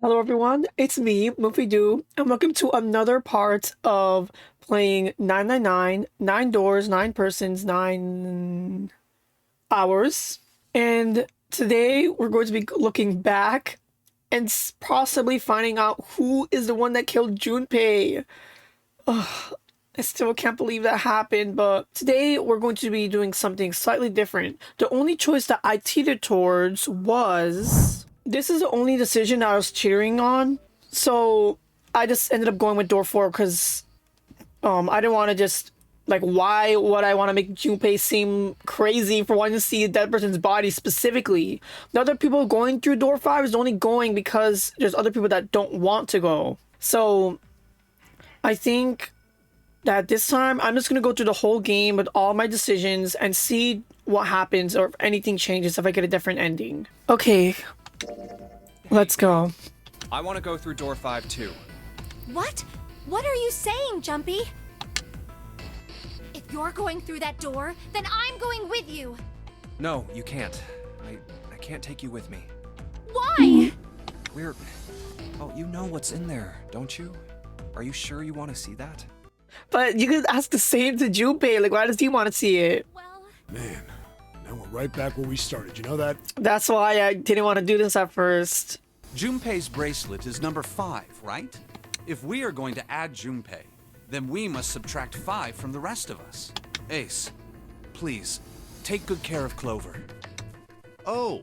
Hello everyone, it's me, Mufi-Do, and welcome to another part of playing 999, 9 doors, 9 persons, 9 hours. And today we're going to be looking back and possibly finding out who is the one that killed Junpei. Ugh, I still can't believe that happened, but today we're going to be doing something slightly different. The only choice that I teetered towards was... This is the only decision I was cheering on, so I just ended up going with door 4 because I didn't want to just... Like, why would I want to make Junpei seem crazy for wanting to see a dead person's body specifically? The other people going through door 5 is only going because there's other people that don't want to go. So... I think that this time I'm just going to go through the whole game with all my decisions and see what happens or if anything changes if I get a different ending. Okay, let's go. I want to go through door 5 too. What? What are you saying, Junpei? If you're going through that door, then I'm going with you. No, you can't. I can't take you with me. Why? Oh, you know what's in there, don't you? Are you sure you want to see that? But you could ask the same to Junpei, like why does he want to see it? Well... Man, now we're right back where we started, you know that? That's why I didn't want to do this at first. Junpei's bracelet is number 5, right? If we are going to add Junpei, then we must subtract 5 from the rest of us. Ace, please, take good care of Clover. Oh,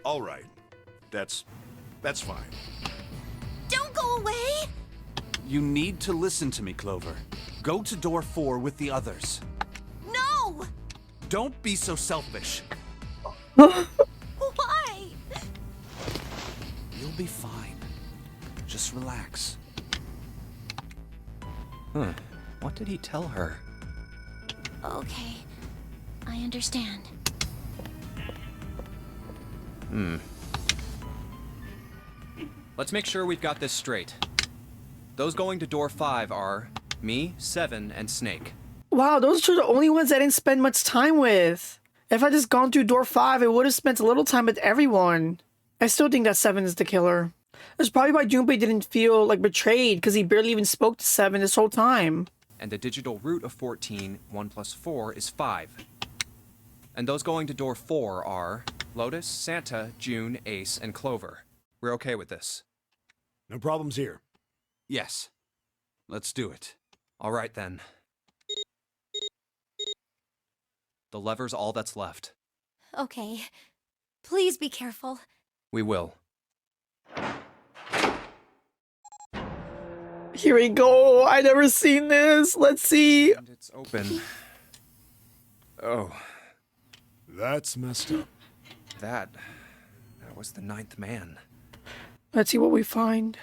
all right. That's fine. Don't go away! You need to listen to me, Clover. Go to door 4 with the others. No! Don't be so selfish. Why? You'll be fine. Just relax. What did he tell her? Okay, I understand. Let's make sure we've got this straight. Those going to door 5 are me, Seven, and Snake. Wow, those are the only ones I didn't spend much time with. If I just gone through door 5, I would have spent a little time with everyone. I still think that 7 is the killer. That's probably why Junpei didn't feel like betrayed, because he barely even spoke to 7 this whole time. And the digital root of 14, 1 plus 4 is 5. And those going to door 4 are Lotus, Santa, June, Ace, and Clover. We're okay with this. No problems here. Yes. Let's do it. All right then. The lever's all that's left. Okay. Please be careful. We will. Here we go. I never seen this. Let's see. And it's open. Oh, That's messed up. that was the 9th man. Let's see what we find.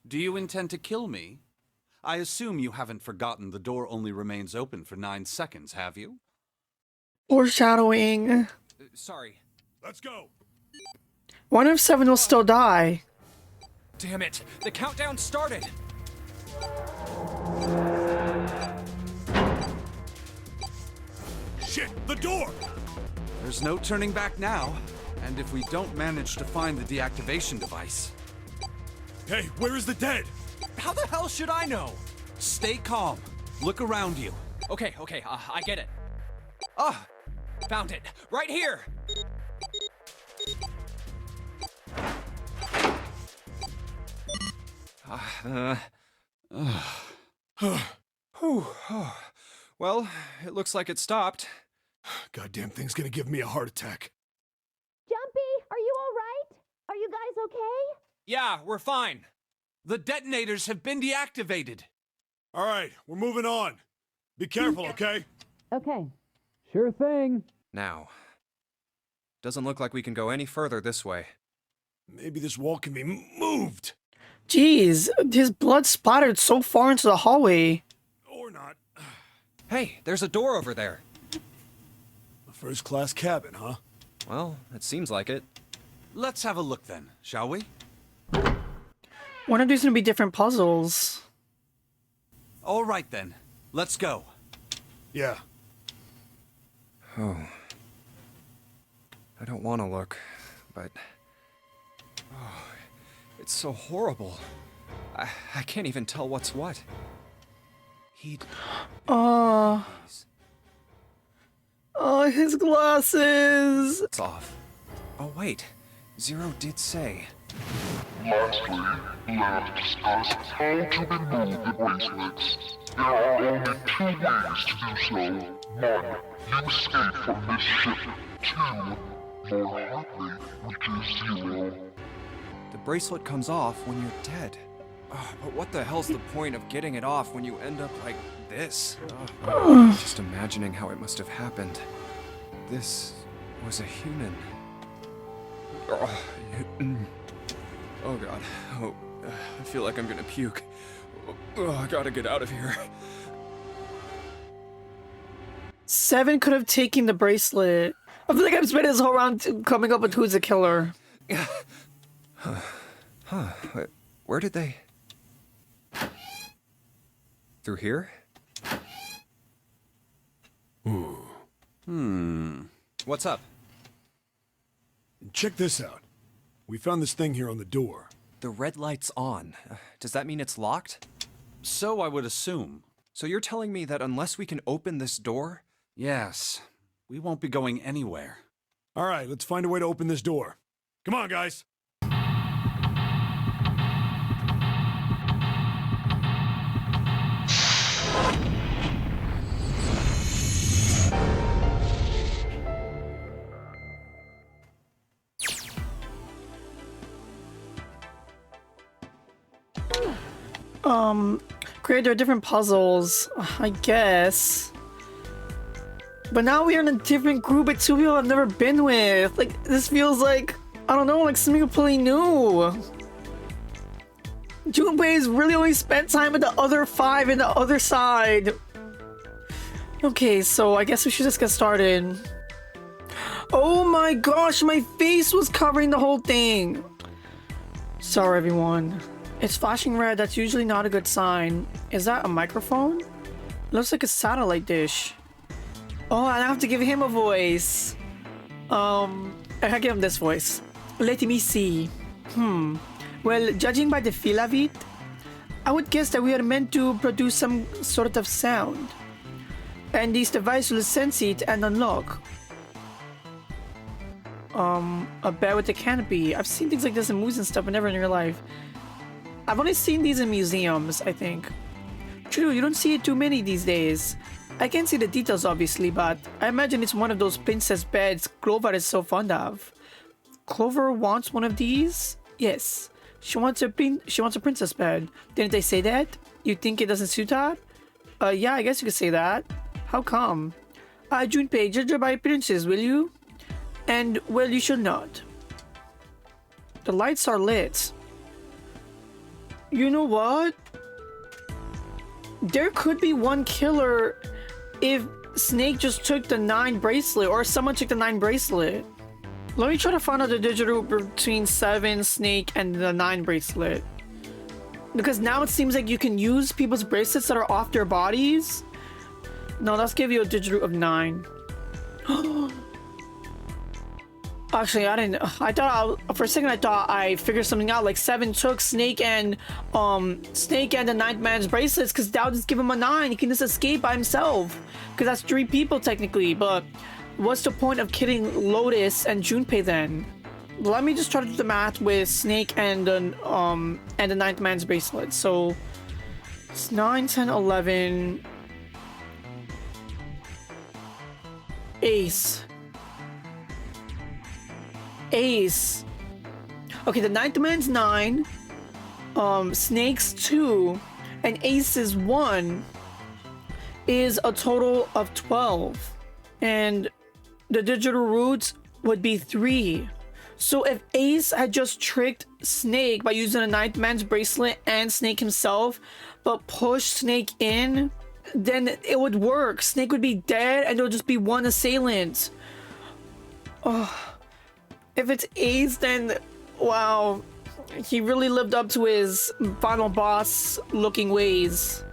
Do you intend to kill me? I assume you haven't forgotten the door only remains open for 9 seconds, have you? Foreshadowing. Sorry. Let's go. Wonder if 7 will still die. Damn it! The countdown started! Shit, the door! There's no turning back now. And if we don't manage to find the deactivation device... Hey, where is the dead? How the hell should I know? Stay calm. Look around you. Okay, I get it. Ah! Found it! Right here! Well, it looks like it stopped. Goddamn thing's gonna give me a heart attack. Junpei, are you alright? Are you guys okay? Yeah, we're fine. The detonators have been deactivated. All right, we're moving on. Be careful, okay? Okay. Sure thing. Now, doesn't look like we can go any further this way. Maybe this wall can be moved. Jeez, his blood splattered so far into the hallway. Or not. Hey, there's a door over there. A first-class cabin, huh? Well, it seems like it. Let's have a look then, shall we? Wonder if there's gonna be different puzzles. All right then. Let's go. Yeah. Oh. I don't want to look, but... Oh, It's so horrible. I can't even tell what's what. He'd... Oh, his glasses. It's off. Oh, wait. Zero did say... Lastly, let us discuss how to remove the bracelets. There are only 2 ways to do so. 1. You escape from this ship. 2. More likely, which is 0. The bracelet comes off when you're dead. Oh, but what the hell's the point of getting it off when you end up like this? Just imagining how it must have happened. This was a human. Oh god. Oh, I feel like I'm gonna puke. Oh, I gotta get out of here. 7 could have taken the bracelet. I feel like I'm spending this whole round coming up with who's the killer. Where did they... Through here? What's up? Check this out. We found this thing here on the door. The red light's on. Does that mean it's locked? So I would assume. So you're telling me that unless we can open this door... Yes. We won't be going anywhere. All right, let's find a way to open this door. Come on, guys. Great, there are different puzzles, I guess. But now we're in a different group with 2 people I've never been with. Like, this feels like, I don't know, like something completely new. Junpei's really only spent time with the other 5 in the other side. Okay, so I guess we should just get started. Oh my gosh, my face was covering the whole thing. Sorry, everyone. It's flashing red. That's usually not a good sign. Is that a microphone? Looks like a satellite dish. Oh, I have to give him a voice. I can give him this voice. Let me see. Well, judging by the feel of it, I would guess that we are meant to produce some sort of sound. And this device will sense it and unlock. A bed with a canopy. I've seen things like this in movies and stuff, but never in real life. I've only seen these in museums, I think. True, you don't see it too many these days. I can't see the details, obviously, but I imagine it's one of those princess beds Clover is so fond of. Clover wants one of these? Yes. She wants a princess bed. Didn't they say that? You think it doesn't suit her? Yeah, I guess you could say that. How come? Junpei, judge her by appearances, will you? And, well, you should not. The lights are lit. You know what? There could be one killer if Snake just took the 9 bracelet, or someone took the 9 bracelet. Let me try to find out the digital between 7, Snake, and the 9 bracelet. Because now it seems like you can use people's bracelets that are off their bodies. No, let's give you a digital of 9. Actually, I didn't. For a second I thought I figured something out. Like 7 took Snake and the 9th man's bracelets, because that would just give him a 9. He can just escape by himself, because that's 3 people technically. But what's the point of killing Lotus and Junpei then? Let me just try to do the math with Snake and the 9th man's bracelet. So it's 9, 10, 11. Ace. Okay, the 9th man's 9, Snake's 2, and Ace's 1 is a total of 12. And the digital roots would be 3. So if Ace had just tricked Snake by using a 9th man's bracelet and Snake himself, but pushed Snake in, then it would work. Snake would be dead and there would just be 1 assailant. Oh. If it's Ace, then wow, he really lived up to his final boss looking ways.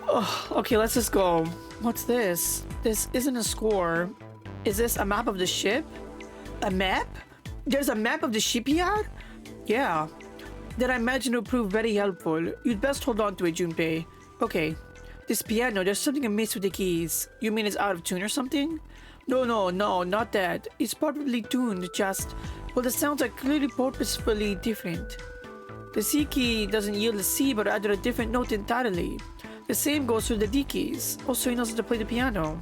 Oh, okay, let's just go. What's this? This isn't a score. Is this a map of the ship? A map? There's a map of the shipyard? Yeah. that I imagine will prove very helpful. You'd best hold on to it, Junpei. Okay. This piano, there's something amiss with the keys. You mean it's out of tune or something? No, not that. It's perfectly tuned, just... Well, the sounds are clearly purposefully different. The C key doesn't yield a C, but rather a different note entirely. The same goes for the D keys. Also, he knows how to play the piano.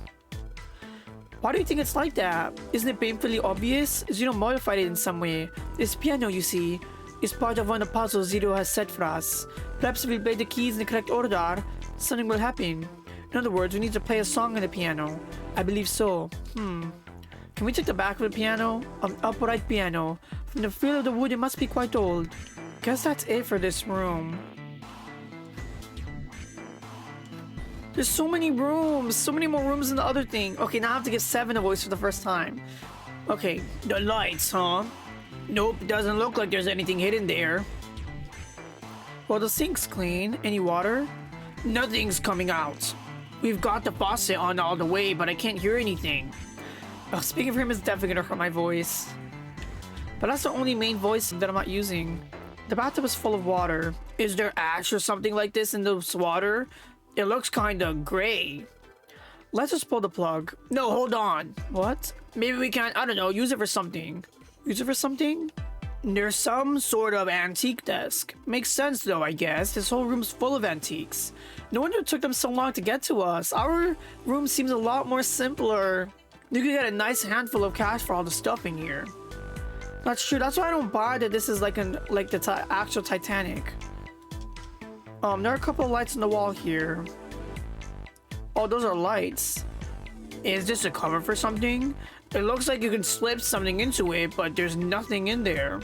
Why do you think it's like that? Isn't it painfully obvious? Zero modified it in some way. This piano, you see, is part of one of the puzzles Zero has set for us. Perhaps if we play the keys in the correct order, something will happen. In other words, we need to play a song on the piano. I believe so. Can we check the back of the piano? An upright piano. From the feel of the wood, it must be quite old. Guess that's it for this room. There's so many rooms. So many more rooms than the other thing. Okay, now I have to give 7 a voice for the first time. Okay, the lights, huh? Nope, it doesn't look like there's anything hidden there. Well, the sink's clean. Any water? Nothing's coming out. We've got the faucet on all the way, but I can't hear anything. Oh, speaking for him is definitely gonna hurt my voice. But that's the only main voice that I'm not using. The bathtub is full of water. Is there ash or something like this in this water? It looks kinda gray. Let's just pull the plug. No, hold on. What? Maybe we can, I don't know, use it for something. Use it for something? There's some sort of antique desk. Makes sense though, I guess. This whole room's full of antiques. No wonder it took them so long to get to us. Our room seems a lot more simpler. You could get a nice handful of cash for all the stuff in here. That's true. That's why I don't buy that this is like the actual Titanic. There are a couple of lights on the wall here. Oh, those are lights. Is this a cover for something? It looks like you can slip something into it, but there's nothing in there.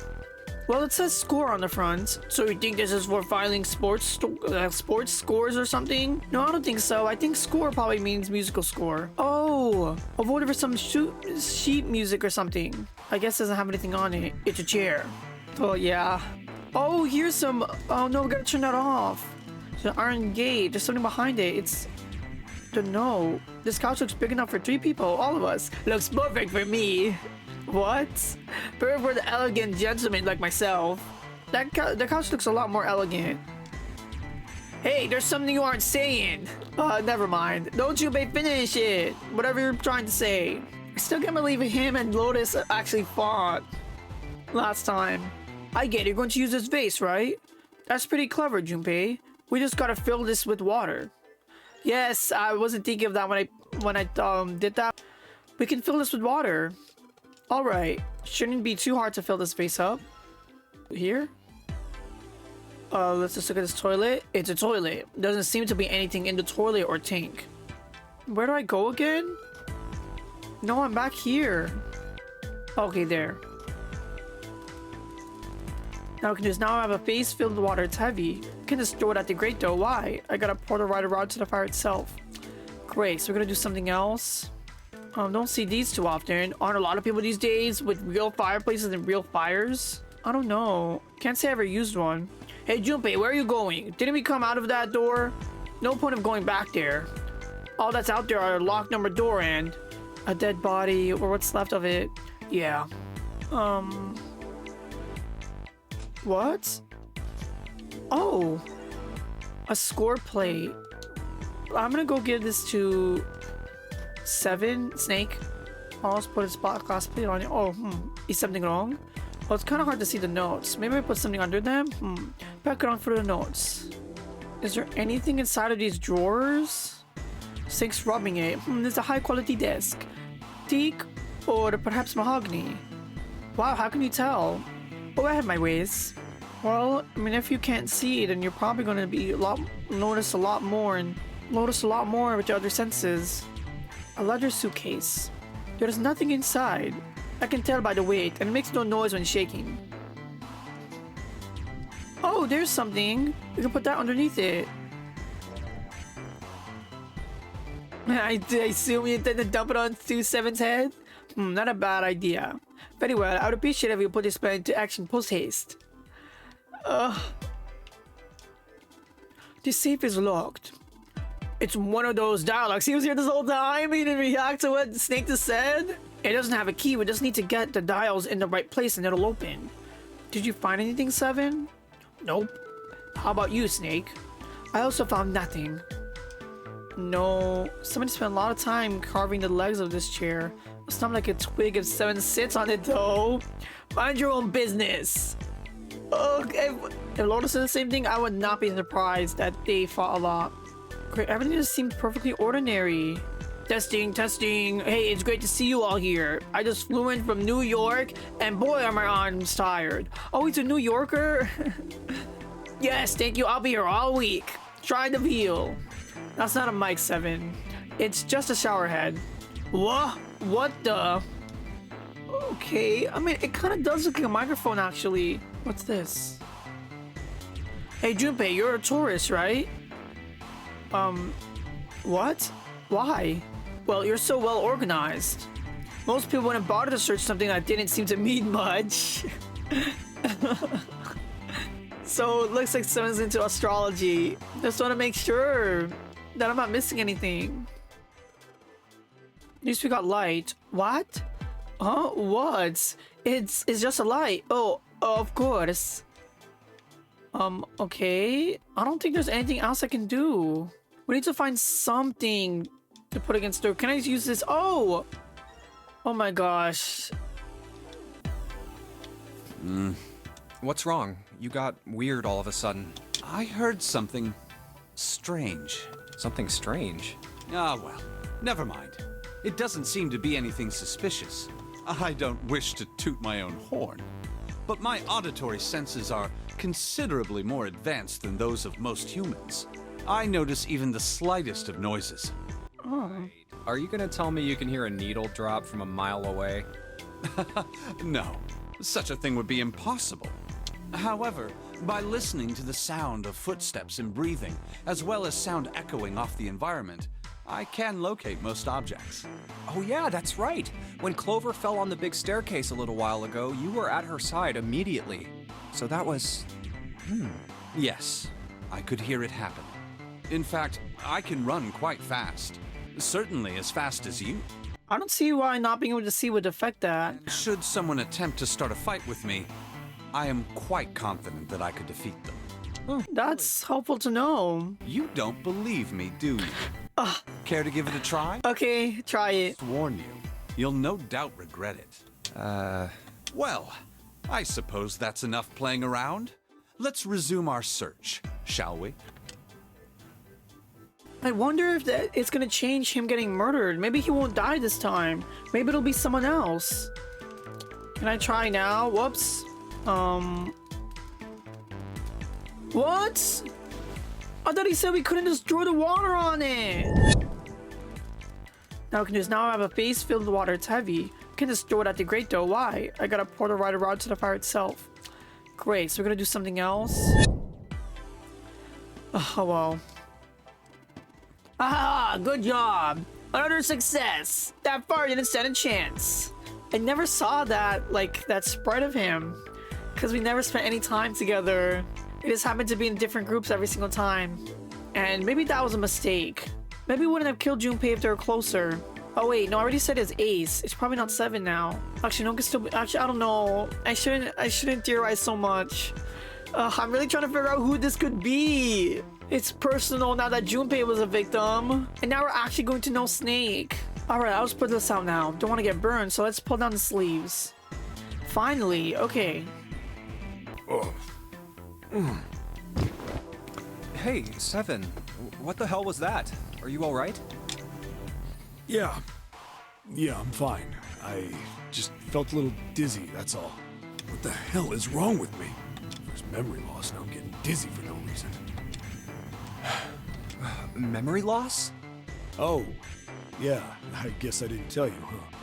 Well, it says score on the front. So you think this is for filing sports scores or something? No, I don't think so. I think score probably means musical score. Oh, I voted for some sheet music or something. I guess it doesn't have anything on it. It's a chair. Oh, yeah. Oh, here's some... Oh, no, we gotta turn that off. It's an iron gate. There's something behind it. It's... No. This couch looks big enough for 3 people. All of us. Looks perfect for me. What? Perfect for the elegant gentleman like myself. The couch looks a lot more elegant. Hey, there's something you aren't saying. Never mind. Don't you finish it. Whatever you're trying to say. I still can't believe him and Lotus actually fought last time. I get it. You're going to use this vase, right? That's pretty clever, Junpei. We just gotta fill this with water. Yes, I wasn't thinking of that when I did that. We can fill this with water. All right. Shouldn't be too hard to fill this vase up. Here. Let's just look at this toilet. It's a toilet. Doesn't seem to be anything in the toilet or tank. Where do I go again? No, I'm back here. Okay, there. Now we can just now have a vase filled with water. It's heavy. We can just throw it at the grate though. Why? I gotta pour the right around to the fire itself. Great. So we're gonna do something else. Don't see these too often. Aren't a lot of people these days with real fireplaces and real fires? I don't know. Can't say I ever used one. Hey Junpei, where are you going? Didn't we come out of that door? No point of going back there. All that's out there are a locked number door and a dead body or what's left of it. Yeah. What? Oh, a score plate. I'm gonna go give this to 7 Snake. I'll just put a spot glass plate on it. Oh, is something wrong? Well, it's kind of hard to see the notes. Maybe I put something under them. Background for the notes. Is there anything inside of these drawers? Sink's rubbing it. There's a high quality desk. Teak or perhaps mahogany. Wow, how can you tell? Oh, I have my ways. Well, I mean, if you can't see, then you're probably going to be notice a lot more with your other senses. A leather suitcase. There's nothing inside. I can tell by the weight, and it makes no noise when shaking. Oh, there's something. We can put that underneath it. I assume you intend to dump it onto 7's head? Not a bad idea. Very well, I would appreciate if you put this plan into action post-haste. The safe is locked. It's one of those dialogues. He was here this whole time. He didn't react to what Snake just said. It doesn't have a key. We just need to get the dials in the right place and it'll open. Did you find anything, 7? Nope. How about you, Snake? I also found nothing. No. Somebody spent a lot of time carving the legs of this chair. It's not like a twig if 7 sits on it, though. Mind your own business. Okay. If Lotus did the same thing, I would not be surprised that they fought a lot. Great. Everything just seemed perfectly ordinary. Testing, testing. Hey, it's great to see you all here. I just flew in from New York, and boy, are my arms tired. Oh, he's a New Yorker? Yes, thank you. I'll be here all week. Try the veal. That's not a mic, 7. It's just a shower head. What? What the? Okay, I mean, it kind of does look like a microphone, actually. What's this? Hey, Junpei, you're a tourist, right? What? Why? Well, you're so well organized. Most people wouldn't bother to search something that didn't seem to mean much. So it looks like someone's into astrology. Just want to make sure that I'm not missing anything. At least we got light. What? Huh? What? It's just a light. Oh, of course. Okay. I don't think there's anything else I can do. We need to find something to put against the door. Can I use this? Oh! Oh my gosh. What's wrong? You got weird all of a sudden. I heard something strange. Something strange? Ah, well, never mind. It doesn't seem to be anything suspicious. I don't wish to toot my own horn, but my auditory senses are considerably more advanced than those of most humans. I notice even the slightest of noises. Are you gonna tell me you can hear a needle drop from a mile away? No, such a thing would be impossible. However, by listening to the sound of footsteps and breathing, as well as sound echoing off the environment, I can locate most objects. Oh yeah, that's right. When Clover fell on the big staircase a little while ago, you were at her side immediately. So that was... Yes, I could hear it happen. In fact, I can run quite fast. Certainly as fast as you. I don't see why not being able to see would affect that. Should someone attempt to start a fight with me, I am quite confident that I could defeat them. That's helpful to know. You don't believe me, do you? Care to give it a try? Okay, try it. Warn you, you'll no doubt regret it. Well, I suppose that's enough playing around. Let's resume our search, shall we? I wonder if it's gonna change him getting murdered. Maybe he won't die this time. Maybe it'll be someone else. Can I try now? Whoops. What? I thought he said we couldn't just throw the water on it. Now I can just now I have a face filled with water. It's heavy. I can just throw it at the grate though. Why? I gotta pour the right around to the fire itself. Great. So we're gonna do something else. Oh well. Ah, good job. Another success. That fire didn't stand a chance. I never saw that, like, that sprite of him. Because we never spent any time together. It just happened to be in different groups every single time. And maybe that was a mistake. Maybe we wouldn't have killed Junpei if they were closer. Oh wait, no, I already said it's Ace. It's probably not 7 now. Actually, no, it can still be, actually, I don't know. I shouldn't theorize so much. I'm really trying to figure out who this could be. It's personal now that Junpei was a victim. And now we're actually going to know Snake. Alright, I'll just put this out now. Don't want to get burned, so let's pull down the sleeves. Finally, okay. Hey, 7. What the hell was that? Are you alright? Yeah, I'm fine. I just felt a little dizzy, that's all. What the hell is wrong with me? There's memory loss, now I'm getting dizzy for no reason. Memory loss? Oh, yeah, I guess I didn't tell you, huh?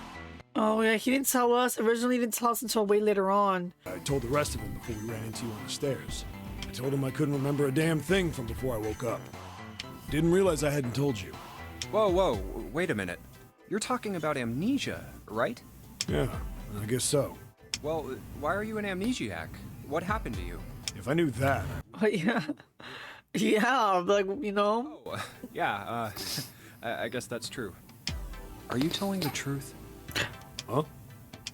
Oh yeah, he didn't tell us. Originally, he didn't tell us until way later on. I told the rest of them before we ran into you on the stairs. I told them I couldn't remember a damn thing from before I woke up. Didn't realize I hadn't told you. Whoa, wait a minute. You're talking about amnesia, right? Yeah, I guess so. Well, why are you an amnesiac? What happened to you? If I knew that, Oh yeah. Yeah, like, you know. Oh, yeah, I guess that's true. Are you telling the truth? huh?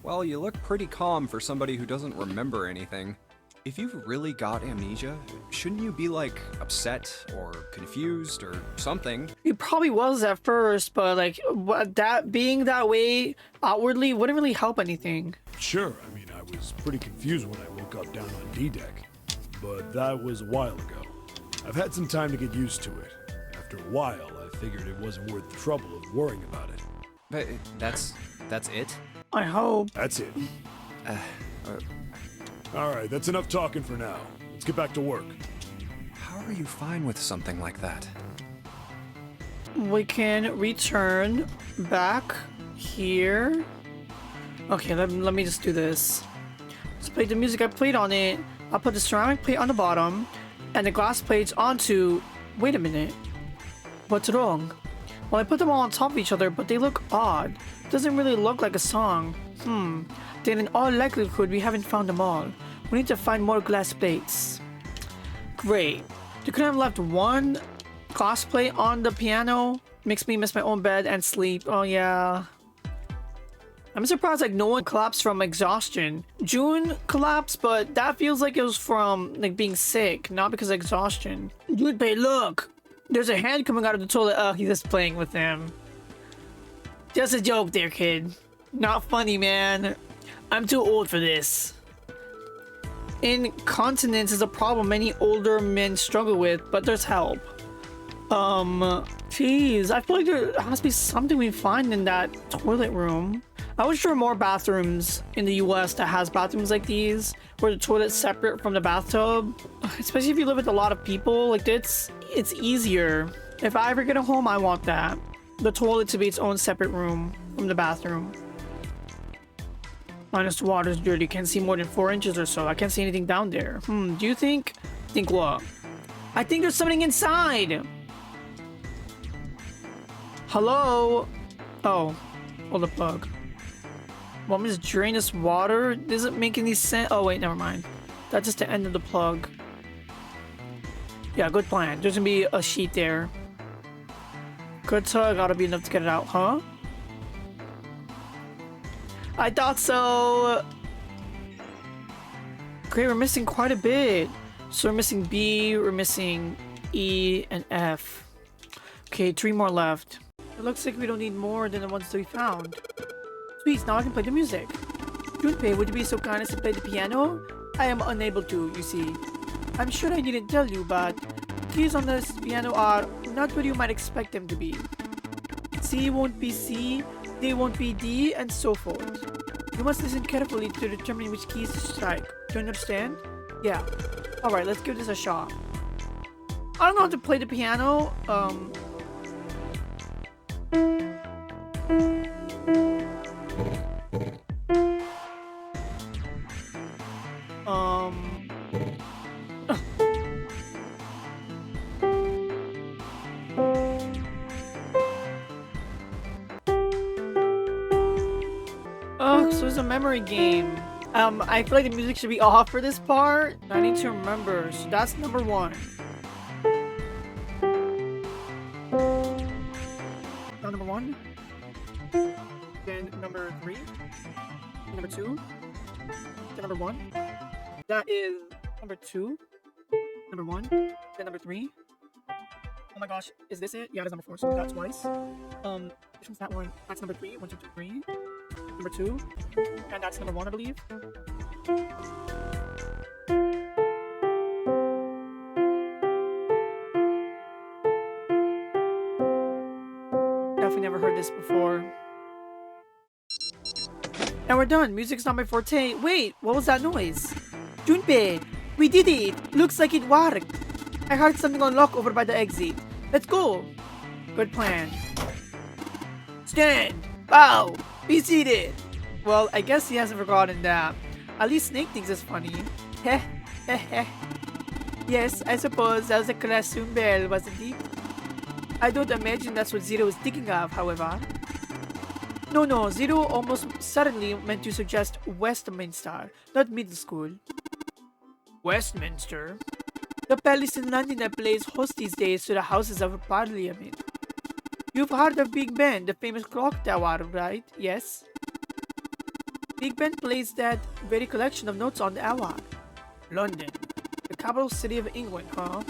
Well, you look pretty calm for somebody who doesn't remember anything. if you've really got amnesia, shouldn't you be like upset or confused or something? He probably was at first, but like that being that way outwardly wouldn't really help anything. Sure, I mean, I was pretty confused when I woke up down on D-Deck, but that was a while ago. I've had some time to get used to it. After a while, I figured it wasn't worth the trouble of worrying about it. But that's it? I hope. That's it. Alright, that's enough talking for now. Let's get back to work. How are you fine with something like that? We can return back here. Okay, let me just do this. Let's play the music I played on it. I'll put the ceramic plate on the bottom and the glass plates onto... Wait a minute. What's wrong? Well, I put them all on top of each other, but they look odd. Doesn't really look like a song. Then in all likelihood, we haven't found them all. We need to find more glass plates. Great. You could have left one glass plate on the piano. Makes me miss my own bed and sleep. Oh yeah. I'm surprised like no one collapsed from exhaustion. June collapsed, but that feels like it was from like being sick, not because of exhaustion. Junpei, look! There's a hand coming out of the toilet. Oh, he's just playing with him. Just a joke there, kid. Not funny, man. I'm too old for this. Incontinence is a problem many older men struggle with, but there's help. Jeez, I feel like there has to be something we find in that toilet room. I wish there were more bathrooms in the US that has bathrooms like these, where the toilet's separate from the bathtub. Especially if you live with a lot of people, like it's easier. If I ever get a home, I want that. The toilet to be its own separate room from the bathroom. Minus the water's dirty, can't see more than 4 inches or so. I can't see anything down there. Do you think? Think what? I think there's something inside! Hello? Oh, pull the plug. Want me to drain this water? Doesn't make any sense. Oh wait, never mind. That's just the end of the plug. Yeah, good plan. There's gonna be a sheet there. Good tug ought to be enough to get it out, huh? I thought so. Okay, we're missing quite a bit. So we're missing B, we're missing E, and F. Okay, 3 more left. It looks like we don't need more than the ones that we found. Sweet, now I can play the music. Junpei, would you be so kind as to play the piano? I am unable to, you see. I'm sure I didn't tell you, but keys on this piano are not what you might expect them to be. C won't be C, D won't be D, and so forth. You must listen carefully to determine which keys to strike. Do you understand? Yeah. Alright, let's give this a shot. I don't know how to play the piano. Oh, so it's a memory game. I feel like the music should be off for this part. I need to remember. So that's number 1. Now number 1. Then number 3. Number 2. Then number 1. That is number 2. Number 1. Then number 3. Oh my gosh, is this it? Yeah, that's number 4, so that's twice. Which one's that one? That's number 3. 1, 2, 3. Number 2. And that's number 1, I believe. Definitely never heard this before. And we're done. Music's not my forte. Wait, what was that noise? Junpei, we did it. Looks like it worked. I heard something unlock over by the exit. Let's go. Good plan. Stand. Bow. Be seated. Well, I guess he hasn't forgotten that. At least Snake thinks it's funny. Heh, heh, heh. Yes, I suppose that was a classroom bell, wasn't it? I don't imagine that's what Zero was thinking of, however. No, Zero almost certainly meant to suggest Westminster, not middle school. Westminster? The palace in London that plays host these days to the Houses of Parliament. You've heard of Big Ben, the famous clock tower, right? Yes? Big Ben plays that very collection of notes on the hour. London, the capital city of England, huh?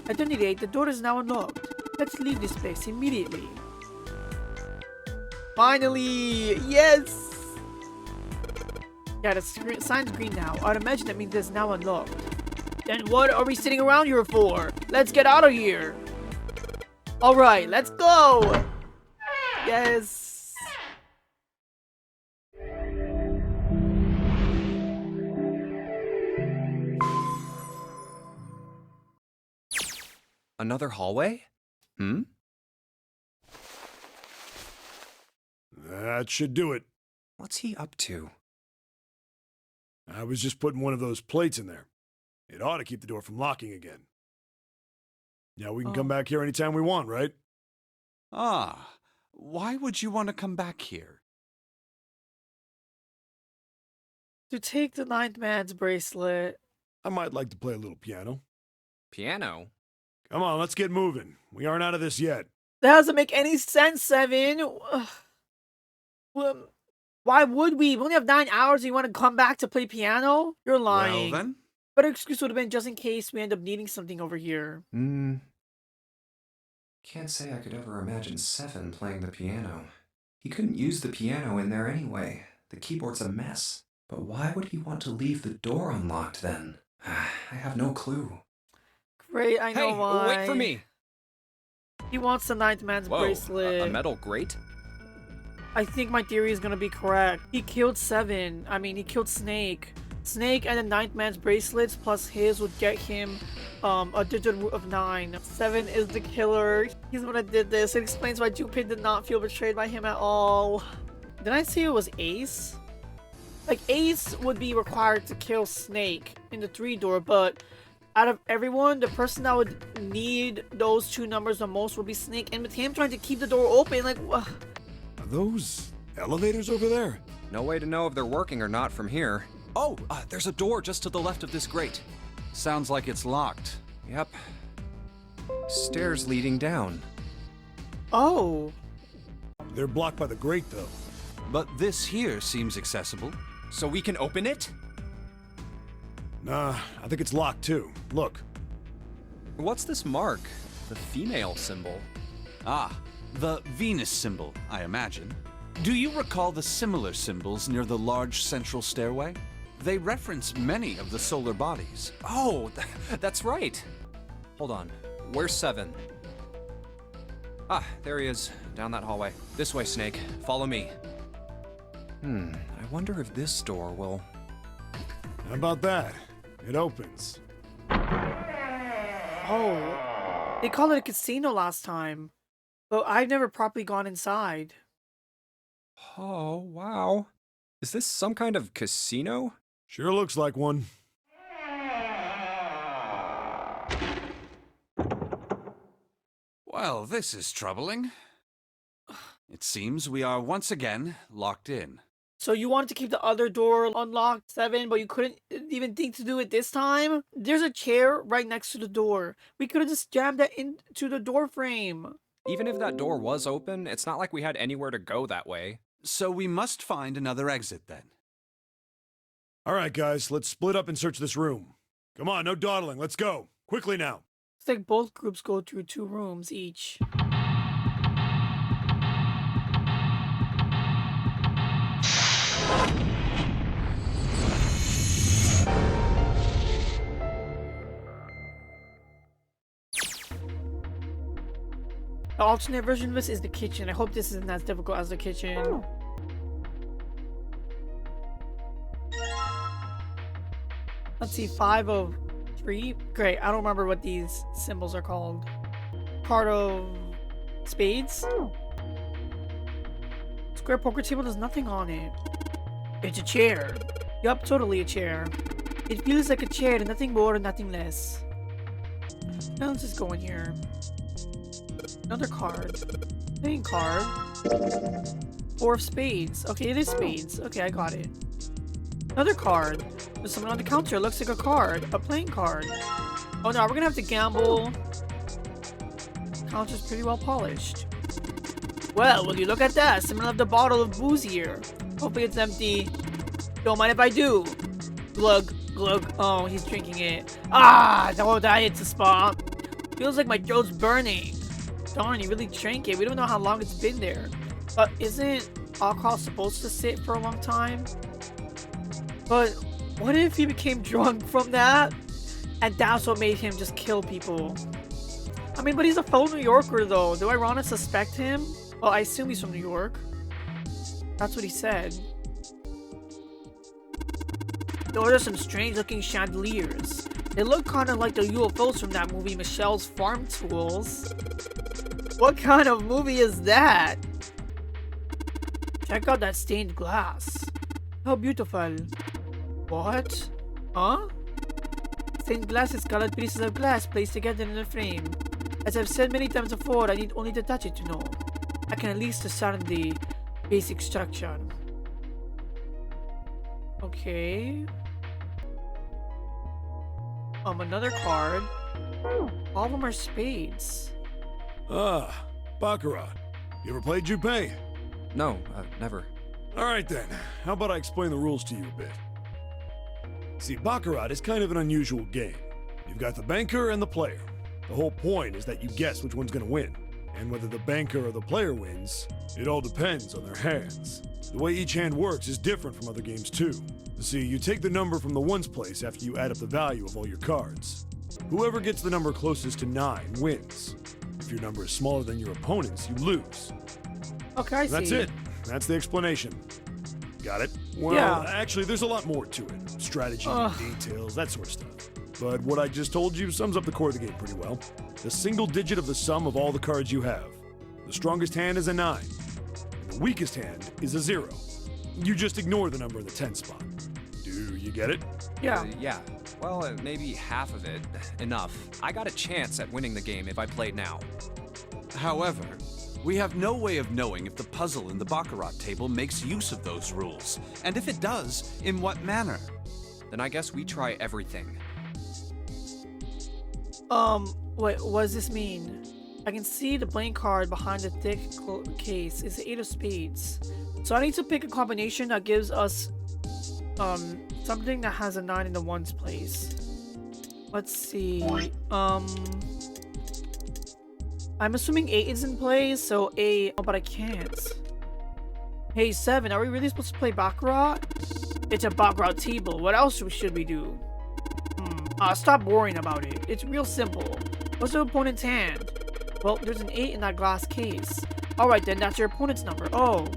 At 28, the door is now unlocked. Let's leave this place immediately. Finally! Yes! Yeah, the sign's green now. I'd imagine that means it's now unlocked. Then what are we sitting around here for? Let's get out of here! Alright, let's go! Yes! Another hallway? Hmm? That should do it. What's he up to? I was just putting one of those plates in there. It ought to keep the door from locking again. Now we can come back here anytime we want, right? Ah, why would you want to come back here? To take the ninth man's bracelet. I might like to play a little piano. Piano? Come on, let's get moving. We aren't out of this yet. That doesn't make any sense, Seven. Well, why would we? We only have 9 hours and you want to come back to play piano? You're lying. Well then, Better excuse would have been just in case we end up needing something over here. Can't say I could ever imagine Seven playing the piano. He couldn't use the piano in there anyway. The keyboard's a mess. But why would he want to leave the door unlocked then? I have no clue. Great, I know why. Wait for me! He wants the ninth man's Whoa, bracelet. a metal grate? I think my theory is gonna be correct. He killed Seven. He killed Snake. Snake and the ninth man's bracelets plus his would get him a digit root of 9. 7 is the killer. He's the one that did this. It explains why Junpei did not feel betrayed by him at all. Did I say it was Ace? Like, Ace would be required to kill Snake in the 3 door, but out of everyone, the person that would need those 2 numbers the most would be Snake. And with him trying to keep the door open, like, Are those elevators over there? No way to know if they're working or not from here. oh, there's a door just to the left of this grate. Sounds like it's locked. Yep. Stairs leading down. oh. They're blocked by the grate, though. But this here seems accessible. So we can open it? Nah, I think it's locked, too. Look. What's this mark? The female symbol. Ah, the Venus symbol, I imagine. Do you recall the similar symbols near the large central stairway? They reference many of the solar bodies. Oh, that's right. Hold on. Where's 7? Ah, there he is. Down that hallway. This way, Snake. Follow me. I wonder if this door will... How about that? It opens. Oh. They called it a casino last time. But I've never properly gone inside. Oh, wow. Is this some kind of casino? Sure looks like one. Well, this is troubling. It seems we are once again locked in. So you wanted to keep the other door unlocked, 7, but you couldn't even think to do it this time? There's a chair right next to the door. We could have just jammed that into the door frame. Even if that door was open, it's not like we had anywhere to go that way. So we must find another exit then. All right, guys, let's split up and search this room. Come on, no dawdling. Let's go. Quickly now. It's like both groups go through 2 rooms each. The alternate version of this is the kitchen. I hope this isn't as difficult as the kitchen. Let's see, 5 of 3. Great, I don't remember what these symbols are called. Card of spades? Square poker table, there's nothing on it. It's a chair. Yup, totally a chair. It feels like a chair and nothing more and nothing less. Now let's just go in here. Another card. Playing card. 4 of spades. Okay, it is spades. Okay, I got it. Another card. There's someone on the counter. It looks like a card. A playing card. Oh no, we're gonna have to gamble. Counter's pretty well polished. Well, will you look at that? Someone left a bottle of booze here. Hopefully it's empty. Don't mind if I do. Glug, glug. Oh, he's drinking it. Ah, no, that hits the spot. Feels like my throat's burning. Darn, he really drank it. We don't know how long it's been there. But isn't alcohol supposed to sit for a long time? But what if he became drunk from that? And that's what made him just kill people. I mean, but he's a fellow New Yorker though. Do I want to suspect him? Well, I assume he's from New York. That's what he said. There are some strange looking chandeliers. They look kind of like the UFOs from that movie Michelle's Farm Tools. What kind of movie is that? Check out that stained glass. How beautiful. What? Huh? Stained glass is colored pieces of glass placed together in a frame. As I've said many times before, I need only to touch it to know. I can at least discern the basic structure. Okay. Another card. All of them are spades. Ah, Baccarat. You ever played Junpei? No, never. Alright then, how about I explain the rules to you a bit? See, Baccarat is kind of an unusual game. You've got the banker and the player. The whole point is that you guess which one's gonna win. And whether the banker or the player wins, it all depends on their hands. The way each hand works is different from other games too. See, you take the number from the ones place after you add up the value of all your cards. Whoever gets the number closest to 9 wins. If your number is smaller than your opponent's, you lose. Okay, I see. That's it. That's the explanation. Got it? Well, Yeah. actually, there's a lot more to it. Strategy, details, that sort of stuff. But what I just told you sums up the core of the game pretty well. The single digit of the sum of all the cards you have. The strongest hand is a 9. And the weakest hand is a 0. You just ignore the number in the 10 spot. Do you get it? Yeah. Yeah. Well, maybe half of it. Enough. I got a chance at winning the game if I played now. However, we have no way of knowing if the puzzle in the Baccarat table makes use of those rules, and if it does, in what manner. Then I guess we try everything. Wait, what does this mean? I can see the blank card behind the thick case. It's the 8 of spades. So I need to pick a combination that gives us, something that has a 9 in the ones place. Let's see. I'm assuming 8 is in play, so 8. Oh, but I can't. Hey, 7, are we really supposed to play Baccarat? It's a Baccarat table. What else should we do? Stop worrying about it. It's real simple. What's the opponent's hand? Well, there's an 8 in that glass case. Alright then, that's your opponent's number. Oh,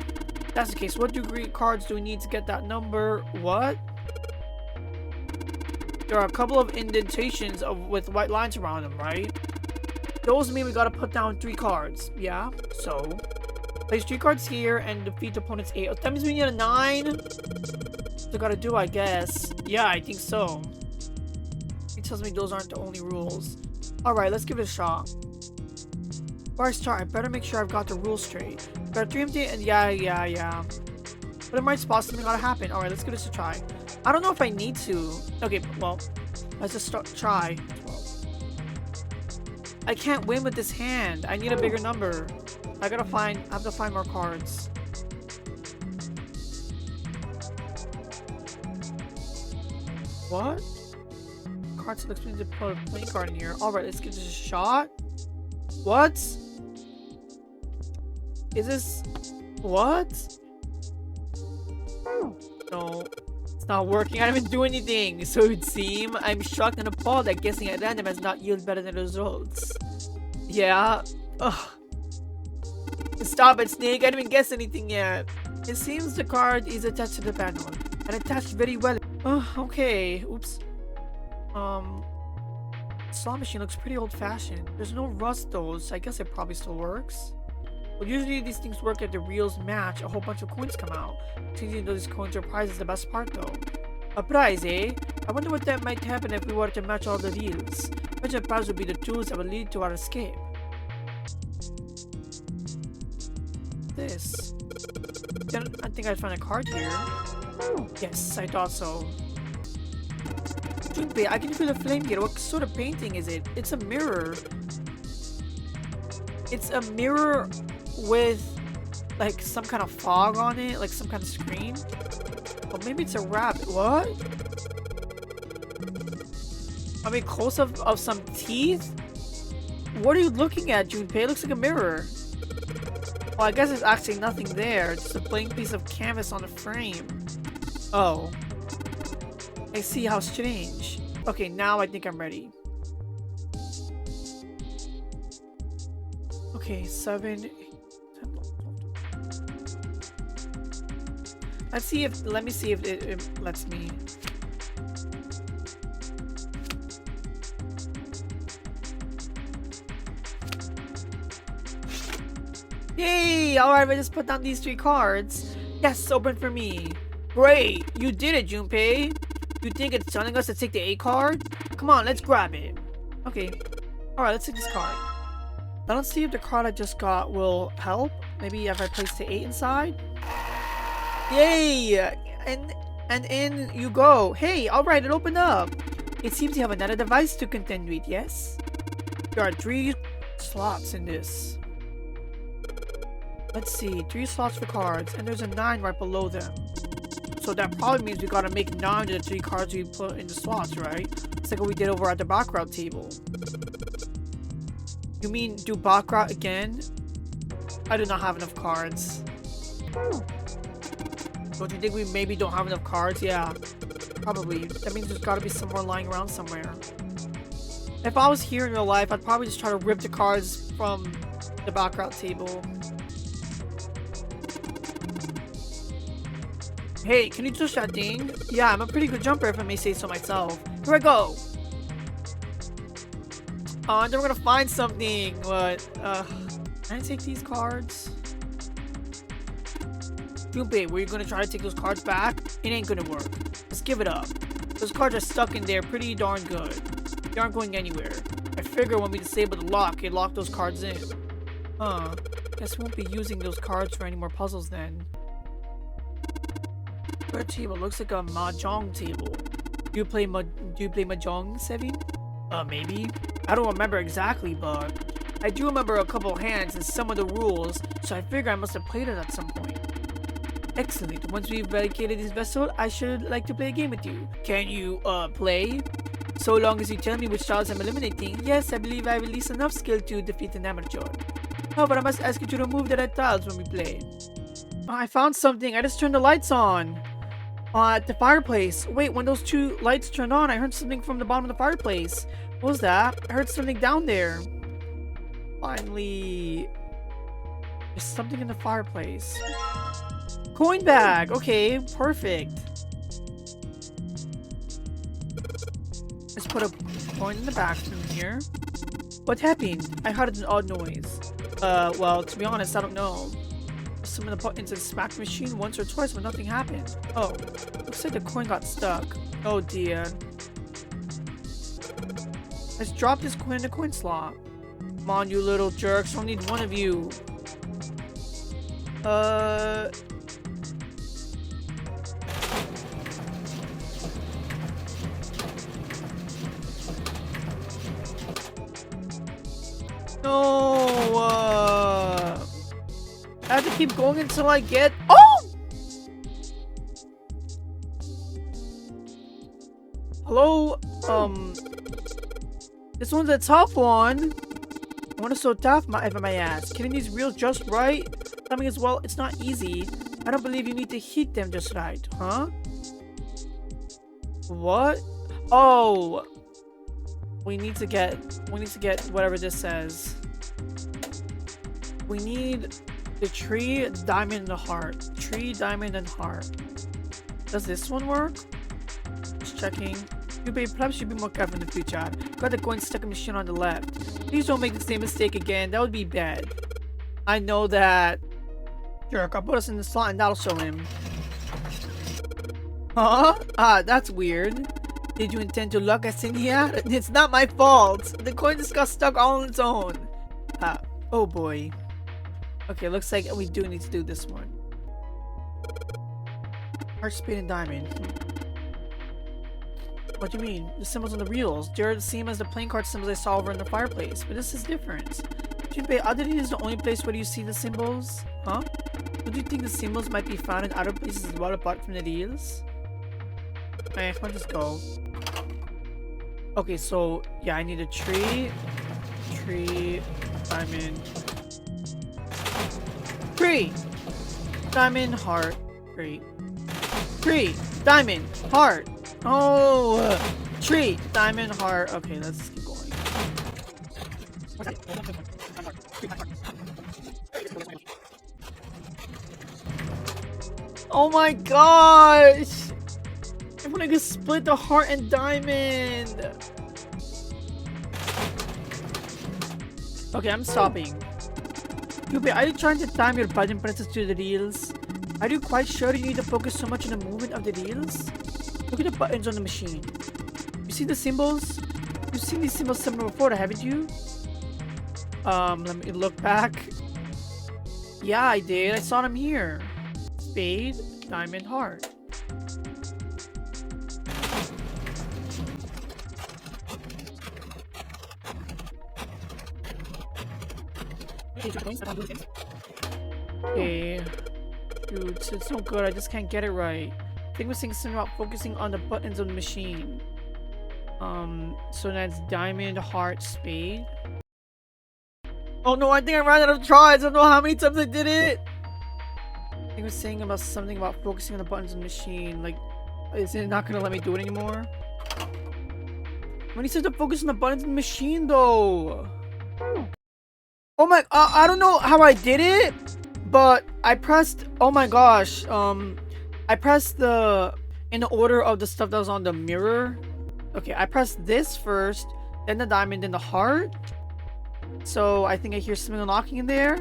that's the case. What degree cards do we need to get that number? What? There are a couple of indentations with white lines around them, right? Those mean we gotta put down 3 cards. Yeah, so place 3 cards here and defeat the opponent's 8. Oh, that means we need a 9? That's what I gotta do, I guess. Yeah, I think so. It tells me those aren't the only rules. Alright, let's give it a shot. Before I start, I better make sure I've got the rules straight. Got 3 empty and yeah. But in my spot, something gotta happen. Alright, let's give this a try. I don't know if I need to. Okay, well, let's just try. I can't win with this hand. I need a bigger number. I have to find more cards. What? Card selects me to put a playing card in here. Alright, let's give this a shot. What? Is this... What? No. It's not working. I didn't even do anything. So it would seem I'm shocked and appalled that guessing at random has not yielded better than the results. Yeah. Ugh. Stop it, Snake. I didn't even guess anything yet. It seems the card is attached to the panel. And attached very well. Okay. Oops. Slot machine looks pretty old-fashioned. There's no rust though, so I guess it probably still works. But usually these things work if the reels match. A whole bunch of coins come out. Changing those coins or prizes is the best part though. A prize, eh? I wonder what that might happen if we were to match all the reels. Which prize would be the tools that would lead to our escape. This. I think I found a card here. Yes, I thought so. Junpei, I can feel the flame here. What sort of painting is it? It's a mirror. It's a mirror with like some kind of fog on it, like some kind of screen. Or maybe it's a rabbit. What? mean, close-up of some teeth? What are you looking at, Junpei? It looks like a mirror. Well, I guess there's actually nothing there. It's just a blank piece of canvas on a frame. Oh. I see, how strange. Okay, now I think I'm ready. Okay, 7, 8, 10, 12. Let me see if it lets me. Yay! Alright, I just put down these 3 cards. Yes, open for me. Great! You did it, Junpei! You think it's telling us to take the 8 card? Come on, let's grab it. Okay. Alright, let's take this card. I don't see if the card I just got will help. Maybe if I place the 8 inside? Yay! And in you go. Hey, alright, it opened up. It seems you have another device to contend with, yes? There are 3 slots in this. Let's see, 3 slots for cards, and there's a 9 right below them. So that probably means we gotta make 9 of the 3 cards we put in the slots, right? It's like what we did over at the baccarat table. You mean do baccarat again? I do not have enough cards. Don't you think we maybe don't have enough cards? Yeah, probably. That means there's gotta be some more lying around somewhere. If I was here in real life, I'd probably just try to rip the cards from the baccarat table. Hey, can you touch that thing? Yeah, I'm a pretty good jumper if I may say so myself. Here I go! Oh, and then we're gonna find something, but, can I take these cards? Junpei, were you gonna try to take those cards back? It ain't gonna work. Let's give it up. Those cards are stuck in there pretty darn good. They aren't going anywhere. I figure when we disable the lock, it locked those cards in. Huh. Guess we won't be using those cards for any more puzzles then. Third table looks like a mahjong table. Do you play mahjong, Sevin? Maybe. I don't remember exactly, but I do remember a couple hands and some of the rules, so I figure I must have played it at some point. Excellent. Once we've vacated this vessel, I should like to play a game with you. Can you, play? So long as you tell me which tiles I'm eliminating, yes, I believe I have at least enough skill to defeat an amateur. However, I must ask you to remove the red tiles when we play. Oh, I found something. I just turned the lights on. At the fireplace. Wait, when those 2 lights turned on, I heard something from the bottom of the fireplace. What was that? I heard something down there. Finally. There's something in the fireplace. Coin bag! Okay, perfect. Let's put a coin in the bathroom here. What happened? I heard an odd noise. Well, to be honest, I don't know. Some of the buttons and smacked the machine once or twice, but nothing happened. Oh, looks like the coin got stuck. Oh dear. Let's drop this coin in the coin slot. Come on, you little jerks. I only need one of you. No, I have to keep going until I get... Oh! Hello? This one's a tough one. One is so tough, if I may ask. Getting these reels just right? I mean, as well, it's not easy. I don't believe you need to hit them just right, huh? What? Oh! We need to get whatever this says. We need the tree, diamond, and the heart. Tree, diamond, and heart. Does this one work? Just checking. Perhaps you'd be more careful in the future. Got the coin stuck in the machine on the left. Please don't make the same mistake again. That would be bad. I know that. Jerk, I'll put us in the slot and that'll show him. Huh? Ah, that's weird. Did you intend to lock us in here? It's not my fault. The coin just got stuck all on its own. Oh boy. Okay, looks like we do need to do this one. Heart, spade, and diamond. What do you mean? The symbols on the reels. They're the same as the playing card symbols I saw over in the fireplace, but this is different. Junpei, other than is the only place where you see the symbols? Huh? Don't you think the symbols might be found in other places as well apart from the reels? Let's just go. Okay, so yeah, I need a tree, diamond, tree, diamond, heart, tree, diamond, heart. Oh, tree, diamond, heart. Okay, let's keep going. Oh my gosh! I'm gonna split the heart and diamond. Okay, I'm stopping. Yubi, are you trying to time your button presses to the reels? Are you quite sure you need to focus so much on the movement of the reels? Look at the buttons on the machine. You see the symbols? You've seen these symbols somewhere before, haven't you? Let me look back. Yeah, I did. I saw them here. Spade, diamond, heart. Okay. Dude, it's so good. I just can't get it right. I think we're saying something about focusing on the buttons on the machine. So that's diamond, heart, spade. Oh no, I think I ran out of tries. I don't know how many times I did it. I think we're saying about something about focusing on the buttons on the machine. Like, is it not gonna let me do it anymore? When he said to focus on the buttons on the machine, though. Oh my, I don't know how I did it, but I pressed, oh my gosh, I pressed in the order of the stuff that was on the mirror. Okay, I pressed this first, then the diamond, then the heart. So I think I hear something unlocking in there.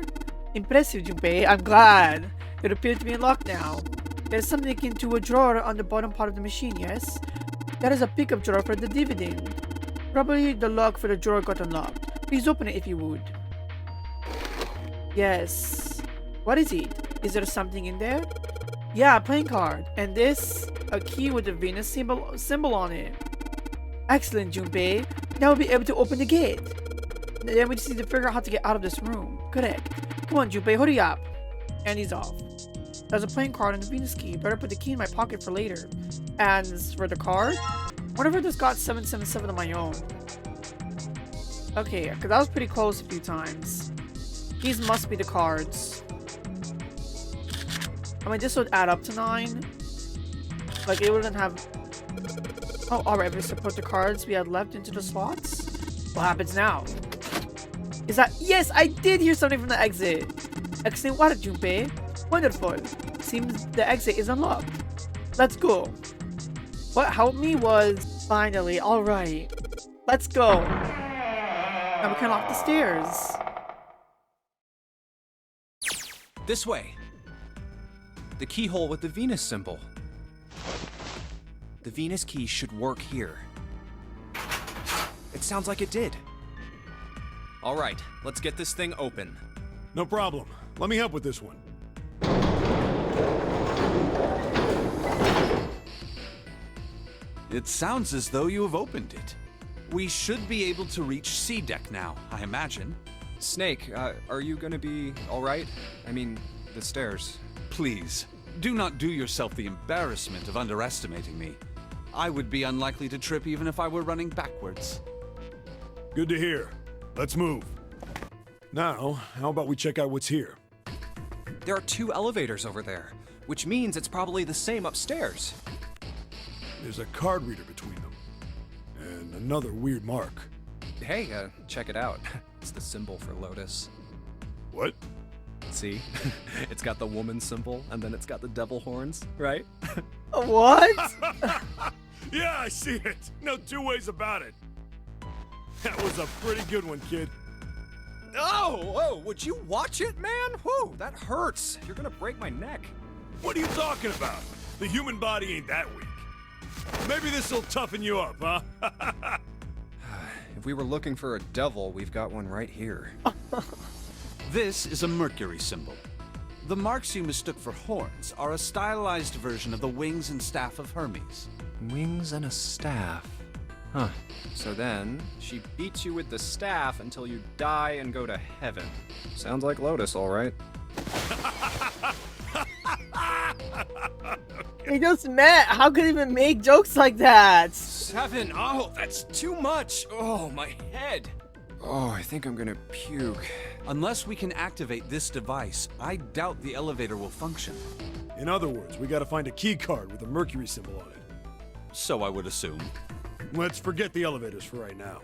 Impressive, Junpei. I'm glad. It appears to be unlocked now. There's something akin to a drawer on the bottom part of the machine, yes? That is a pickup drawer for the dividend. Probably the lock for the drawer got unlocked. Please open it if you would. Yes. What is it? Is there something in there? Yeah, a playing card. And this, a key with the Venus symbol on it. Excellent, Junpei. Now we'll be able to open the gate. Then we just need to figure out how to get out of this room. Correct. Come on, Junpei, hurry up. And he's off. There's a playing card and a Venus key. Better put the key in my pocket for later. And for the card, what if I just got 777 on my own? Okay, because I was pretty close a few times. These must be the cards. I mean, this would add up to 9. Like, it wouldn't have... Oh, alright, we should put the cards we had left into the slots. What happens now? Is that... Yes, I did hear something from the exit. Excellent water, Junpei. Wonderful. Seems the exit is unlocked. Let's go. What helped me was... Finally, alright. Let's go. Now we can unlock the stairs. This way. The keyhole with the Venus symbol. The Venus key should work here. It sounds like it did. All right, let's get this thing open. No problem. Let me help with this one. It sounds as though you have opened it. We should be able to reach C deck now, I imagine. Snake, are you gonna be all right? I mean, the stairs. Please, do not do yourself the embarrassment of underestimating me. I would be unlikely to trip even if I were running backwards. Good to hear. Let's move. Now, how about we check out what's here? There are 2 elevators over there, which means it's probably the same upstairs. There's a card reader between them. And another weird mark. Hey, check it out. It's the symbol for Lotus. What? See? It's got the woman symbol, and then it's got the devil horns, right? What? Yeah, I see it. No two ways about it. That was a pretty good one, kid. Oh, would you watch it, man? Whew, that hurts. You're gonna break my neck. What are you talking about? The human body ain't that weak. Maybe this'll toughen you up, huh? If we were looking for a devil, we've got one right here. This is a Mercury symbol. The marks you mistook for horns are a stylized version of the wings and staff of Hermes. Wings and a staff. Huh. So then, she beats you with the staff until you die and go to heaven. Sounds like Lotus, all right. They just met. How could he even make jokes like that? 7. Oh, that's too much. Oh, my head. Oh, I think I'm gonna puke. Unless we can activate this device, I doubt the elevator will function. In other words, we gotta find a key card with a Mercury symbol on it. So I would assume. Let's forget the elevators for right now.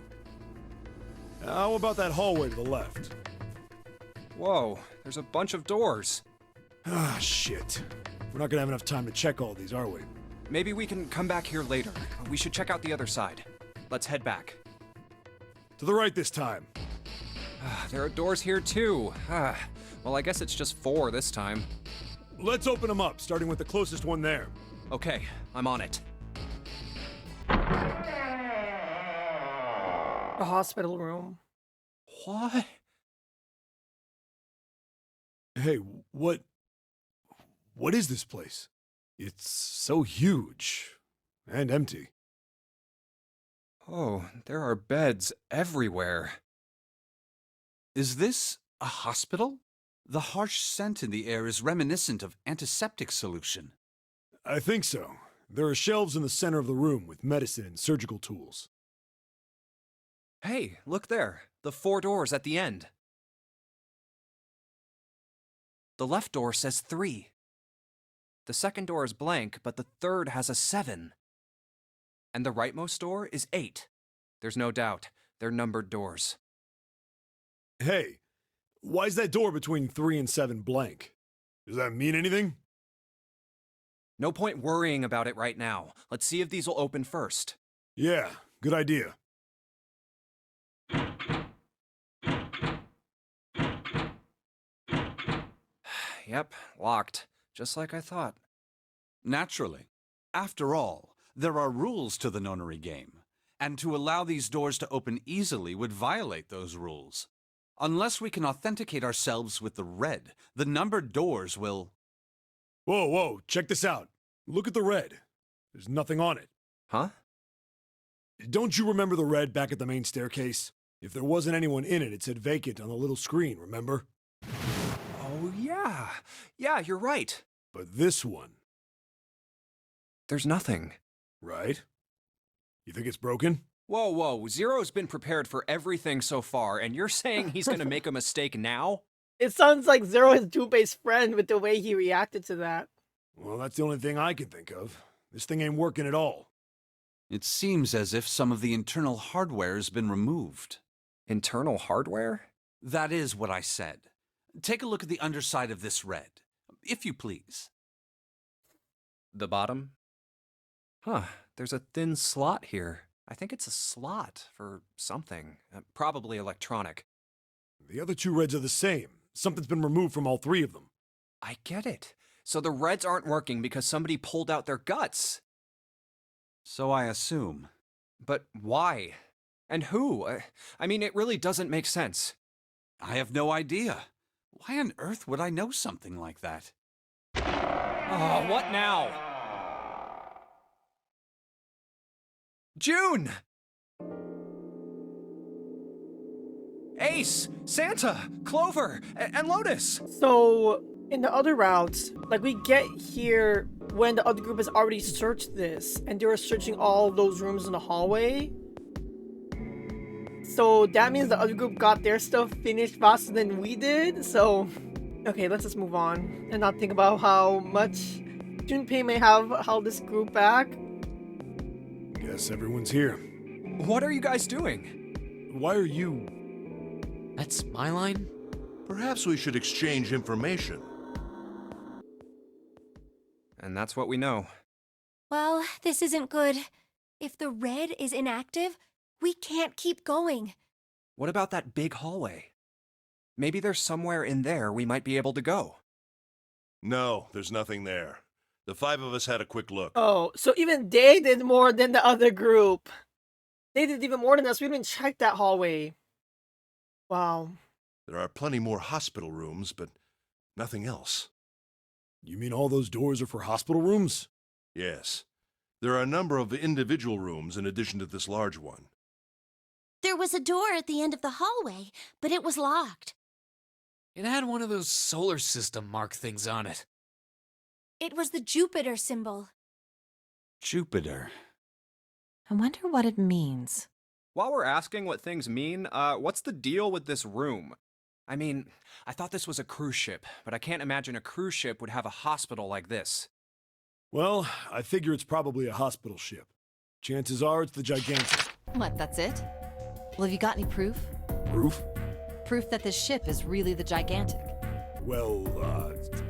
How about that hallway to the left? Whoa, there's a bunch of doors. Ah, shit. We're not gonna have enough time to check all these, are we? Maybe we can come back here later. We should check out the other side. Let's head back. To the right this time. There are doors here too. Well, I guess it's just 4 this time. Let's open them up, starting with the closest one there. Okay, I'm on it. A hospital room. What? Hey, what is this place? It's so huge and empty. Oh, there are beds everywhere. Is this a hospital? The harsh scent in the air is reminiscent of antiseptic solution. I think so. There are shelves in the center of the room with medicine and surgical tools. Hey, look there. The 4 doors at the end. The left door says 3. The second door is blank, but the third has a 7. And the rightmost door is 8. There's no doubt. They're numbered doors. Hey, why is that door between 3 and 7 blank? Does that mean anything? No point worrying about it right now. Let's see if these will open first. Yeah, good idea. Yep, locked. Just like I thought. Naturally. After all, there are rules to the Nonary game, and to allow these doors to open easily would violate those rules. Unless we can authenticate ourselves with the red, the numbered doors will... Whoa, check this out. Look at the red. There's nothing on it. Huh? Don't you remember the red back at the main staircase? If there wasn't anyone in it, it said vacant on the little screen, remember? Oh, yeah. Yeah, you're right. But this one, There's nothing. right? You think it's broken? Whoa. Zero's been prepared for everything so far, and you're saying he's gonna make a mistake now? It sounds like Zero is Junpei's friend with the way he reacted to that. Well, that's the only thing I can think of. This thing ain't working at all. It seems as if some of the internal hardware has been removed. Internal hardware? That is what I said. Take a look at the underside of this red, if you please. The bottom? Huh, there's a thin slot here. I think it's a slot for something. Probably electronic. The other 2 reds are the same. Something's been removed from all 3 of them. I get it. So the reds aren't working because somebody pulled out their guts. So I assume. But why? And who? I mean, it really doesn't make sense. I have no idea. Why on earth would I know something like that? Oh, what now? June! Ace, Santa, Clover, and Lotus! So, in the other routes, like we get here when the other group has already searched this, and they were searching all those rooms in the hallway. So that means the other group got their stuff finished faster than we did. So, okay, let's just move on and not think about how much Junpei may have held this group back. Guess everyone's here. What are you guys doing? Why are you... That's my line? Perhaps we should exchange information. And that's what we know. Well, this isn't good. If the red is inactive, we can't keep going. What about that big hallway? Maybe there's somewhere in there we might be able to go. No, there's nothing there. The 5 of us had a quick look. Oh, so even they did more than the other group. They did even more than us. We didn't check that hallway. Wow. There are plenty more hospital rooms, but nothing else. You mean all those doors are for hospital rooms? Yes. There are a number of individual rooms in addition to this large one. There was a door at the end of the hallway, but it was locked. It had one of those solar system mark things on it. It was the Jupiter symbol. Jupiter. I wonder what it means. While we're asking what things mean, what's the deal with this room? I mean, I thought this was a cruise ship, but I can't imagine a cruise ship would have a hospital like this. Well, I figure it's probably a hospital ship. Chances are it's the gigantic. What, that's it? Well, have you got any proof? Proof? Proof that this ship is really the gigantic. Well,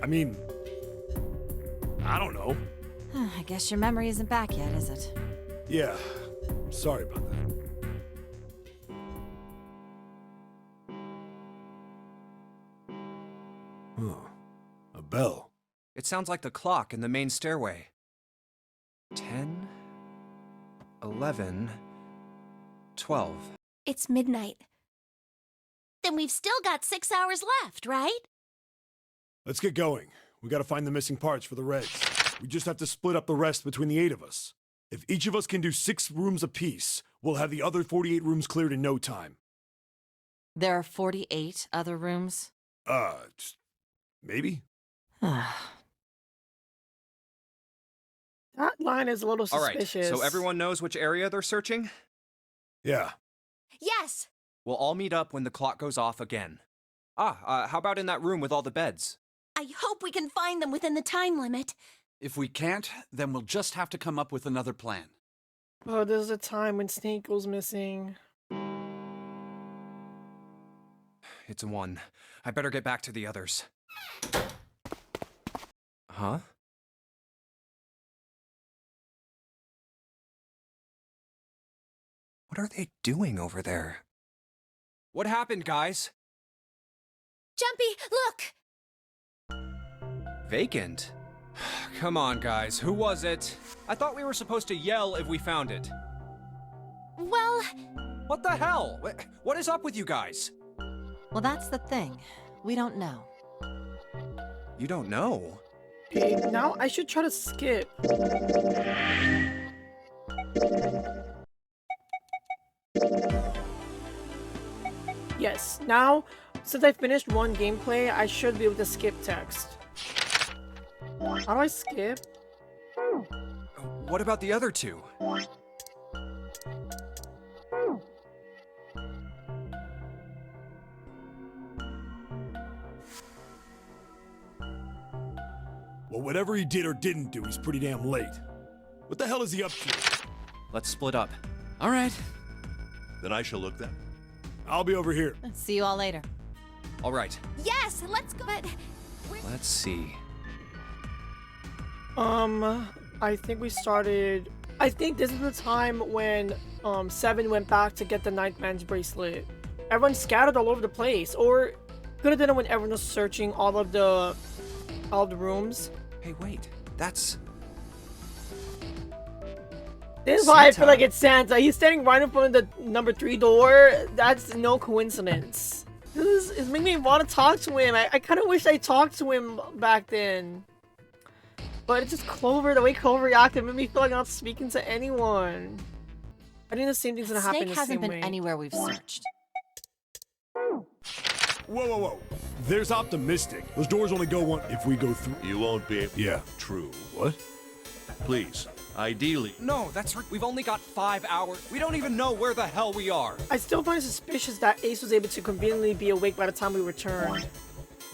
I mean... I don't know. I guess your memory isn't back yet, is it? Yeah, sorry about that. Huh. A bell. It sounds like the clock in the main stairway. 10, 11, 12. It's midnight. Then we've still got 6 hours left, right? Let's get going. We gotta find the missing parts for the Reds. We just have to split up the rest between the 8 of us. If each of us can do 6 rooms apiece, we'll have the other 48 rooms cleared in no time. There are 48 other rooms? Maybe? That line is a little All right, suspicious. so everyone knows which area they're searching? Yeah. Yes! We'll all meet up when the clock goes off again. How about in that room with all the beds? I hope we can find them within the time limit. If we can't, then we'll just have to come up with another plan. Oh, there's a time when Snake goes missing. It's 1. I better get back to the others. Huh? What are they doing over there? What happened, guys? Junpei, look! Vacant? Come on, guys. Who was it? I thought we were supposed to yell if we found it. Well... What the hell? What is up with you guys? Well, that's the thing. We don't know. You don't know? Okay, now I should try to skip. Yes, now, since I finished one gameplay, I should be able to skip text. How do I skip? What about the other 2? Well, whatever he did or didn't do, he's pretty damn late. What the hell is he up to? Let's split up. All right. Then I shall look then. I'll be over here. See you all later. All right. Yes, let's go. But... Let's see. I think we started... I think this is the time when, 7 went back to get the Ninth Man's bracelet. Everyone scattered all over the place, or could have done it when everyone was searching all of the rooms. Hey, wait. That's... This is why I feel Santa. like it's Santa. He's standing right in front of the number 3 door. That's no coincidence. This is making me want to talk to him. I kind of wish I talked to him back then. But it's just Clover, the way Clover reacted made me feel like I'm not speaking to anyone. I think the same thing's gonna happen Snake the same hasn't been way. anywhere we've searched. Whoa, whoa, whoa. There's optimistic. Those doors only go one if we go through. You won't be able... Yeah. True. What? Please, ideally... No, we've only got 5 hours. We don't even know where the hell we are. I still find it suspicious that Ace was able to conveniently be awake by the time we returned.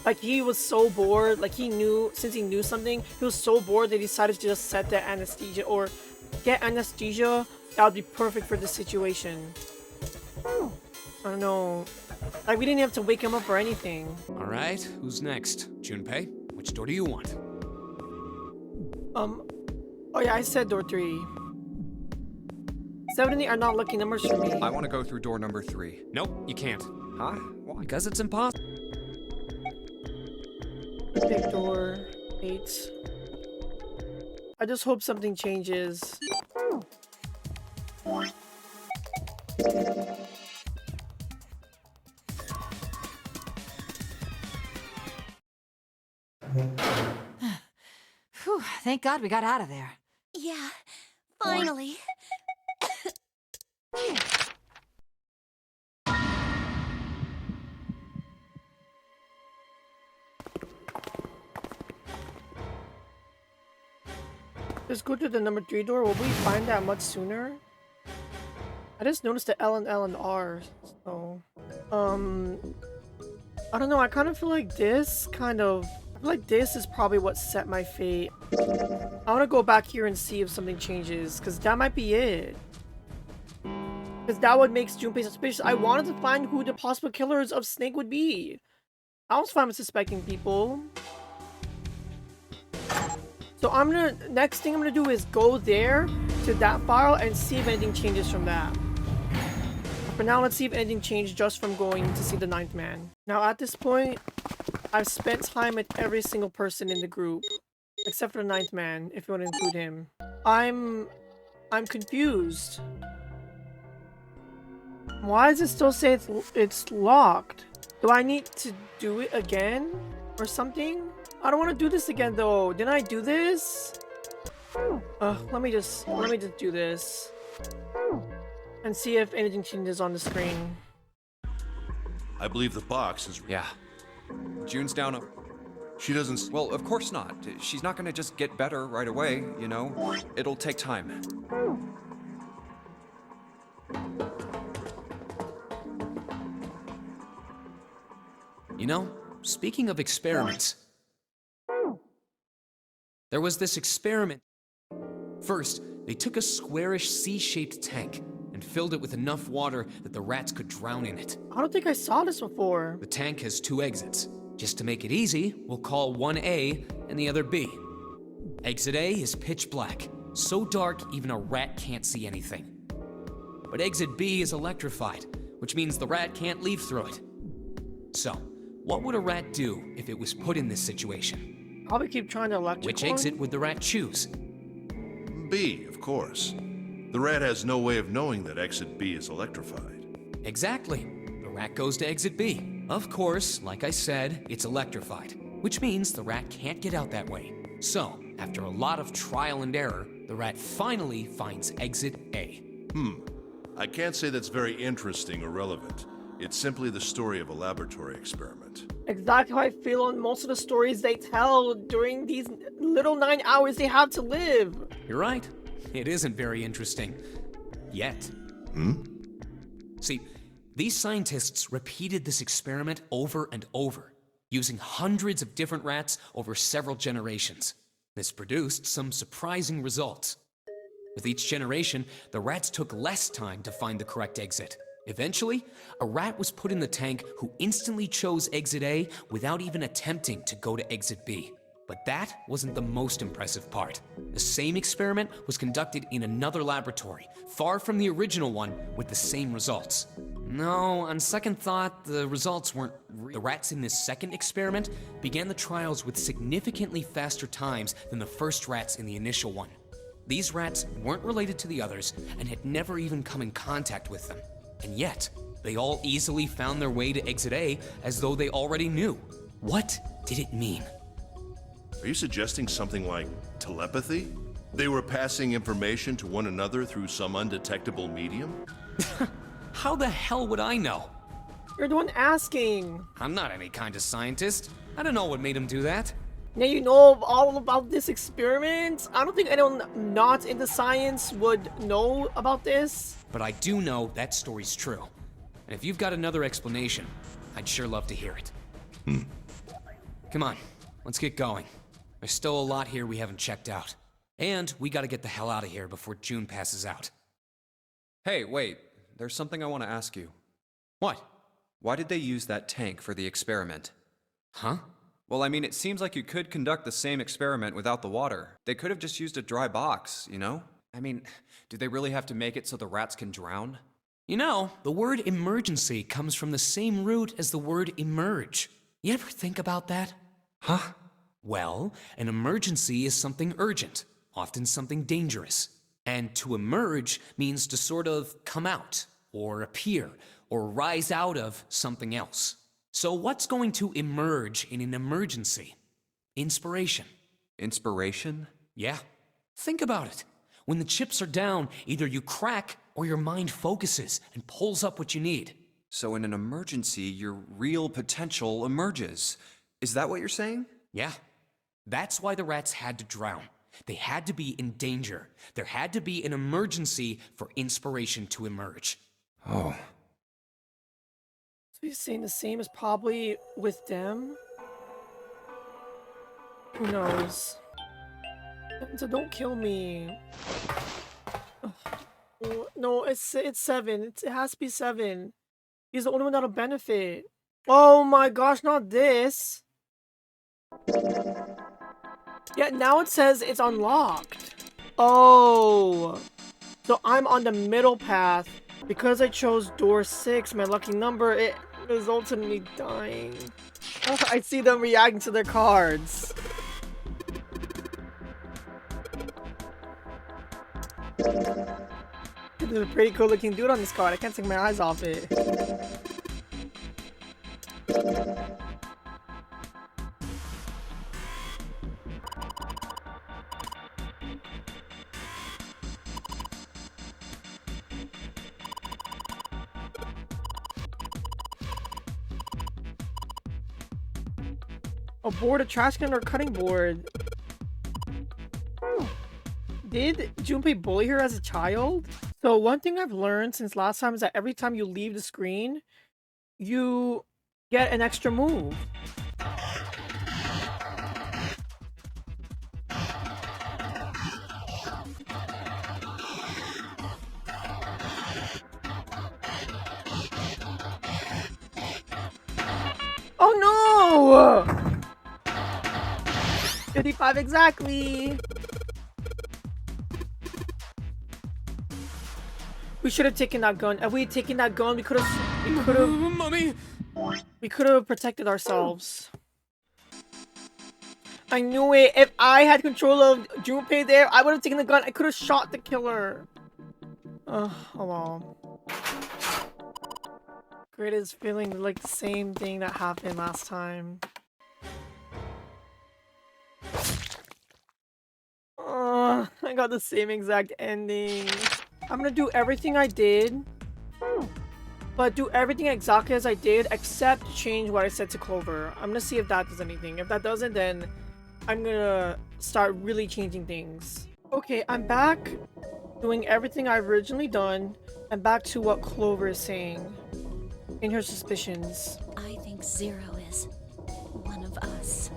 Like, he was so bored, like he knew, since he knew something, he was so bored that he decided to just set the anesthesia, or get anesthesia. That would be perfect for this situation. I don't know. Like, we didn't have to wake him up or anything. All right, who's next? Junpei, which door do you want? Oh yeah, I said door 3. 70 are not lucky numbers for me. I want to go through door number 3. Nope, you can't. Huh? Why? Because it's impossible. Big door 8. I just hope something changes. Whew, thank God we got out of there. Yeah, finally. Just go to the number 3 door. Will we find that much sooner? I just noticed the L and L and R. So, I don't know. I kind of feel like this I feel like this is probably what set my fate. I want to go back here and see if something changes, because that might be it. Because that would make Junpei suspicious. I wanted to find who the possible killers of Snake would be. I was fine with suspecting people. So next thing I'm gonna do is go there to that file and see if anything changes from that. For now, let's see if anything changed just from going to see the 9th man. Now at this point, I've spent time with every single person in the group. Except for the 9th man, if you want to include him. I'm confused. Why does it still say it's locked? Do I need to do it again? Or something? I don't want to do this again though. Didn't I do this? Let me just do this. And see if anything changes on the screen. I believe the box is... Yeah. June's down. She doesn't... Well, of course not. She's not gonna just get better right away, you know? It'll take time. You know, speaking of experiments, there was this experiment. First, they took a squarish C-shaped tank and filled it with enough water that the rats could drown in it. I don't think I saw this before. The tank has 2 exits. Just to make it easy, we'll call one A and the other B. Exit A is pitch black, so dark even a rat can't see anything. But exit B is electrified, which means the rat can't leave through it. So, what would a rat do if it was put in this situation? Probably keep trying to electric Which one. exit would the rat choose? B, of course. The rat has no way of knowing that exit B is electrified. Exactly. The rat goes to exit B. Of course, like I said, it's electrified, which means the rat can't get out that way. So, after a lot of trial and error, the rat finally finds exit A. I can't say that's very interesting or relevant. It's simply the story of a laboratory experiment. Exactly how I feel on most of the stories they tell during these little 9 hours they have to live. You're right. It isn't very interesting. Yet. See, these scientists repeated this experiment over and over, using hundreds of different rats over several generations. This produced some surprising results. With each generation, the rats took less time to find the correct exit. Eventually, a rat was put in the tank who instantly chose exit A without even attempting to go to exit B. But that wasn't the most impressive part. The same experiment was conducted in another laboratory, far from the original one, with the same results. No, on second thought, the results weren't real. The rats in this second experiment began the trials with significantly faster times than the first rats in the initial one. These rats weren't related to the others and had never even come in contact with them. And yet, they all easily found their way to exit A as though they already knew. What did it mean? Are you suggesting something like telepathy? They were passing information to one another through some undetectable medium? How the hell would I know? You're the one asking. I'm not any kind of scientist. I don't know what made them do that. Now you know all about this experiment? I don't think anyone not into science would know about this. But I do know that story's true. And if you've got another explanation, I'd sure love to hear it. Come on, let's get going. There's still a lot here we haven't checked out. And we gotta get the hell out of here before June passes out. Hey, wait. There's something I want to ask you. What? Why did they use that tank for the experiment? Huh? Well, I mean, it seems like you could conduct the same experiment without the water. They could have just used a dry box, you know? I mean, do they really have to make it so the rats can drown? You know, the word emergency comes from the same root as the word emerge. You ever think about that? Huh? Well, an emergency is something urgent, often something dangerous. And to emerge means to sort of come out, or appear, or rise out of something else. So what's going to emerge in an emergency? Inspiration. Inspiration? Yeah. Think about it. When the chips are down, either you crack or your mind focuses and pulls up what you need. So in an emergency, your real potential emerges. Is that what you're saying? Yeah. That's why the rats had to drown. They had to be in danger. There had to be an emergency for inspiration to emerge. Oh. So he's saying the same as probably with them? Who knows? So don't kill me. Ugh. No, it's 7. It has to be 7. He's the only one that'll benefit. Oh my gosh, not this. Yeah, now it says it's unlocked. Oh. So I'm on the middle path. Because I chose door 6, my lucky number, it results in me dying. Oh, I see them reacting to their cards. There's a pretty cool looking dude on this card. I can't take my eyes off it. A board, a trash can, or a cutting board. Did Junpei bully her as a child? So one thing I've learned since last time is that every time you leave the screen, you get an extra move. Oh no! 55 exactly! We should have taken that gun. If we had taken that gun, we could have Mommy! We could have protected ourselves. I knew it. If I had control of Junpei there, I would have taken the gun. I could have shot the killer. Oh well. Grid is feeling like the same thing that happened last time. I got the same exact ending. I'm gonna do everything I did, but do everything exactly as I did, except change what I said to Clover. I'm gonna see if that does anything. If that doesn't, then I'm gonna start really changing things. Okay, I'm back doing everything I've originally done, and back to what Clover is saying in her suspicions. I think Zero is one of us.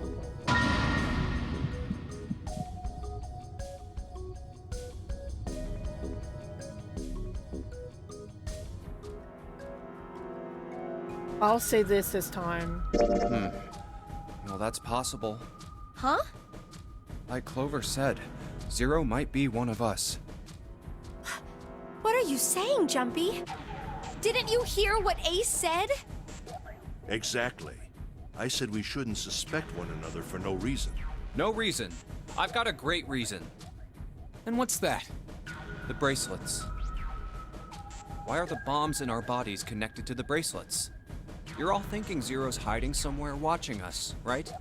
I'll say this time. Well, that's possible. Huh? Like Clover said, Zero might be one of us. What are you saying, Junpei? Didn't you hear what Ace said? Exactly. I said we shouldn't suspect one another for no reason. No reason. I've got a great reason. And what's that? The bracelets. Why are the bombs in our bodies connected to the bracelets? You're all thinking Zero's hiding somewhere watching us, right?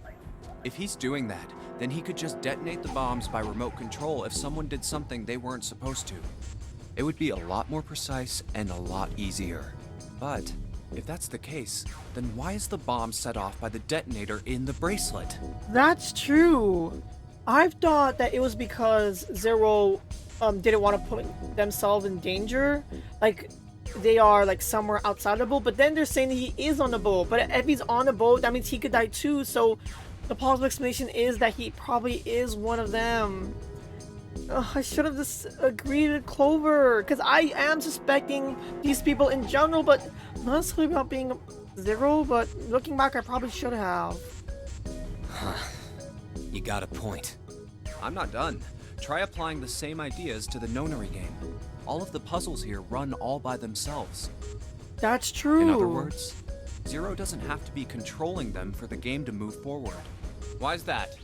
If he's doing that, then he could just detonate the bombs by remote control if someone did something they weren't supposed to. It would be a lot more precise and a lot easier. But if that's the case, then why is the bomb set off by the detonator in the bracelet? That's true. I've thought that it was because Zero didn't want to put themselves in danger. Like, they are like somewhere outside the boat, but then they're saying that he is on the boat. But if he's on the boat, that means he could die too. So the plausible explanation is that he probably is one of them. I should have just agreed with Clover, because I am suspecting these people in general, but not necessarily about being Zero. But looking back, I probably should have. You got a point. I'm not done. Try applying the same ideas to the Nonary game. All of the puzzles here run all by themselves. That's true. In other words, Zero doesn't have to be controlling them for the game to move forward. Why's that?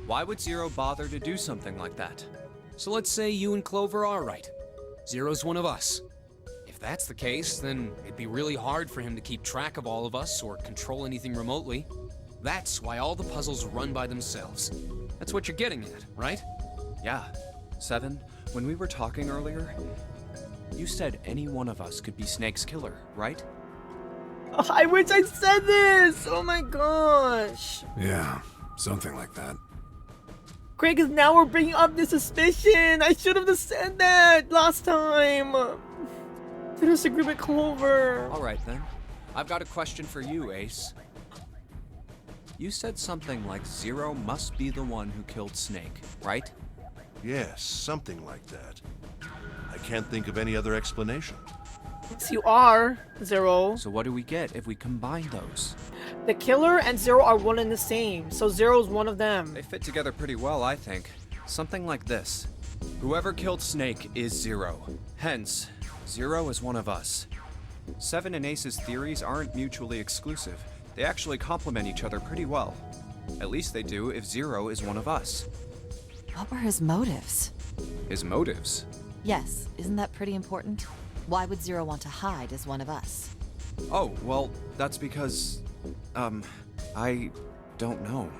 Why would Zero bother to do something like that? So let's say you and Clover are right. Zero's one of us. If that's the case, then it'd be really hard for him to keep track of all of us or control anything remotely. That's why all the puzzles run by themselves. That's what you're getting at, right? Yeah. 7, when we were talking earlier, you said any one of us could be Snake's killer, right? I wish I said this! Oh my gosh! Yeah, something like that. Great, because now we're bringing up the suspicion. I should have just said that last time. To disagree with Clover. Alright then. I've got a question for you, Ace. You said something like Zero must be the one who killed Snake, right? Yes, something like that. I can't think of any other explanation. Yes, you are, Zero. So what do we get if we combine those? The killer and Zero are one and the same, so Zero's one of them. They fit together pretty well, I think. Something like this. Whoever killed Snake is Zero. Hence, Zero is one of us. Seven and Ace's theories aren't mutually exclusive. They actually complement each other pretty well. At least they do if Zero is one of us. What were his motives? His motives? Yes, isn't that pretty important? Why would Zero want to hide as one of us? Oh, well, that's because... I don't know.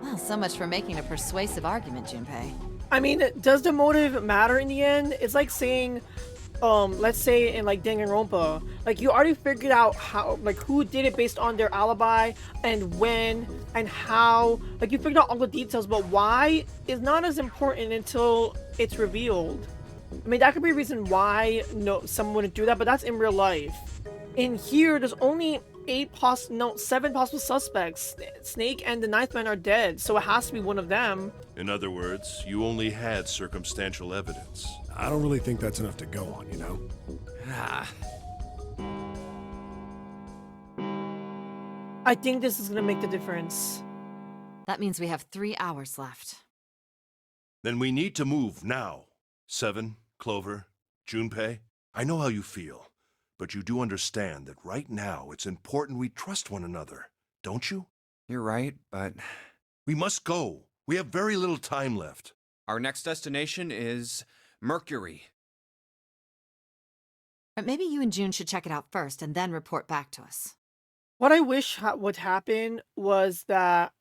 Well, so much for making a persuasive argument, Junpei. I mean, does the motive matter in the end? It's like saying, let's say in like Danganronpa, like you already figured out how, like who did it based on their alibi and when and how, like you figured out all the details, but why is not as important until it's revealed. I mean, that could be a reason why someone wouldn't do that, but that's in real life. In here, there's only 7 possible suspects. Snake and the 9th man are dead, so it has to be one of them. In other words, you only had circumstantial evidence. I don't really think that's enough to go on, you know? I think this is gonna make the difference. That means we have 3 hours left. Then we need to move now. Seven, Clover, Junpei, I know how you feel, but you do understand that right now it's important we trust one another, don't you? You're right, but... We must go. We have very little time left. Our next destination is... Mercury. But maybe you and June should check it out first and then report back to us. What I wish would happen was that,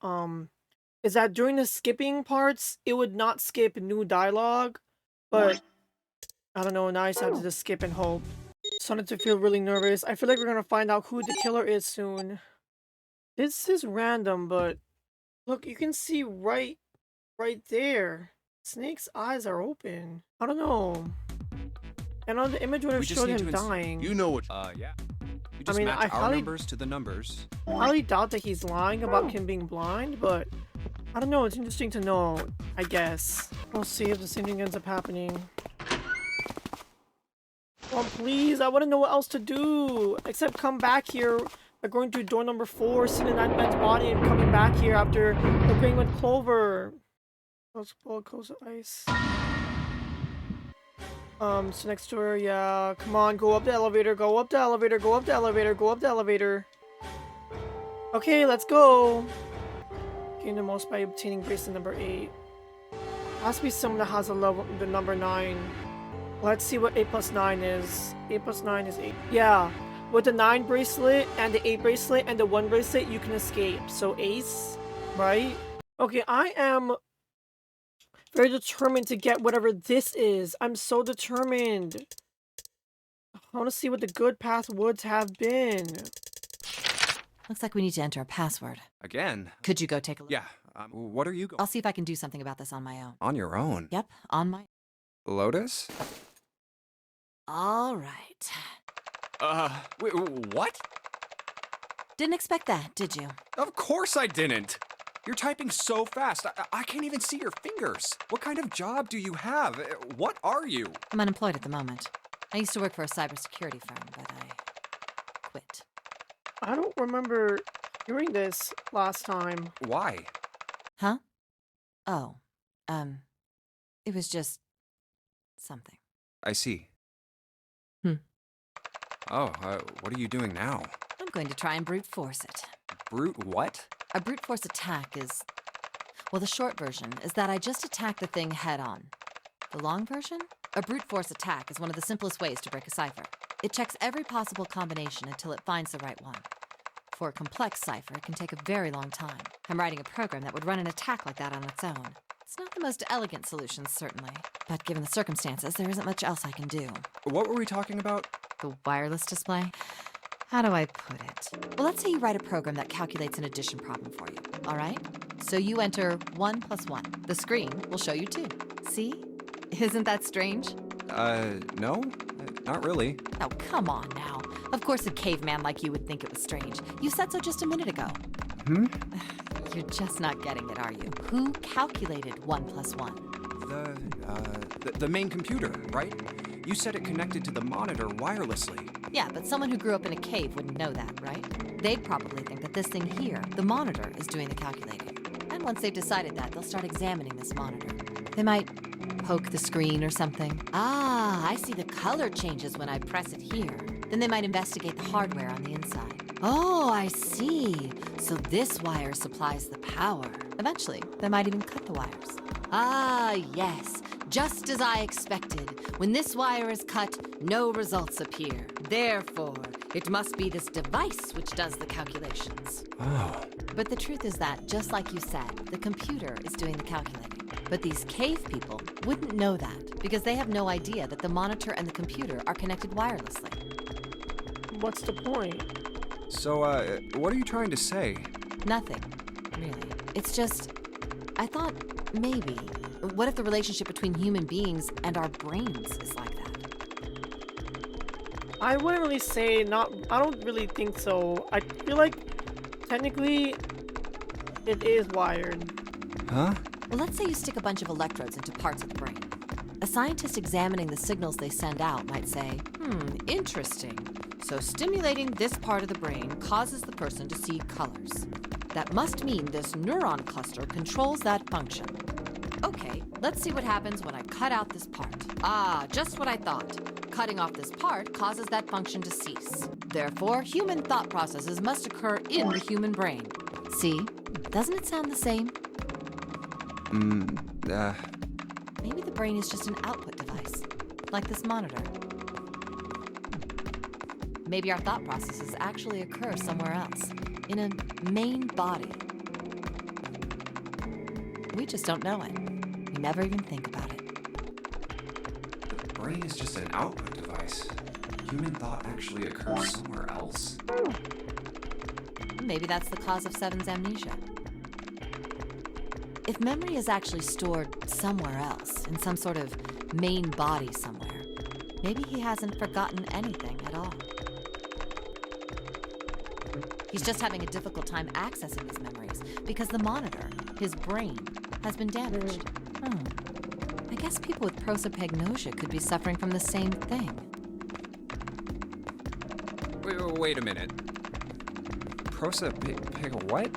is that during the skipping parts, it would not skip new dialogue, but I don't know, now I just have to just skip and hope. Starting to feel really nervous. I feel like we're gonna find out who the killer is soon. This is random, but look, you can see right there. Snake's eyes are open. I don't know. And on the image when it showed him dying. You know what? Yeah. We just match our numbers to the numbers. I highly doubt that he's lying about him being blind, but I don't know, it's interesting to know, I guess. We'll see if the same thing ends up happening. Oh, please, I wouldn't know what else to do, except come back here by going through door number 4, seeing the 9th man's body, and coming back here after agreeing with Clover. Close the ice. So next door, yeah. Come on, go up the elevator, go up the elevator, go up the elevator, go up the elevator. Okay, let's go. Gain the most by obtaining bracelet number 8. Has to be someone that has the number 9. Let's see what 8 plus 9 is. 8 plus 9 is 8. Yeah. With the 9 bracelet and the 8 bracelet and the 1 bracelet, you can escape. So Ace, right? Okay, I am very determined to get whatever this is. I'm so determined. I want to see what the good path would have been. Looks like we need to enter a password. Again? Could you go take a look? Yeah. What are you going? I'll see if I can do something about this on my own. On your own? Yep, on my... Lotus? All right. Wait, what? Didn't expect that, did you? Of course I didn't! You're typing so fast, I can't even see your fingers. What kind of job do you have? What are you? I'm unemployed at the moment. I used to work for a cybersecurity firm, but I quit. I don't remember hearing this last time. Why? Huh? Oh, it was just something. I see. Hmm. Oh, what are you doing now? I'm going to try and brute force it. Brute what? A brute force attack is... Well, the short version is that I just attack the thing head on. The long version? A brute force attack is one of the simplest ways to break a cipher. It checks every possible combination until it finds the right one. For a complex cipher, it can take a very long time. I'm writing a program that would run an attack like that on its own. It's not the most elegant solution, certainly. But given the circumstances, there isn't much else I can do. What were we talking about? The wireless display? How do I put it? Well, let's say you write a program that calculates an addition problem for you, all right? So you enter 1 + 1. The screen will show you 2. See? Isn't that strange? No? Not really. Oh, come on now. Of course a caveman like you would think it was strange. You said so just a minute ago. You're just not getting it, are you? Who calculated 1 + 1? The main computer, right? You said it connected to the monitor wirelessly. Yeah, but someone who grew up in a cave wouldn't know that, right? They'd probably think that this thing here, the monitor, is doing the calculating. And once they've decided that, they'll start examining this monitor. They might poke the screen or something. Ah, I see the color changes when I press it here. Then they might investigate the hardware on the inside. Oh, I see. So this wire supplies the power. Eventually, they might even cut the wires. Ah, yes. Just as I expected. When this wire is cut, no results appear. Therefore, it must be this device which does the calculations. Oh. But the truth is that, just like you said, the computer is doing the calculating. But these cave people wouldn't know that because they have no idea that the monitor and the computer are connected wirelessly. What's the point? So, what are you trying to say? Nothing, really. It's just, I thought maybe, what if the relationship between human beings and our brains is like that? I wouldn't really say not. I don't really think so. I feel like technically it is wired. Huh? Well, let's say you stick a bunch of electrodes into parts of the brain. A scientist examining the signals they send out might say, interesting. So stimulating this part of the brain causes the person to see colors. That must mean this neuron cluster controls that function. Okay, let's see what happens when I cut out this part. Ah, just what I thought. Cutting off this part causes that function to cease. Therefore, human thought processes must occur in the human brain. See? Doesn't it sound the same? Maybe the brain is just an output device, like this monitor. Maybe our thought processes actually occur somewhere else, in a main body. We just don't know it. We never even think about it. The brain is just an output device. Human thought actually occurs somewhere else. Maybe that's the cause of Seven's amnesia. If memory is actually stored somewhere else, in some sort of main body somewhere, maybe he hasn't forgotten anything at all. He's just having a difficult time accessing his memories because the monitor, his brain, has been damaged. I guess people with prosopagnosia could be suffering from the same thing. Wait a minute. What?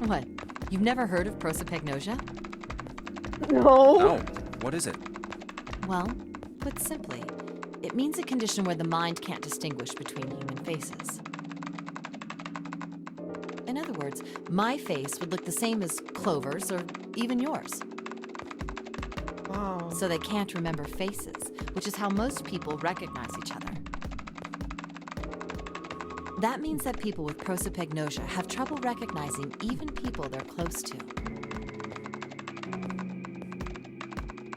What? You've never heard of prosopagnosia? No. No. What is it? Well, put simply, it means a condition where the mind can't distinguish between human faces. In other words, my face would look the same as Clover's or even yours. Wow. So they can't remember faces, which is how most people recognize each other. That means that people with prosopagnosia have trouble recognizing even people they're close to.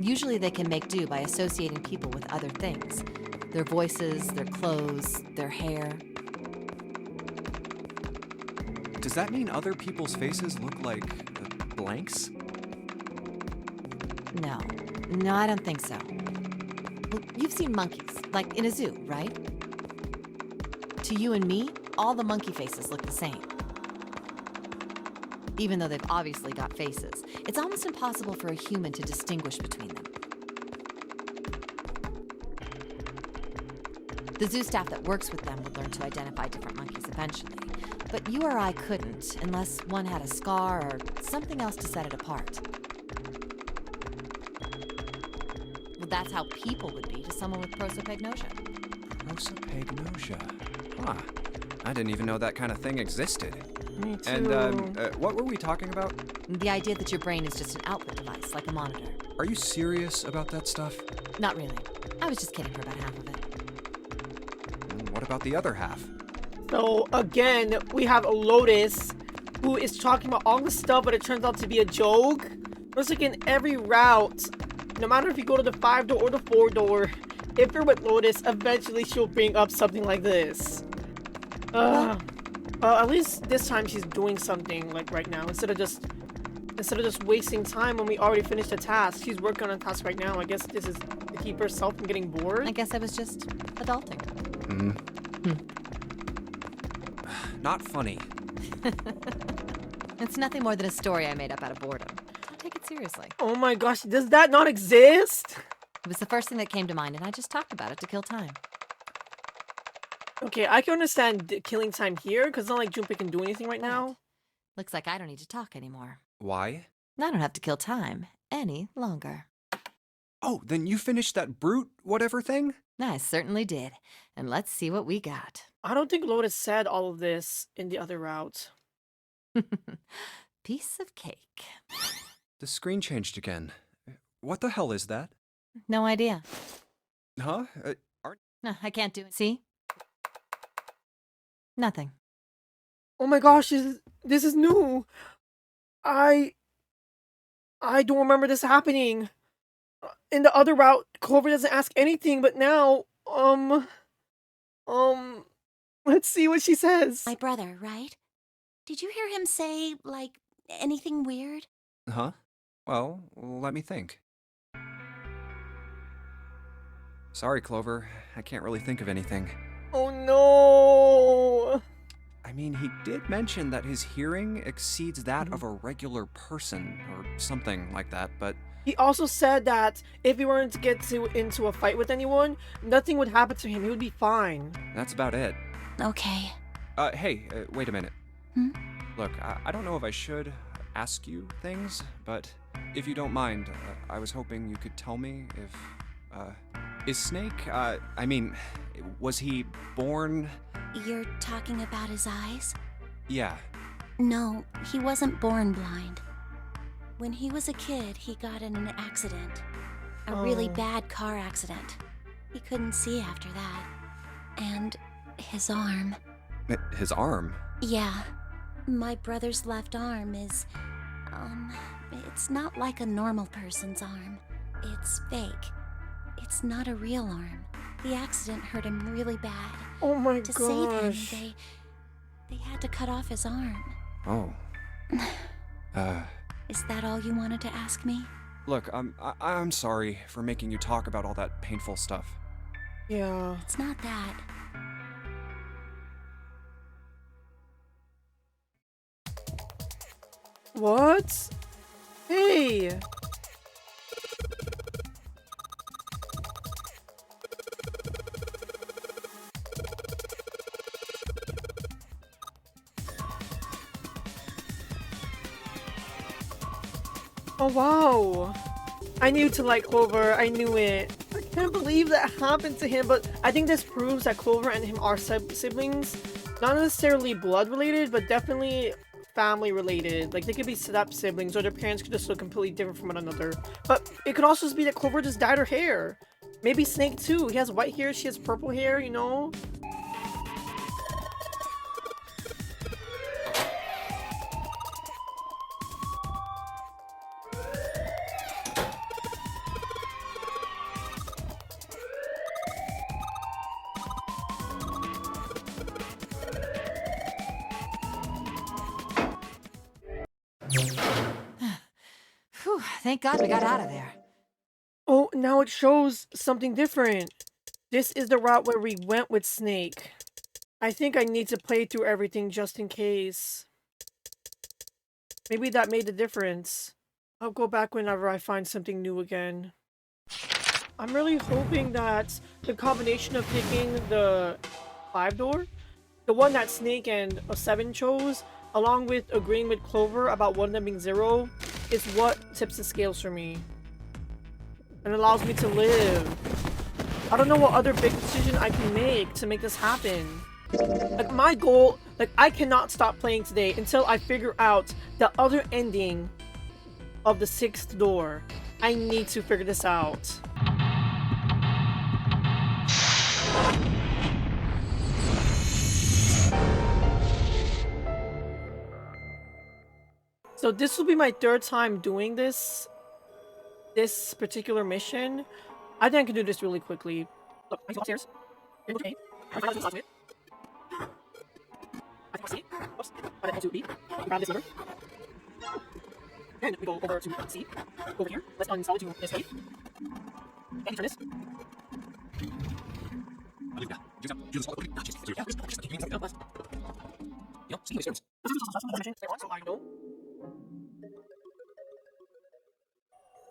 Usually they can make do by associating people with other things. Their voices, their clothes, their hair. Does that mean other people's faces look like blanks? No, I don't think so. Well, you've seen monkeys, like in a zoo, right? To you and me, all the monkey faces look the same. Even though they've obviously got faces, it's almost impossible for a human to distinguish between them. The zoo staff that works with them would learn to identify different monkeys eventually, but you or I couldn't unless one had a scar or something else to set it apart. Well, that's how people would be to someone with prosopagnosia. Prosopagnosia. Huh. I didn't even know that kind of thing existed. Me too. And, what were we talking about? The idea that your brain is just an output device, like a monitor. Are you serious about that stuff? Not really. I was just kidding for about half of it. What about the other half? So again, we have Lotus, who is talking about all this stuff, but it turns out to be a joke. Just like in every route, no matter if you go to the 5-door or the 4-door, if you're with Lotus, eventually she'll bring up something like this. At least this time she's doing something like right now, instead of just instead of just wasting time when we already finished a task. She's working on a task right now. I guess this is to keep herself from getting bored. I guess I was just adulting. Not funny. It's nothing more than a story I made up out of boredom. Don't take it seriously. Oh my gosh, does that not exist? It was the first thing that came to mind, and I just talked about it to kill time. Okay, I can understand killing time here, because it's not like Junpei can do anything right now. Looks like I don't need to talk anymore. Why? I don't have to kill time any longer. Oh, then you finished that brute whatever thing? I certainly did. And let's see what we got. I don't think Lotus said all of this in the other route. Piece of cake. The screen changed again. What the hell is that? No idea. Huh? No, I can't do it. See? Nothing. Oh my gosh, this is new. I don't remember this happening. In the other route, Clover doesn't ask anything, but now, let's see what she says. My brother, right? Did you hear him say, like, anything weird? Huh? Well, let me think. Sorry, Clover. I can't really think of anything. Oh no! I mean, he did mention that his hearing exceeds that of a regular person, or something like that, but... He also said that if he weren't to get into a fight with anyone, nothing would happen to him. He would be fine. That's about it. Okay. Hey, wait a minute. Hmm? Look, I don't know if I should ask you things, but if you don't mind, I was hoping you could tell me if, is Snake, I mean, was he born... You're talking about his eyes? Yeah. No, he wasn't born blind. When he was a kid, he got in an accident. A really bad car accident. He couldn't see after that. And his arm. His arm? Yeah. My brother's left arm is, it's not like a normal person's arm. It's fake. It's not a real arm. The accident hurt him really bad. Oh my To gosh. save him, they had to cut off his arm. Oh. Is that all you wanted to ask me? Look, I'm sorry for making you talk about all that painful stuff. Yeah. It's not that. What? Hey! Oh wow! I knew to like Clover, I knew it. I can't believe that happened to him, but I think this proves that Clover and him are siblings. Not necessarily blood related, but definitely family related. Like they could be step siblings, or their parents could just look completely different from one another. But it could also be that Clover just dyed her hair. Maybe Snake too. He has white hair, she has purple hair, you know? Whew, thank God we got out of there. Oh, now it shows something different. This is the route where we went with Snake. I think I need to play through everything just in case. Maybe that made the difference. I'll go back whenever I find something new again. I'm really hoping that the combination of picking the 5-door, the one that Snake and 7 chose, along with agreeing with Clover about one of them being 0, is what tips the scales for me. And allows me to live. I don't know what other big decision I can make to make this happen. Like my goal, like I cannot stop playing today until I figure out the other ending of the 6th door. I need to figure this out. So this will be my 3rd time doing this particular mission. I think I can do this really quickly. Look, I go upstairs. Okay. I find out who's it. I can see. Oops. I didn't to B. Grab this number. And we go over to C. Go over here. Let's uninstall to escape. And turn this. Now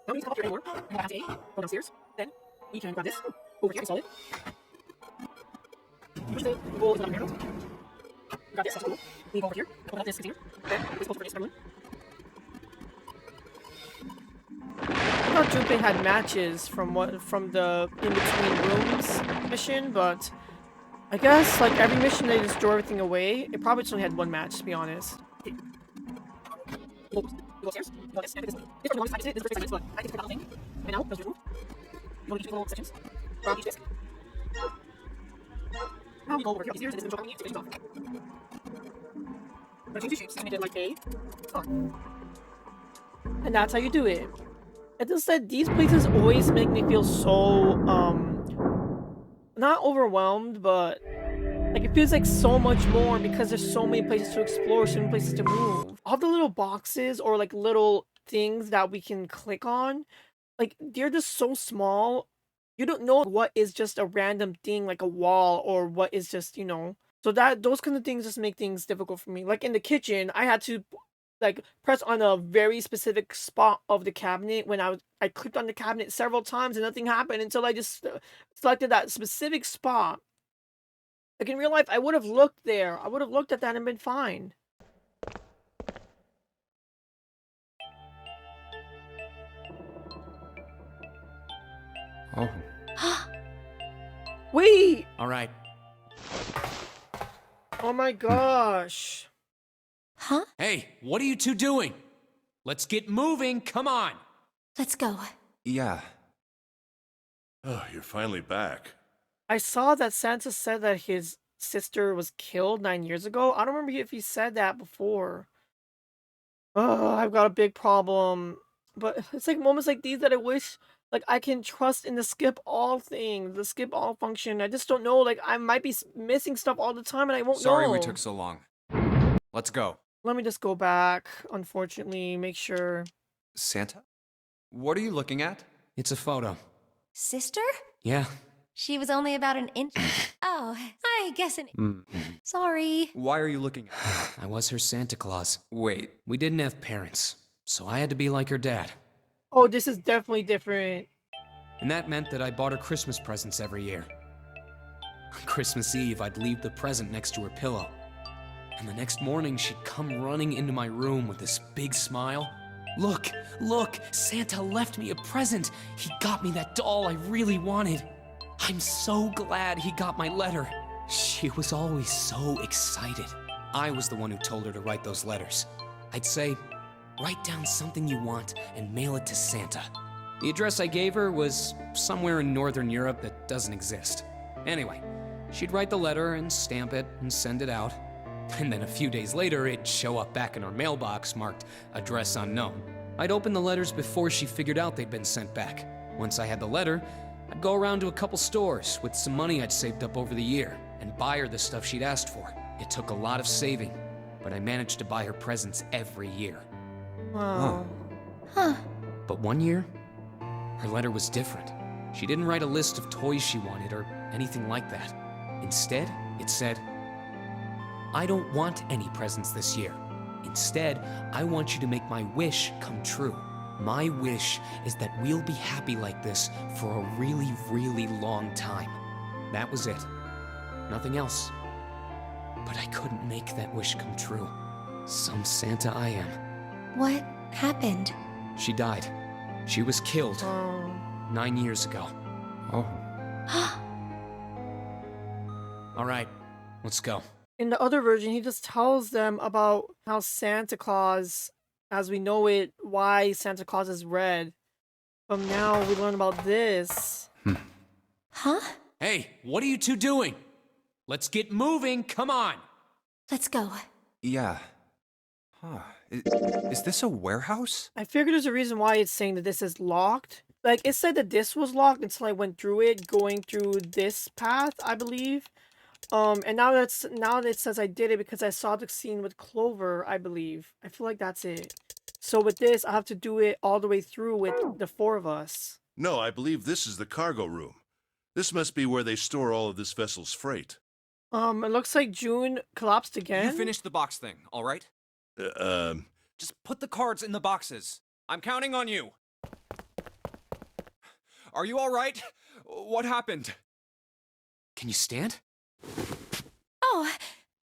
we need to come up here anymore. We have to A, go downstairs. Then we can grab this. Over here, install it. Push the goal into the mirror. Grab this, that's cool. We go over here, open up this container. Then this goes for this room. I thought Junpei had matches from the in-between rooms mission, but I guess like every mission they just throw everything away. It probably just only had one match, to be honest. Okay. You go upstairs, you go this, and this. This is the longest time I did it. This is the first 6 minutes, but I can take out the thing. And now, those removed. You go to each little sections. Grab each disc. Now we go over here upstairs, and this is the control we need to off. But change the shapes, and we did like A. And that's how you do it. It just said these places always make me feel so, not overwhelmed, but like it feels like so much more because there's so many places to explore, so many places to move. All the little boxes or like little things that we can click on, like they're just so small. You don't know what is just a random thing like a wall or what is just, you know. So those kind of things just make things difficult for me. Like in the kitchen, I had to like press on a very specific spot of the cabinet when I clicked on the cabinet several times and nothing happened until I just selected that specific spot. Like in real life, I would have looked there. I would have looked at that and been fine. Oh. Wait! All right. Oh my gosh. Huh? Hey, what are you two doing? Let's get moving, come on! Let's go. Yeah. Oh, you're finally back. I saw that Santa said that his sister was killed 9 years ago. I don't remember if he said that before. Oh, I've got a big problem. But it's like moments like these that I wish like I can trust in the skip all thing, the skip all function. I just don't know. Like I might be missing stuff all the time and I won't know. Sorry we took so long. Let's go. Let me just go back, unfortunately, make sure. Santa? What are you looking at? It's a photo. Sister? Yeah. She was only about an inch. Oh, I guess Sorry. Why are you looking at I was her Santa Claus. Wait. We didn't have parents, so I had to be like her dad. Oh, this is definitely different. And that meant that I bought her Christmas presents every year. On Christmas Eve, I'd leave the present next to her pillow. And the next morning, she'd come running into my room with this big smile. Look, look, Santa left me a present. He got me that doll I really wanted. I'm so glad he got my letter. She was always so excited. I was the one who told her to write those letters. I'd say, write down something you want and mail it to Santa. The address I gave her was somewhere in Northern Europe that doesn't exist. Anyway, she'd write the letter and stamp it and send it out. And then a few days later, it'd show up back in our mailbox marked address unknown. I'd open the letters before she figured out they'd been sent back. Once I had the letter, I'd go around to a couple stores with some money I'd saved up over the year and buy her the stuff she'd asked for. It took a lot of saving, but I managed to buy her presents every year. Wow. Huh. But one year, her letter was different. She didn't write a list of toys she wanted or anything like that. Instead, it said, I don't want any presents this year. Instead, I want you to make my wish come true. My wish is that we'll be happy like this for a really, really long time. That was it. Nothing else. But I couldn't make that wish come true. Some Santa I am. What happened? She died. She was killed Oh. 9 years ago. Oh. All right, let's go. In the other version, he just tells them about how Santa Claus, as we know it, why Santa Claus is red. But now we learn about this. Huh? Hey, what are you two doing? Let's get moving, come on! Let's go. Yeah. Huh. Is this a warehouse? I figured there's a reason why it's saying that this is locked. Like, it said that this was locked until I went through it, going through this path, I believe. And now that it says I did it because I saw the scene with Clover, I believe. I feel like that's it. So with this, I have to do it all the way through with the 4 of us. No, I believe this is the cargo room. This must be where they store all of this vessel's freight. It looks like June collapsed again. You finished the box thing, all right? Just put the cards in the boxes. I'm counting on you. Are you all right? What happened? Can you stand? Oh,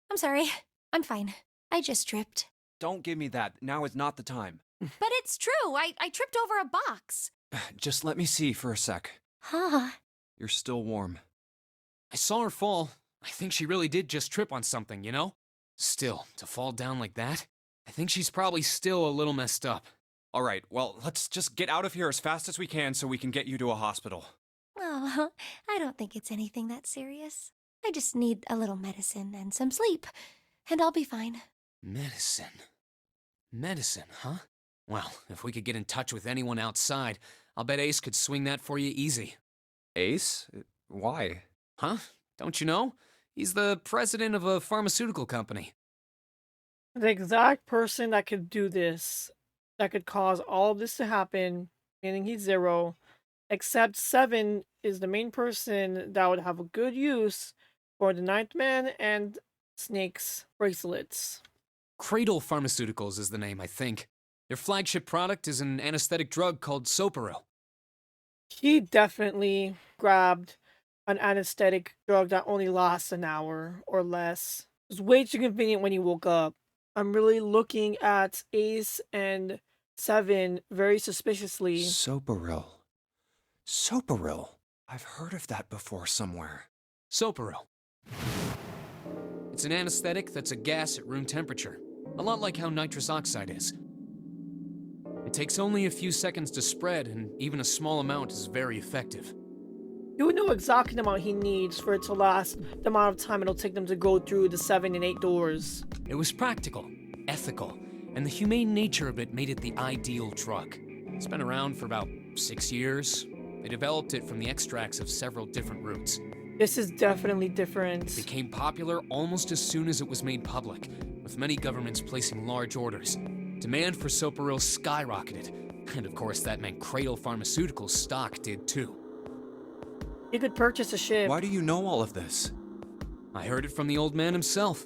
I'm sorry. I'm fine. I just tripped. Don't give me that. Now is not the time. But it's true. I tripped over a box. Just let me see for a sec. Huh. You're still warm. I saw her fall. I think she really did just trip on something, you know? Still, to fall down like that, I think she's probably still a little messed up. All right, well, let's just get out of here as fast as we can so we can get you to a hospital. Oh, I don't think it's anything that serious. I just need a little medicine and some sleep, and I'll be fine. Medicine. Medicine, huh? Well, if we could get in touch with anyone outside, I'll bet Ace could swing that for you easy. Ace? Why? Huh? Don't you know? He's the president of a pharmaceutical company. The exact person that could do this, that could cause all of this to happen, meaning he's Zero, except 7 is the main person that would have a good use for the Ninth Man and Snake's bracelets. Cradle Pharmaceuticals is the name, I think. Their flagship product is an anesthetic drug called Soparil. He definitely grabbed an anesthetic drug that only lasts an hour or less. It was way too convenient when he woke up. I'm really looking at Ace and 7 very suspiciously. Soparil. Soparil. I've heard of that before somewhere. Soparil. It's an anesthetic that's a gas at room temperature, a lot like how nitrous oxide is. It takes only a few seconds to spread, and even a small amount is very effective. You would know exactly the amount he needs for it to last the amount of time it'll take them to go through the 7 and 8 doors. It was practical, ethical, and the humane nature of it made it the ideal drug. It's been around for about 6 years. They developed it from the extracts of several different roots. This is definitely different. It became popular almost as soon as it was made public, with many governments placing large orders. Demand for Soparil skyrocketed, and of course that meant Cradle Pharmaceuticals' stock did too. You could purchase a ship. Why do you know all of this? I heard it from the old man himself.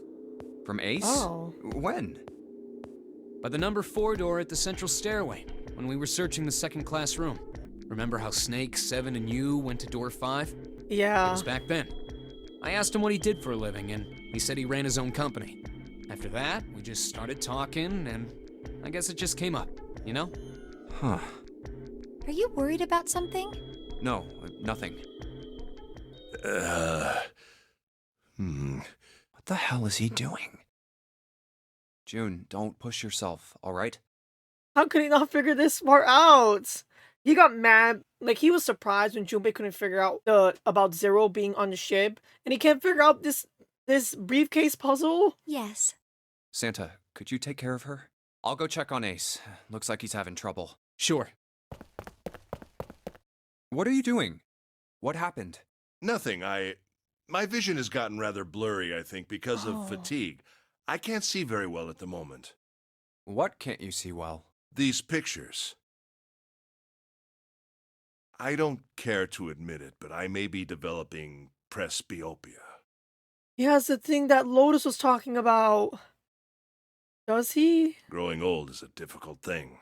From Ace? Oh. When? By the number 4 door at the central stairway, when we were searching the second-class room. Remember how Snake, 7, and you went to door 5? It Yeah. was back then. I asked him what he did for a living, and he said he ran his own company. After that, we just started talking, and I guess it just came up, you know? Huh. Are you worried about something? No, nothing. What the hell is he doing? June, don't push yourself, all right? How could he not figure this part out? He got mad. Like, he was surprised when Junpei couldn't figure out about Zero being on the ship. And he can't figure out this briefcase puzzle. Yes. Santa, could you take care of her? I'll go check on Ace. Looks like he's having trouble. Sure. What are you doing? What happened? Nothing. My vision has gotten rather blurry, I think, because Oh. of fatigue. I can't see very well at the moment. What can't you see well? These pictures. I don't care to admit it, but I may be developing presbyopia. He has the thing that Lotus was talking about. Does he? Growing old is a difficult thing.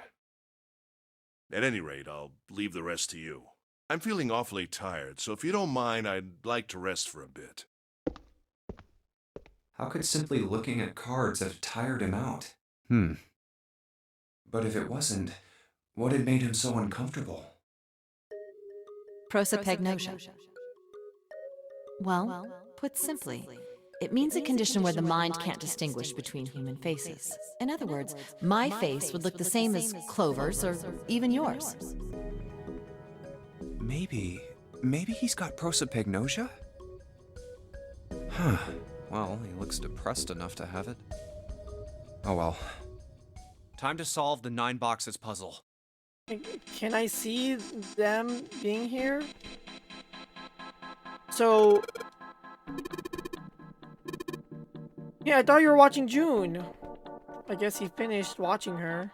At any rate, I'll leave the rest to you. I'm feeling awfully tired, so if you don't mind, I'd like to rest for a bit. How could simply looking at cards have tired him out? But if it wasn't, what had made him so uncomfortable? Prosopagnosia. Well, put simply, it means a condition where the mind can't distinguish between human faces. In other words, my face would look the same as Clover's or even yours. Maybe he's got prosopagnosia? Huh. Well, he looks depressed enough to have it. Oh well. Time to solve the 9 boxes puzzle. Can I see them being here? So... yeah, I thought you were watching June. I guess he finished watching her.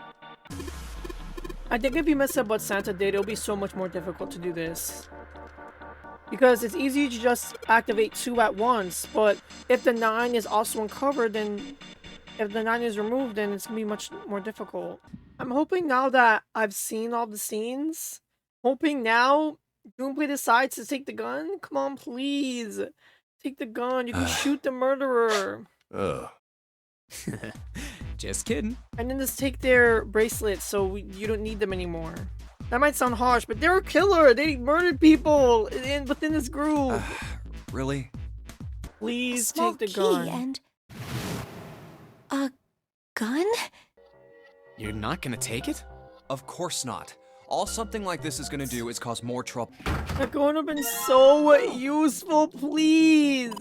I think if you mess up what Santa did, it'll be so much more difficult to do this. Because it's easy to just activate 2 at once, but if the 9 is also uncovered, then if the 9 is removed, then it's gonna be much more difficult. I'm hoping now that I've seen all the scenes, hoping now Junpei decides to take the gun. Come on, please. Take the gun. You can shoot the murderer. Just kidding. And then just take their bracelets so you don't need them anymore. That might sound harsh, but they're a killer. They murdered people within this group. Really? Please Small take the key gun. and a gun? You're not gonna take it? Of course not. All something like this is gonna do is cause more trouble. That gun would have been so useful. Please.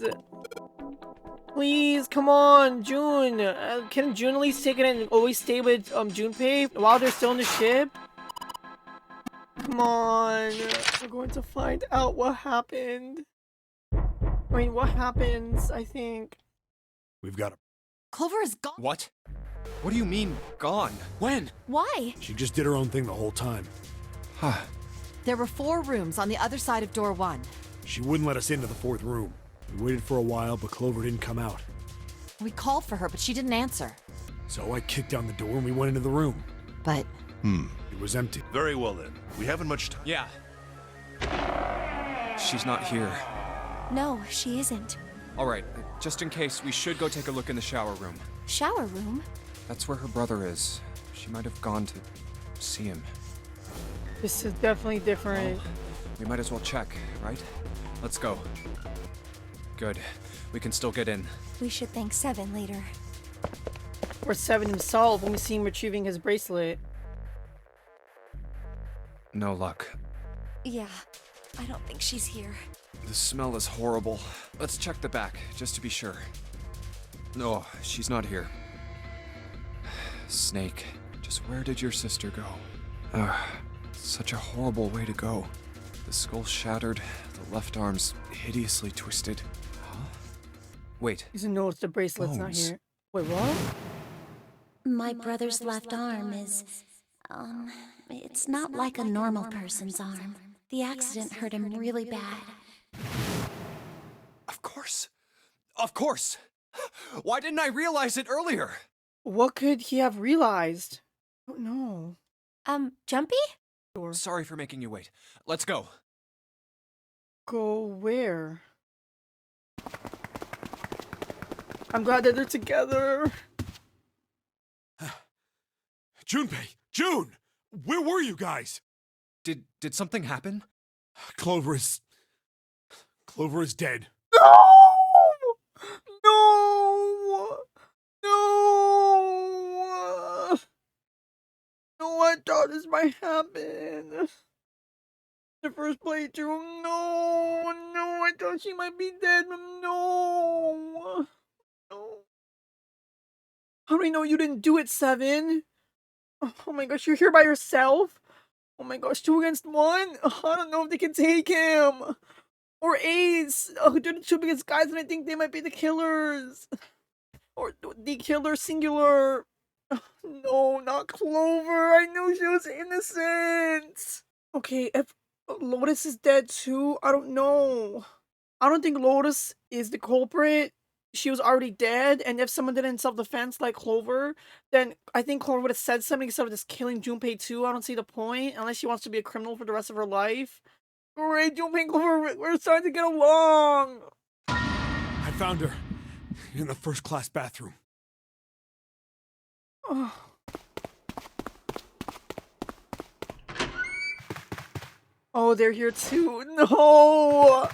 Please, come on, June. Can June at least take it and always stay with Junpei while they're still in the ship? Come on. We're going to find out what happened. I mean, what happens, I think. We've got a... Clover is gone. What? What do you mean, gone? When? Why? She just did her own thing the whole time. There were 4 rooms on the other side of door 1. She wouldn't let us into the 4th room. We waited for a while, but Clover didn't come out. We called for her, but she didn't answer. So I kicked down the door and we went into the room. But It was empty. Very well then. We haven't much time. Yeah. She's not here. No, she isn't. Alright, just in case, we should go take a look in the shower room. Shower room? That's where her brother is. She might have gone to see him. This is definitely different. We might as well check, right? Let's go. Good. We can still get in. We should thank Seven later. Or Seven himself when we see him retrieving his bracelet. No luck. Yeah, I don't think she's here. The smell is horrible. Let's check the back, just to be sure. No, she's not here. Snake, just where did your sister go? Such a horrible way to go. The skull shattered, the left arm's hideously twisted. Huh? Wait, He doesn't notice the bracelet's not Bones. here. Wait, what? My brother's left arm is, it's not like a normal person's arm. The accident hurt him really bad. of course! Of course! Why didn't I realize it earlier? What could he have realized? I don't know. Junpei? Sorry for making you wait. Let's go. Go where? I'm glad that they're together. Junpei! June! Where were you guys? Did something happen? Clover is dead. No! No! No! No, I thought this might happen. The first playthrough, no! No, I thought she might be dead. No! No. How do I know you didn't do it, Seven? Oh my gosh, you're here by yourself? Oh my gosh, 2 against 1? I don't know if they can take him. Or Ace. They're the 2 biggest guys, and I think they might be the killers. Or the killer singular. No, not Clover. I knew she was innocent. Okay, if Lotus is dead too, I don't know. I don't think Lotus is the culprit. She was already dead, and if someone did it in self-defense like Clover, then I think Clover would have said something instead of just killing Junpei too. I don't see the point, unless she wants to be a criminal for the rest of her life. Great, Junpei and Clover, we're starting to get along! I found her in the first class bathroom. Oh, they're here too. No!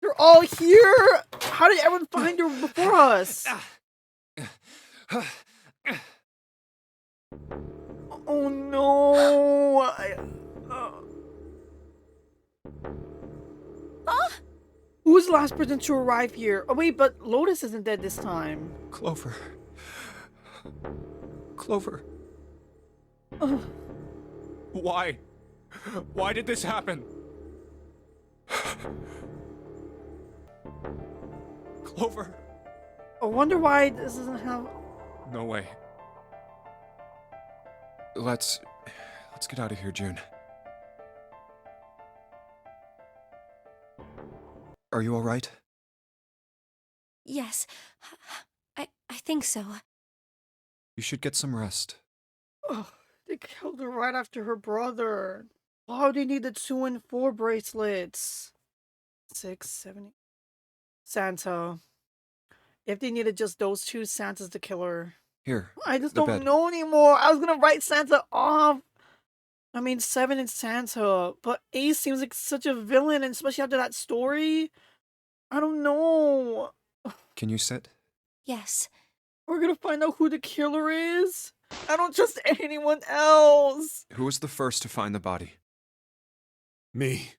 They're all here! How did everyone find her before us? Oh no! Who was the last person to arrive here? Oh wait, but Lotus isn't dead this time. Clover. Clover. Why? Why did this happen? Clover. I wonder why this doesn't have... No way. Let's get out of here, June. Are you all right? Yes, I think so. You should get some rest. Oh, they killed her right after her brother. Why would they need the 2 and 4 bracelets? 6, 7, 8. Santa. If they needed just those 2, Santa's the killer. Here. I just the don't bed. know anymore. I was gonna write Santa off. I mean, 7 is Santa, but Ace seems like such a villain, and especially after that story. I don't know. Can you sit? Yes. We're gonna find out who the killer is. I don't trust anyone else. Who was the first to find the body? Me.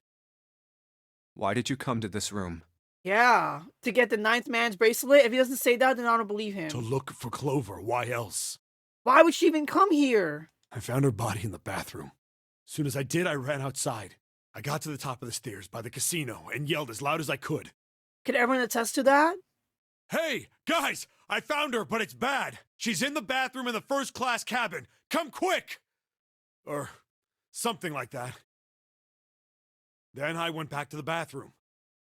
Why did you come to this room? Yeah, to get the 9th man's bracelet. If he doesn't say that, then I don't believe him. To look for Clover. Why else? Why would she even come here? I found her body in the bathroom. As soon as I did, I ran outside. I got to the top of the stairs by the casino and yelled as loud as I could. Could everyone attest to that? Hey, guys! I found her, but it's bad. She's in the bathroom in the first-class cabin. Come quick! Or something like that. Then I went back to the bathroom.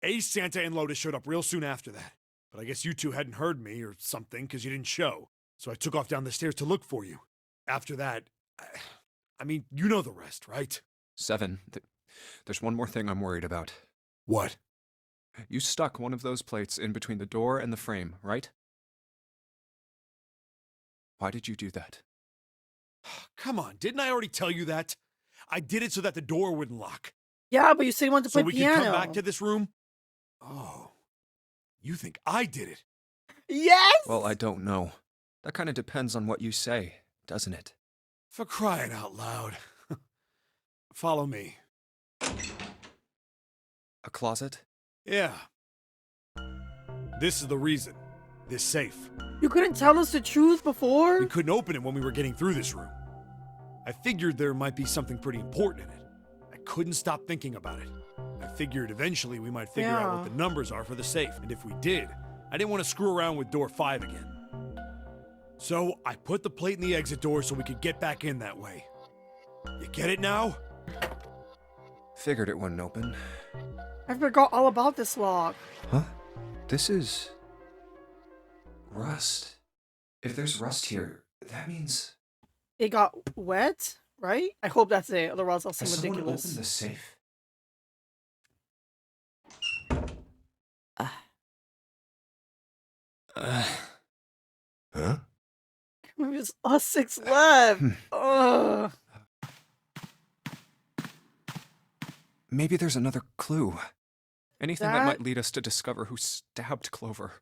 Ace, Santa, and Lotus showed up real soon after that. But I guess you two hadn't heard me or something because you didn't show. So I took off down the stairs to look for you. After that, I mean, you know the rest, right? 7. There's one more thing I'm worried about. What? You stuck one of those plates in between the door and the frame, right? Why did you do that? Come on, didn't I already tell you that? I did it so that the door wouldn't lock. Yeah, but you said you wanted to So play we piano. could come back to this room? Oh, you think I did it? Yes! Well, I don't know. That kind of depends on what you say, doesn't it? For crying out loud. Follow me. A closet? Yeah. This is the reason. This safe. You couldn't tell us the truth before? We couldn't open it when we were getting through this room. I figured there might be something pretty important in it. I couldn't stop thinking about it. I figured eventually we might figure out what the numbers are for the safe, and if we did, I didn't want to screw around with door 5 again. So I put the plate in the exit door so we could get back in that way. You get it now? Figured it wouldn't open. I forgot all about this lock. Huh? This is... rust. If there's rust here, that means... It got wet, right? I hope that's it, otherwise I'll seem Has someone ridiculous. opened the safe? Huh? There's us 6 left. Ugh. Maybe there's another clue. Anything that might That- lead us to discover who stabbed Clover.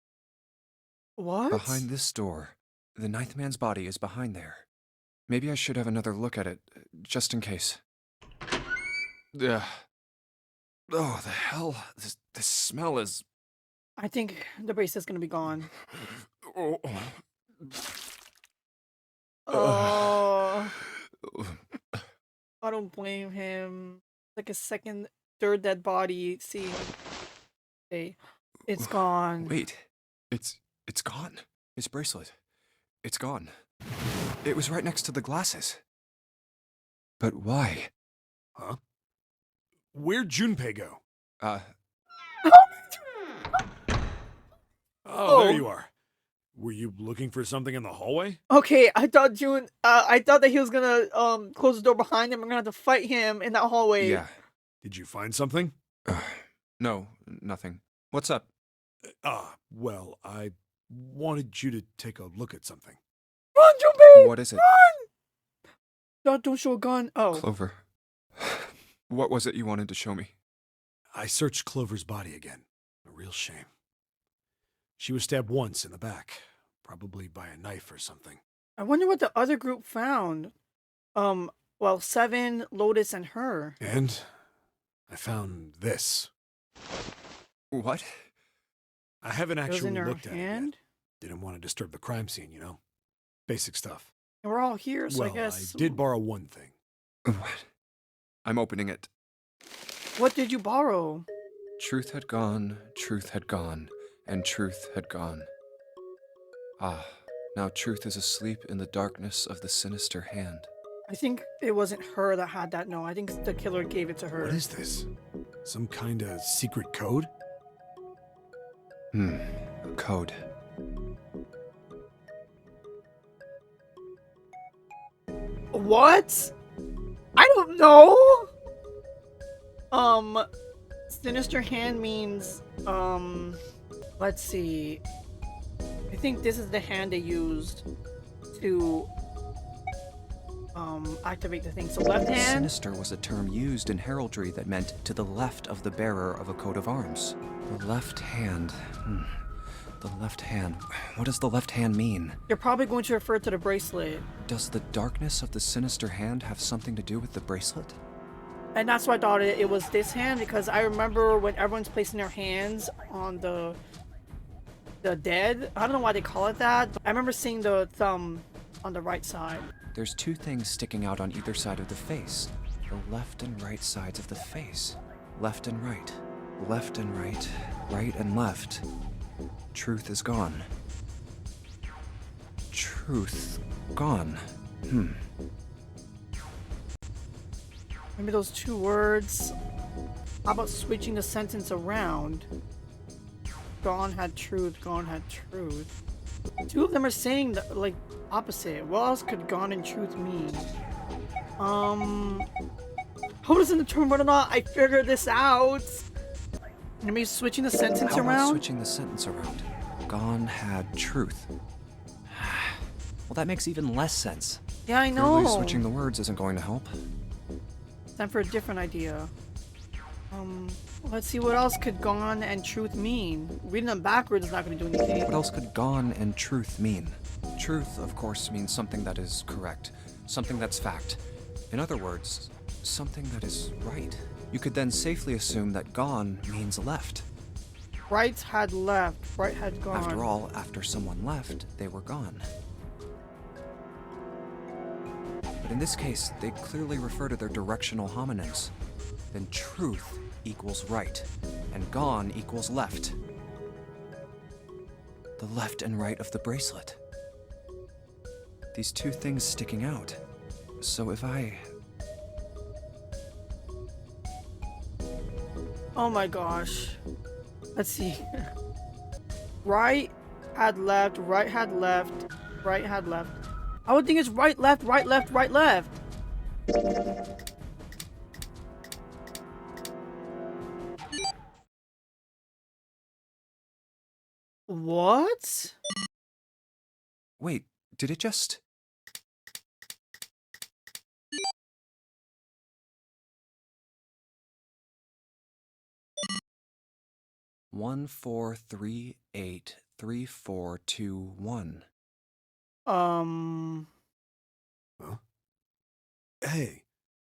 What? Behind this door. The 9th man's body is behind there. Maybe I should have another look at it, just in case. Ugh. Oh, the hell? This smell is... I think the bracelet's gonna be gone. Oh. Oh, I don't blame him. Like a second, third dead body. See, hey, it's gone. Wait. It's gone. His bracelet. It's gone. It was right next to the glasses. But why? Huh? Where'd Junpei go? Oh, there you are. Were you looking for something in the hallway? Okay, I thought June. I thought that he was gonna close the door behind him. I'm gonna have to fight him in that hallway. Yeah. Did you find something? No, nothing. What's up? Well, I wanted you to take a look at something. Run, Junpei! What is it? Run! No, don't show a gun. Oh, Clover. What was it you wanted to show me? I searched Clover's body again. A real shame. She was stabbed once in the back, probably by a knife or something. I wonder what the other group found. Well, 7, Lotus, and her. And I found this. What? I haven't It was actually in her looked at it yet. hand. Didn't want to disturb the crime scene, you know? Basic stuff. And we're all here, so Well, I guess. I did borrow one thing. What? I'm opening it. What did you borrow? Truth had gone, and truth had gone. Ah, now truth is asleep in the darkness of the sinister hand. I think it wasn't her that had that note. I think the killer gave it to her. What is this? Some kind of secret code? A code. What? I don't know. Sinister hand means, let's see. I think this is the hand they used to, activate the thing. So left hand. Sinister was a term used in heraldry that meant to the left of the bearer of a coat of arms. The left hand. The left hand. What does the left hand mean? You're probably going to refer to the bracelet. Does the darkness of the sinister hand have something to do with the bracelet? And that's why I thought it was this hand, because I remember when everyone's placing their hands on the dead. I don't know why they call it that, but I remember seeing the thumb on the right side. There's two things sticking out on either side of the face. The left and right sides of the face. Left and right. Left and right. Right and left. Truth is gone. Truth gone. Maybe those two words. How about switching the sentence around? Gone had truth, gone had truth. Two of them are saying that, like, opposite. What else could gone and truth mean? How doesn't determine whether or not I figured this out? Maybe switching the sentence How about around? switching the sentence around? Gone had truth. Well, that makes even less sense. Yeah, I know. Clearly, switching the words isn't going to help. Time for a different idea. Let's see, what else could gone and truth mean? Reading them backwards is not going to do anything. What else could gone and truth mean? Truth, of course, means something that is correct, something that's fact. In other words, something that is right. You could then safely assume that gone means left. Right had left, right had gone. After all, after someone left, they were gone. But in this case, they clearly refer to their directional homonyms. Then truth equals right, and gone equals left. The left and right of the bracelet. These two things sticking out. So if I... Oh my gosh. Let's see. Right had left, right had left, right had left. I would think it's right, left, right, left, right, left. What? Wait, did it just... One, 4, 3, 8, 3, 4, 2, 1. Huh? Hey,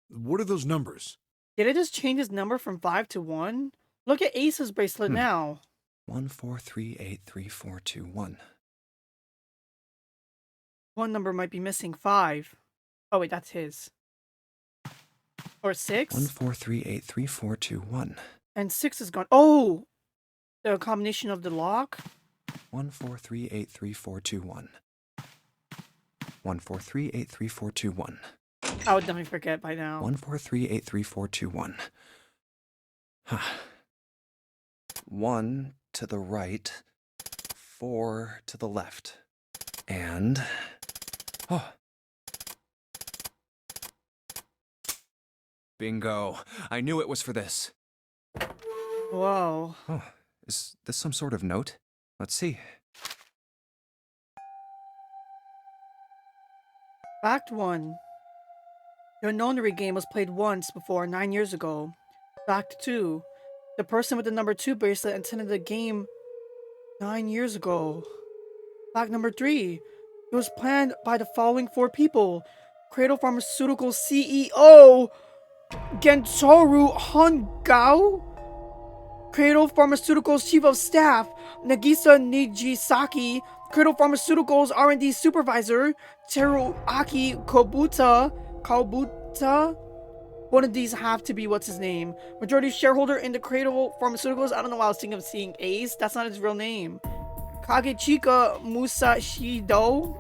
what are those numbers? Did it just change his number from 5 to 1? Look at Ace's bracelet now. 1, 4, 3, 8, 3, 4, 2, 1. One number might be missing. 5. Oh wait, that's his. Or 6? 1, 4, 3, 8, 3, 4, 2, 1. And 6 is gone. Oh! The combination of the lock? 1, 4, 3, 8, 3, 4, 2, 1. 1, 4, 3, 8, 3, 4, 2, 1. I would definitely forget by now. 1, 4, 3, 8, 3, 4, 2, 1. 1 to the right, 4 to the left. And... Oh. Bingo. I knew it was for this. Whoa. Oh, is this some sort of note? Let's see. Fact 1. Your Nonary game was played once before 9 years ago. Fact 2. The person with the number 2 bracelet attended the game 9 years ago. Fact number 3. It was planned by the following 4 people. Cradle Pharmaceuticals CEO Gentoro Hongao, Cradle Pharmaceuticals Chief of Staff Nagisa Nijisaki, Cradle Pharmaceuticals R&D Supervisor Teruaki Kobuta. One of these have to be what's his name. Majority shareholder in the Cradle Pharmaceuticals. I don't know why I was thinking of seeing Ace. That's not his real name. Kagechika Musashido.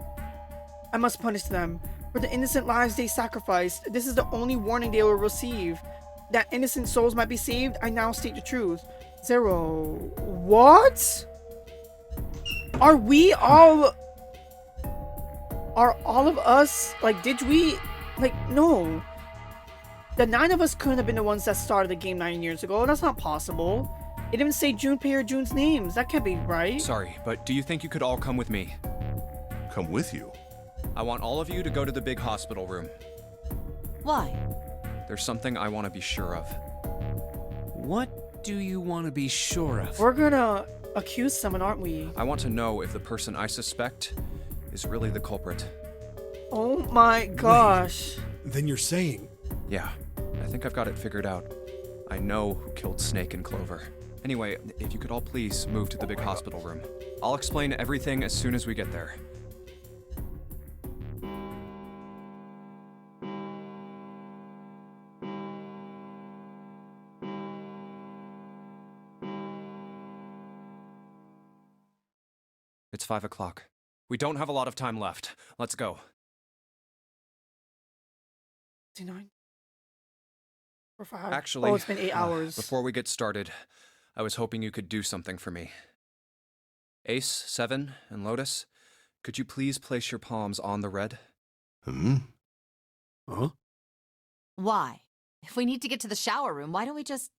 I must punish them. For the innocent lives they sacrificed, this is the only warning they will receive. That innocent souls might be saved, I now state the truth. Zero. What? Are we all... Are all of us... Like, did we... Like, no. The 9 of us couldn't have been the ones that started the game 9 years ago. That's not possible. It didn't say Junpei or Jun's names. That can't be right. Sorry, but do you think you could all come with me? Come with you. I want all of you to go to the big hospital room. Why? There's something I want to be sure of. What do you want to be sure of? We're gonna accuse someone, aren't we? I want to know if the person I suspect is really the culprit. Oh my gosh. Then you're saying... Yeah, I think I've got it figured out. I know who killed Snake and Clover. Anyway, if you could all please move to the big hospital room. I'll explain everything as soon as we get there. It's 5 o'clock. We don't have a lot of time left. Let's go. 59. Or 5. Actually, Oh, it's been 8 hours. Before we get started, I was hoping you could do something for me. Ace, 7, and Lotus, could you please place your palms on the red? Huh? Why? If we need to get to the shower room, why don't we just...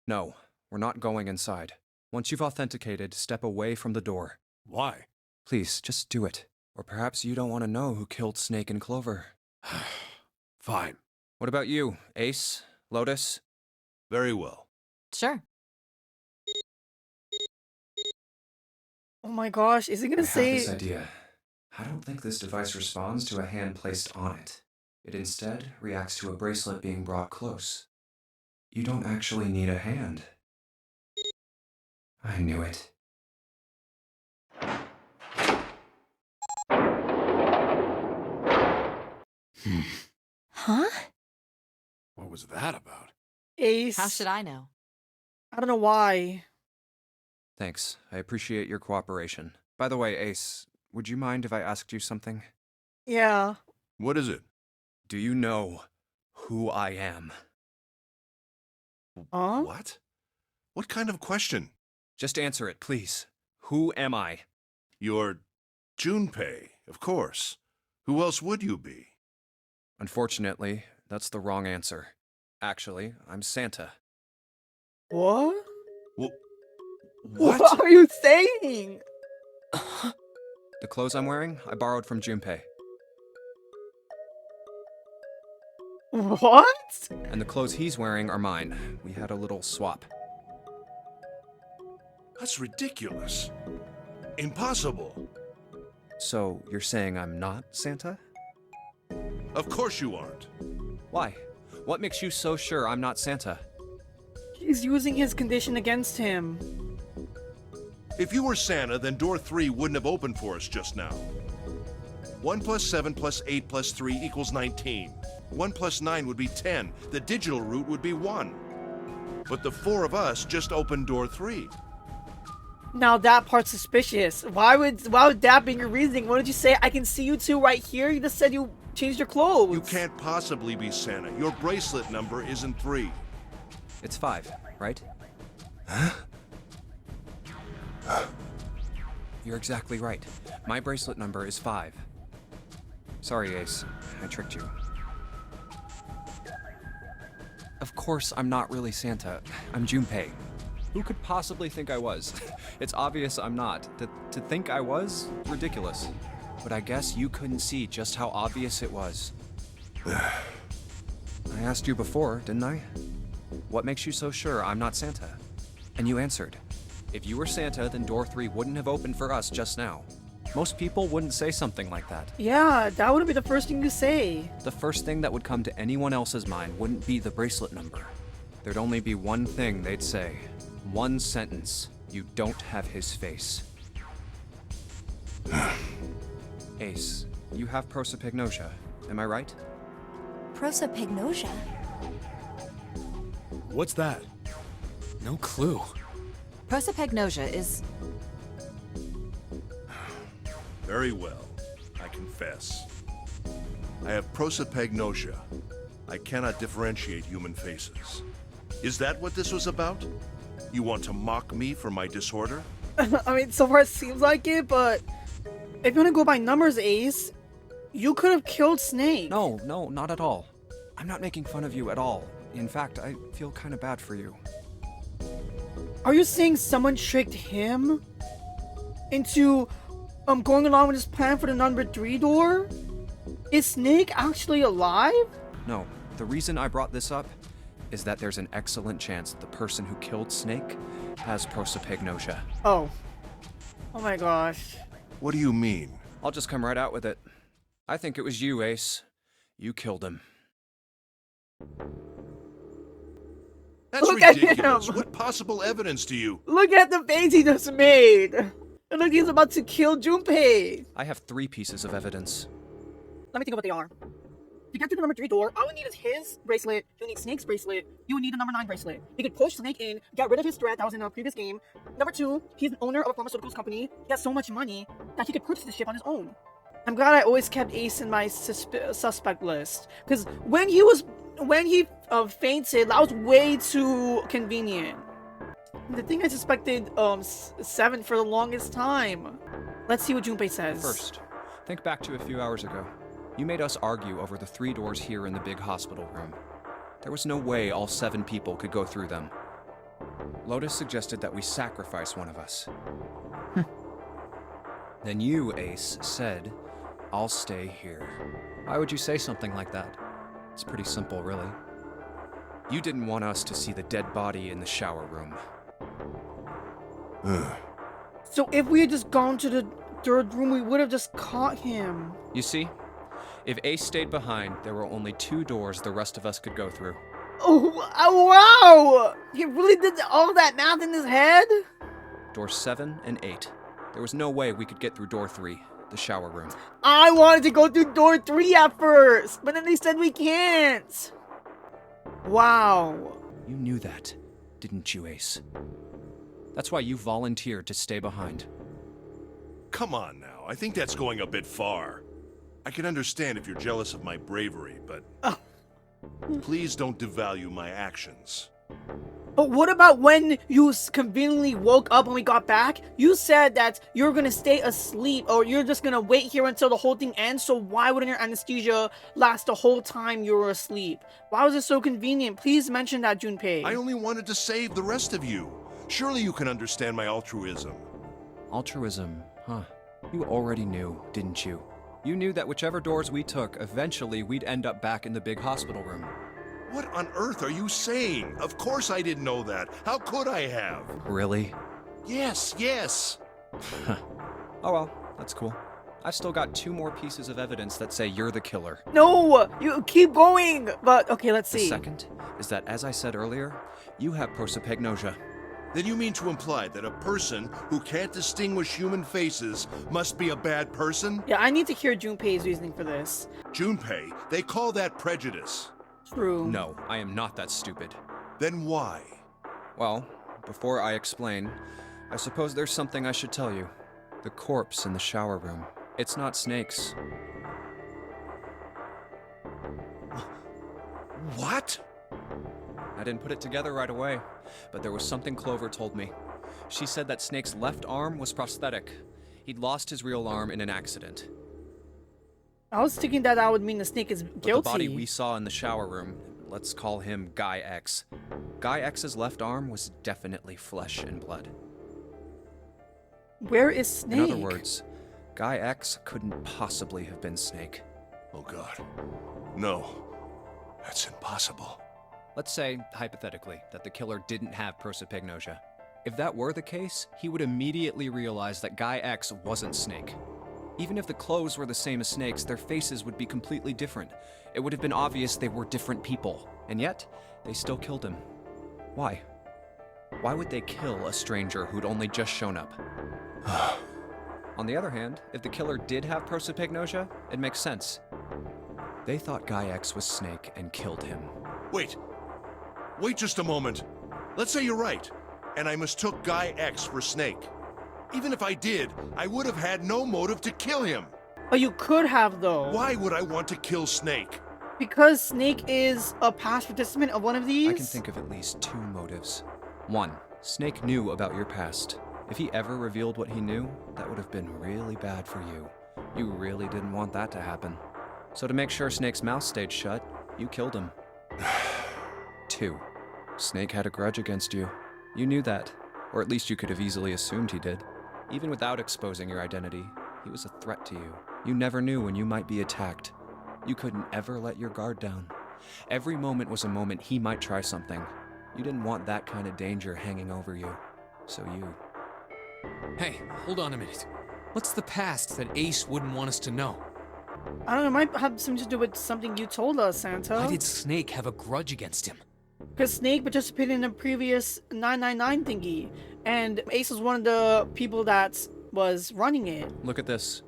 No, we're not going inside. Once you've authenticated, step away from the door. Why? Please, just do it. Or perhaps you don't want to know who killed Snake and Clover. Fine. What about you, Ace, Lotus? Very well. Sure. Oh my gosh, is it gonna say... idea. I don't think this device responds to a hand placed on it. It instead reacts to a bracelet being brought close. You don't actually need a hand. I knew it. Huh? What was that about? Ace. How should I know? I don't know why. Thanks. I appreciate your cooperation. By the way, Ace, would you mind if I asked you something? Yeah. What is it? Do you know who I am? Huh? What? What kind of question? Just answer it, please. Who am I? You're Junpei, of course. Who else would you be? Unfortunately, that's the wrong answer. Actually, I'm Santa. What? What? What are you saying? The clothes I'm wearing, I borrowed from Junpei. What? And the clothes he's wearing are mine. We had a little swap. That's ridiculous. Impossible. So, you're saying I'm not Santa? Of course you aren't. Why? What makes you so sure I'm not Santa? He's using his condition against him. If you were Santa, then door 3 wouldn't have opened for us just now. 1 plus 7 plus 8 plus 3 equals 19. 1 plus 9 would be 10. The digital route would be 1. But the 4 of us just opened door 3. Now that part's suspicious. Why would that be your reasoning? What did you say? I can see you two right here? You just said you changed your clothes. You can't possibly be Santa. Your bracelet number isn't 3. It's 5, right? You're exactly right. My bracelet number is 5. Sorry, Ace. I tricked you. Of course, I'm not really Santa. I'm Junpei. Who could possibly think I was? It's obvious I'm not. To think I was? Ridiculous. But I guess you couldn't see just how obvious it was. I asked you before, didn't I? What makes you so sure I'm not Santa? And you answered. If you were Santa, then door 3 wouldn't have opened for us just now. Most people wouldn't say something like that. Yeah, that would be the first thing you say. The first thing that would come to anyone else's mind wouldn't be the bracelet number. There'd only be one thing they'd say. One sentence. You don't have his face. Ace, you have prosopagnosia, am I right? Prosopagnosia? What's that? No clue. Prosopagnosia is... Very well. I confess. I have prosopagnosia. I cannot differentiate human faces. Is that what this was about? You want to mock me for my disorder? I mean, so far it seems like it, but if you want to go by numbers, Ace, you could have killed Snake. No, not at all. I'm not making fun of you at all. In fact, I feel kind of bad for you. Are you saying someone tricked him into going along with his plan for the number 3 door? Is Snake actually alive? No, the reason I brought this up is that there's an excellent chance that the person who killed Snake has prosopagnosia. Oh my gosh. What do you mean? I'll just come right out with it. I think it was you, Ace. You killed him. That's Look at ridiculous. him. What possible evidence do you... Look at the face he just made. And look, he's about to kill Junpei. I have 3 pieces of evidence. Let me think of what they are. To get to the number 3 door, all we need is his bracelet, you need Snake's bracelet, you would need the number 9 bracelet. He could push Snake in, get rid of his threat that was in a previous game. Number 2, he's an owner of a pharmaceuticals company. He has so much money that he could purchase the ship on his own. I'm glad I always kept Ace in my suspect list. Because when he fainted, that was way too convenient. The thing I suspected 7 for the longest time. Let's see what Junpei says. First, think back to a few hours ago. You made us argue over the 3 doors here in the big hospital room. There was no way all 7 people could go through them. Lotus suggested that we sacrifice one of us. Then you, Ace, said, "I'll stay here." Why would you say something like that? It's pretty simple, really. You didn't want us to see the dead body in the shower room. So if we had just gone to the 3rd room, we would have just caught him. You see? If Ace stayed behind, there were only 2 doors the rest of us could go through. Oh, wow! He really did all that math in his head? Doors 7 and 8. There was no way we could get through door 3, the shower room. I wanted to go through door 3 at first, but then they said we can't. Wow. You knew that, didn't you, Ace? That's why you volunteered to stay behind. Come on now, I think that's going a bit far. I can understand if you're jealous of my bravery, but... Please don't devalue my actions. But what about when you conveniently woke up when we got back? You said that you're gonna stay asleep, or you're just gonna wait here until the whole thing ends, so why wouldn't your anesthesia last the whole time you were asleep? Why was it so convenient? Please mention that, Junpei. I only wanted to save the rest of you. Surely you can understand my altruism. Altruism, huh? You already knew, didn't you? You knew that whichever doors we took, eventually we'd end up back in the big hospital room. What on earth are you saying? Of course I didn't know that. How could I have? Really? Yes. Oh well, that's cool. I've still got 2 more pieces of evidence that say you're the killer. No! You keep going! But, okay, let's see. The second is that, as I said earlier, you have prosopagnosia. Then you mean to imply that a person who can't distinguish human faces must be a bad person? Yeah, I need to hear Junpei's reasoning for this. Junpei, they call that prejudice. True. No, I am not that stupid. Then why? Well, before I explain, I suppose there's something I should tell you. The corpse in the shower room. It's not Snake's. What? I didn't put it together right away, but there was something Clover told me. She said that Snake's left arm was prosthetic. He'd lost his real arm in an accident. I was thinking that would mean the Snake is But guilty. the body we saw in the shower room, let's call him Guy X. Guy X's left arm was definitely flesh and blood. Where is Snake? In other words, Guy X couldn't possibly have been Snake. Oh God. No. That's impossible. Let's say, hypothetically, that the killer didn't have prosopagnosia. If that were the case, he would immediately realize that Guy X wasn't Snake. Even if the clothes were the same as Snake's, their faces would be completely different. It would have been obvious they were different people. And yet, they still killed him. Why? Why would they kill a stranger who'd only just shown up? On the other hand, if the killer did have prosopagnosia, it makes sense. They thought Guy X was Snake and killed him. Wait just a moment. Let's say you're right, and I mistook Guy X for Snake. Even if I did, I would have had no motive to kill him. But you could have, though. Why would I want to kill Snake? Because Snake is a past participant of one of these? I can think of at least 2 motives. 1, Snake knew about your past. If he ever revealed what he knew, that would have been really bad for you. You really didn't want that to happen. So to make sure Snake's mouth stayed shut, you killed him. 2, Snake had a grudge against you. You knew that, or at least you could have easily assumed he did. Even without exposing your identity, he was a threat to you. You never knew when you might be attacked. You couldn't ever let your guard down. Every moment was a moment he might try something. You didn't want that kind of danger hanging over you. So you... Hey, hold on a minute. What's the past that Ace wouldn't want us to know? I don't know, it might have something to do with something you told us, Santa. Why did Snake have a grudge against him? Because Snake participated in a previous 999 thingy, and Ace was one of the people that was running it. Look at this.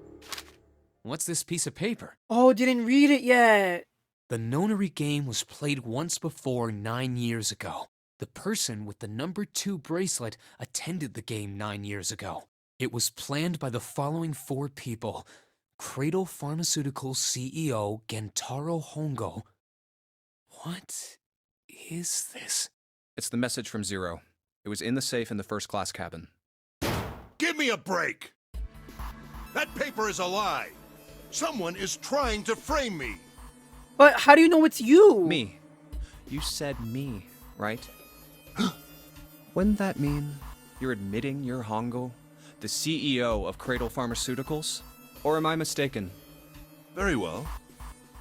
What's this piece of paper? Oh, didn't read it yet. The Nonary game was played once before 9 years ago. The person with the number 2 bracelet attended the game 9 years ago. It was planned by the following 4 people. Cradle Pharmaceuticals CEO Gentaro Hongo. What is this? It's the message from Zero. It was in the safe in the first class cabin. Give me a break! That paper is a lie! Someone is trying to frame me! But how do you know it's you? Me. You said me, right? Wouldn't that mean you're admitting you're Hongo, the CEO of Cradle Pharmaceuticals? Or am I mistaken? Very well.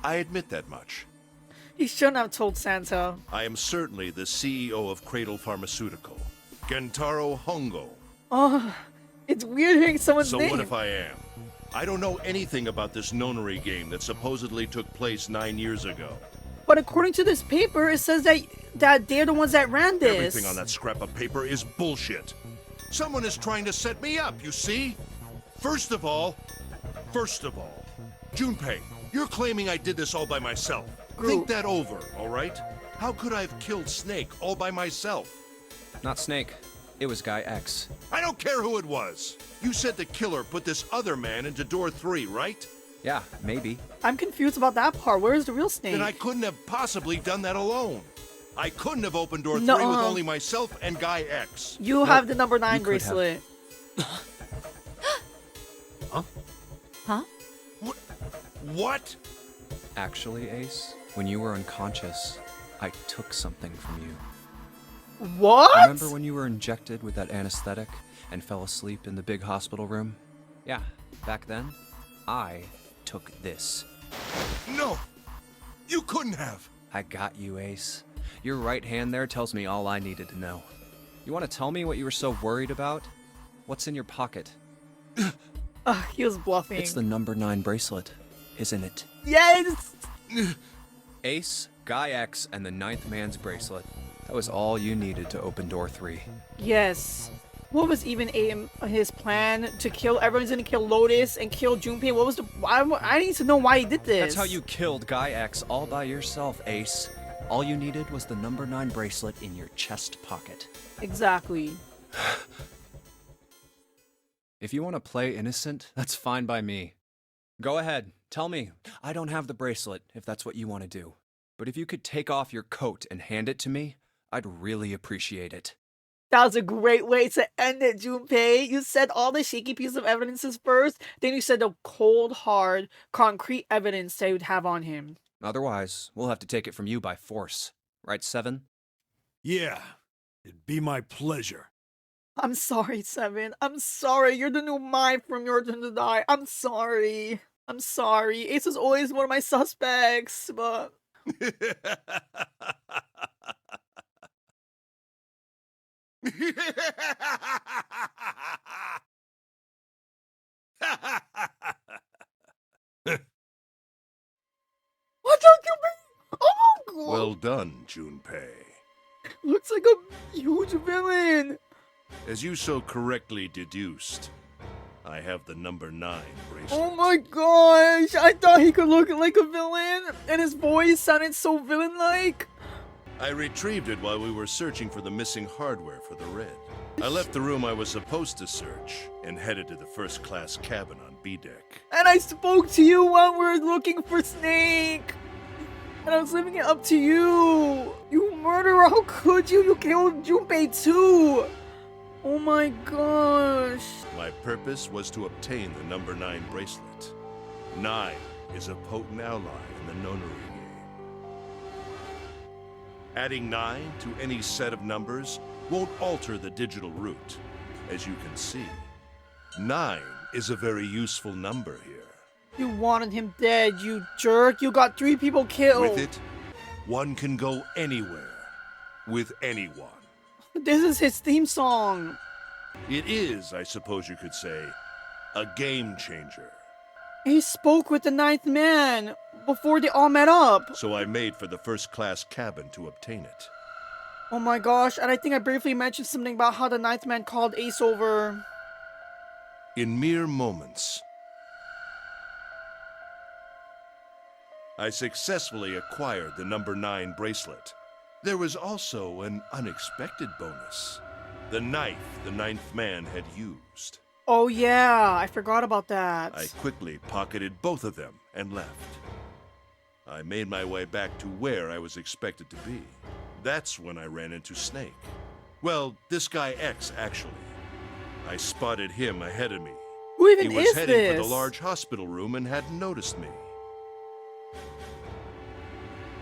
I admit that much. He shouldn't have told Santa. I am certainly the CEO of Cradle Pharmaceutical, Gentaro Hongo. Oh, it's weird hearing someone's So name. what if I am? I don't know anything about this Nonary game that supposedly took place 9 years ago. But according to this paper, it says that they're the ones that ran this. Everything on that scrap of paper is bullshit. Someone is trying to set me up, you see? First of all, Junpei, you're claiming I did this all by myself. Think that over, all right? How could I have killed Snake all by myself? Not Snake. It was Guy X. I don't care who it was. You said the killer put this other man into door 3, right? Yeah, maybe. I'm confused about that part. Where's the real Snake? Then I couldn't have possibly done that alone. I couldn't have opened door 3 No, with only myself and Guy X. You have the number 9 you could bracelet. Huh? What? Actually, Ace, when you were unconscious, I took something from you. What? Remember when you were injected with that anesthetic and fell asleep in the big hospital room? Yeah, back then, I took this. No! You couldn't have! I got you, Ace. Your right hand there tells me all I needed to know. You want to tell me what you were so worried about? What's in your pocket? He was bluffing. It's the number 9 bracelet, isn't it? Yes! Ace, Guy X, and the 9th man's bracelet. That was all you needed to open door 3. Yes. What was even his plan to kill? Everyone's gonna kill Lotus and kill Junpei. What was the? I need to know why he did this. That's how you killed Guy X all by yourself, Ace. All you needed was the number 9 bracelet in your chest pocket. Exactly. If you want to play innocent, that's fine by me. Go ahead, tell me. I don't have the bracelet, if that's what you want to do. But if you could take off your coat and hand it to me, I'd really appreciate it. That was a great way to end it, Junpei. You said all the shaky pieces of evidences first, then you said the cold, hard, concrete evidence they would have on him. Otherwise, we'll have to take it from you by force. Right, 7? Yeah, it'd be my pleasure. I'm sorry, 7. I'm sorry. You're the new Mai from Your Turn to Die. I'm sorry. I'm sorry. Ace is always one of my suspects, but... Watch out, Junpei! Oh my god! Well done, Junpei. Looks like a huge villain! As you so correctly deduced, I have the number 9 bracelet. Oh my gosh! I thought he could look like a villain, and his voice sounded so villain-like. I retrieved it while we were searching for the missing hardware for the red. I left the room I was supposed to search and headed to the first-class cabin on B deck. And I spoke to you while we were looking for Snake. And I was leaving it up to you. You murderer, how could you? You killed Junpei too. Oh my gosh. My purpose was to obtain the number 9 bracelet. 9 is a potent ally in the Nonary game. Adding 9 to any set of numbers won't alter the digital root. As you can see, 9 is a very useful number here. You wanted him dead, you jerk. You got 3 people killed. With it, one can go anywhere with anyone. This is his theme song. It is, I suppose you could say, a game changer. He spoke with the 9th man before they all met up. So I made for the first-class cabin to obtain it. Oh my gosh, and I think I briefly mentioned something about how the 9th man called Ace over. In mere moments, I successfully acquired the number 9 bracelet. There was also an unexpected bonus. The knife the 9th man had used. Oh yeah, I forgot about that. I quickly pocketed both of them and left. I made my way back to where I was expected to be. That's when I ran into Snake. Well, this guy X, actually. I spotted him ahead of me. Who even He was is heading this? for the large hospital room and hadn't noticed me.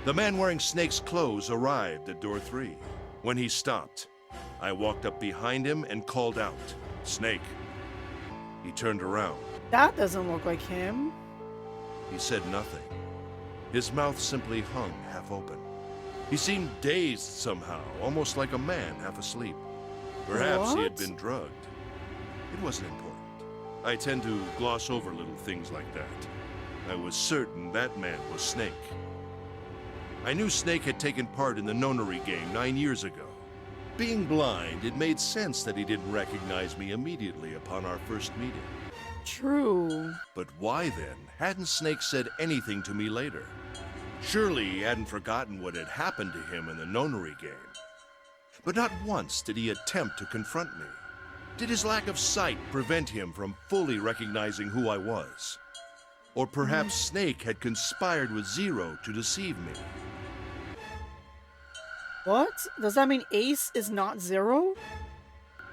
The man wearing Snake's clothes arrived at door 3. When he stopped, I walked up behind him and called out, "Snake." He turned around. That doesn't look like him. He said nothing. His mouth simply hung half open. He seemed dazed somehow, almost like a man half asleep. Perhaps he had What? been drugged. It wasn't important. I tend to gloss over little things like that. I was certain that man was Snake. I knew Snake had taken part in the Nonary game 9 years ago. Being blind, it made sense that he didn't recognize me immediately upon our first meeting. True. But why then hadn't Snake said anything to me later? Surely he hadn't forgotten what had happened to him in the Nonary game. But not once did he attempt to confront me. Did his lack of sight prevent him from fully recognizing who I was? Or perhaps Snake had conspired with Zero to deceive me. What? Does that mean Ace is not Zero?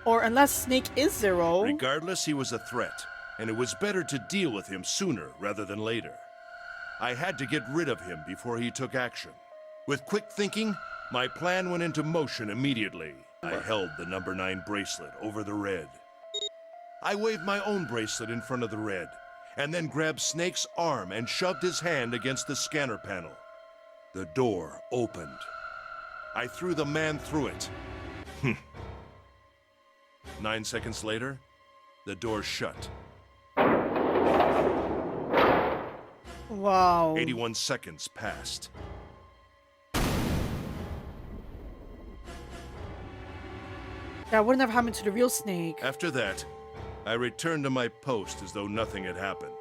Or unless Snake is Zero? Regardless, he was a threat, and it was better to deal with him sooner rather than later. I had to get rid of him before he took action. With quick thinking, my plan went into motion immediately. I held the number 9 bracelet over the red. I waved my own bracelet in front of the red, and then grabbed Snake's arm and shoved his hand against the scanner panel. The door opened. I threw the man through it. 9 seconds later, the door shut. Wow. 81 seconds passed. That wouldn't have happened to the real Snake. After that, I returned to my post as though nothing had happened.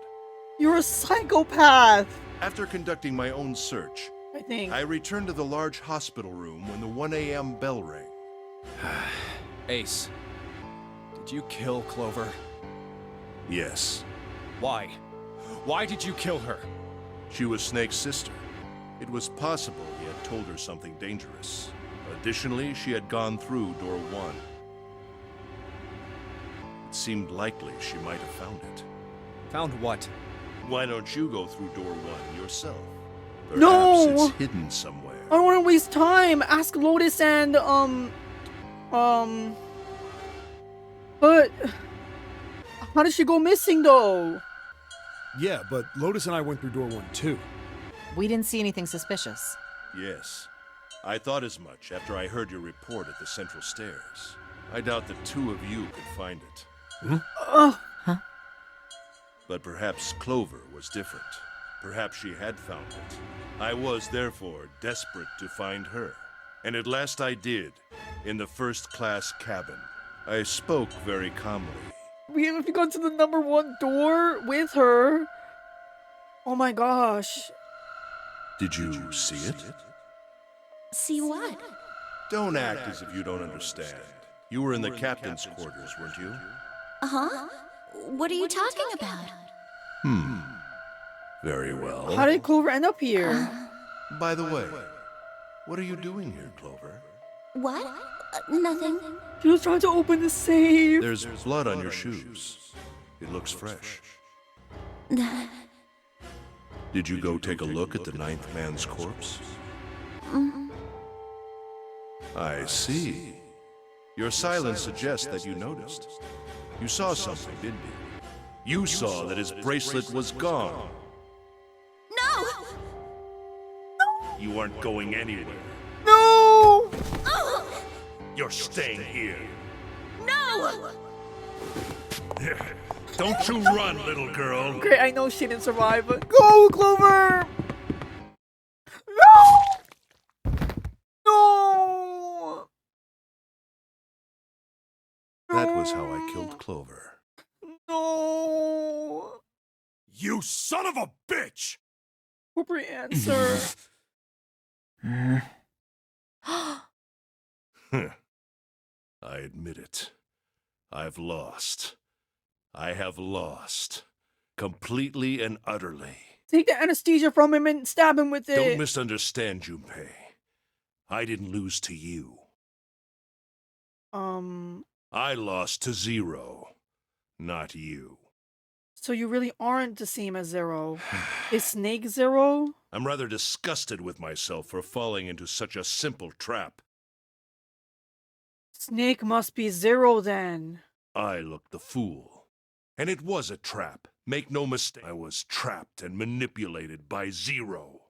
You're a psychopath! After conducting my own search, I think. I returned to the large hospital room when the 1 a.m. bell rang. Ace, did you kill Clover? Yes, Why? Why did you kill her? she was Snake's sister. It was possible he had told her something dangerous. Additionally, she had gone through door 1. It seemed likely she might have found it. Found what? Why don't you go through door 1 yourself? Perhaps No! it's hidden somewhere. I don't want to waste time. Ask Lotus and, But... how did she go missing, though? Yeah, but Lotus and I went through door 1 too. We didn't see anything suspicious. Yes. I thought as much after I heard your report at the central stairs. I doubt the 2 of you could find it. But perhaps Clover was different. Perhaps she had found it. I was, therefore, desperate to find her. And at last I did, in the first-class cabin. I spoke very calmly. We have to go to the number 1 door with her. Oh my gosh. Did you see it? See what? Don't act as if you don't understand. You were in the captain's quarters, weren't you? Huh? What are you talking about? Very well. How did Clover end up here? By the way, what are you doing here, Clover? What? Nothing. She was trying to open the safe. There's blood on your shoes. It looks fresh. Did you go take a look at the ninth man's corpse? I see. Your silence suggests that you noticed. You saw something, didn't you? You saw that his bracelet was gone. No! You aren't going anywhere. No! You're staying here. No! Don't you run, little girl. Great, I know she didn't survive, but go, Clover! No! No! That was how I killed Clover. No! You son of a bitch! Appropriate answer. I admit it. I've lost. I have lost. Completely and utterly. Take the anesthesia from him and stab him with it. Don't misunderstand, Junpei. I didn't lose to you. I lost to Zero, not you. So you really aren't the same as Zero. Is Snake Zero? I'm rather disgusted with myself for falling into such a simple trap. Snake must be Zero then. I looked the fool. And it was a trap. Make no mistake. I was trapped and manipulated by Zero.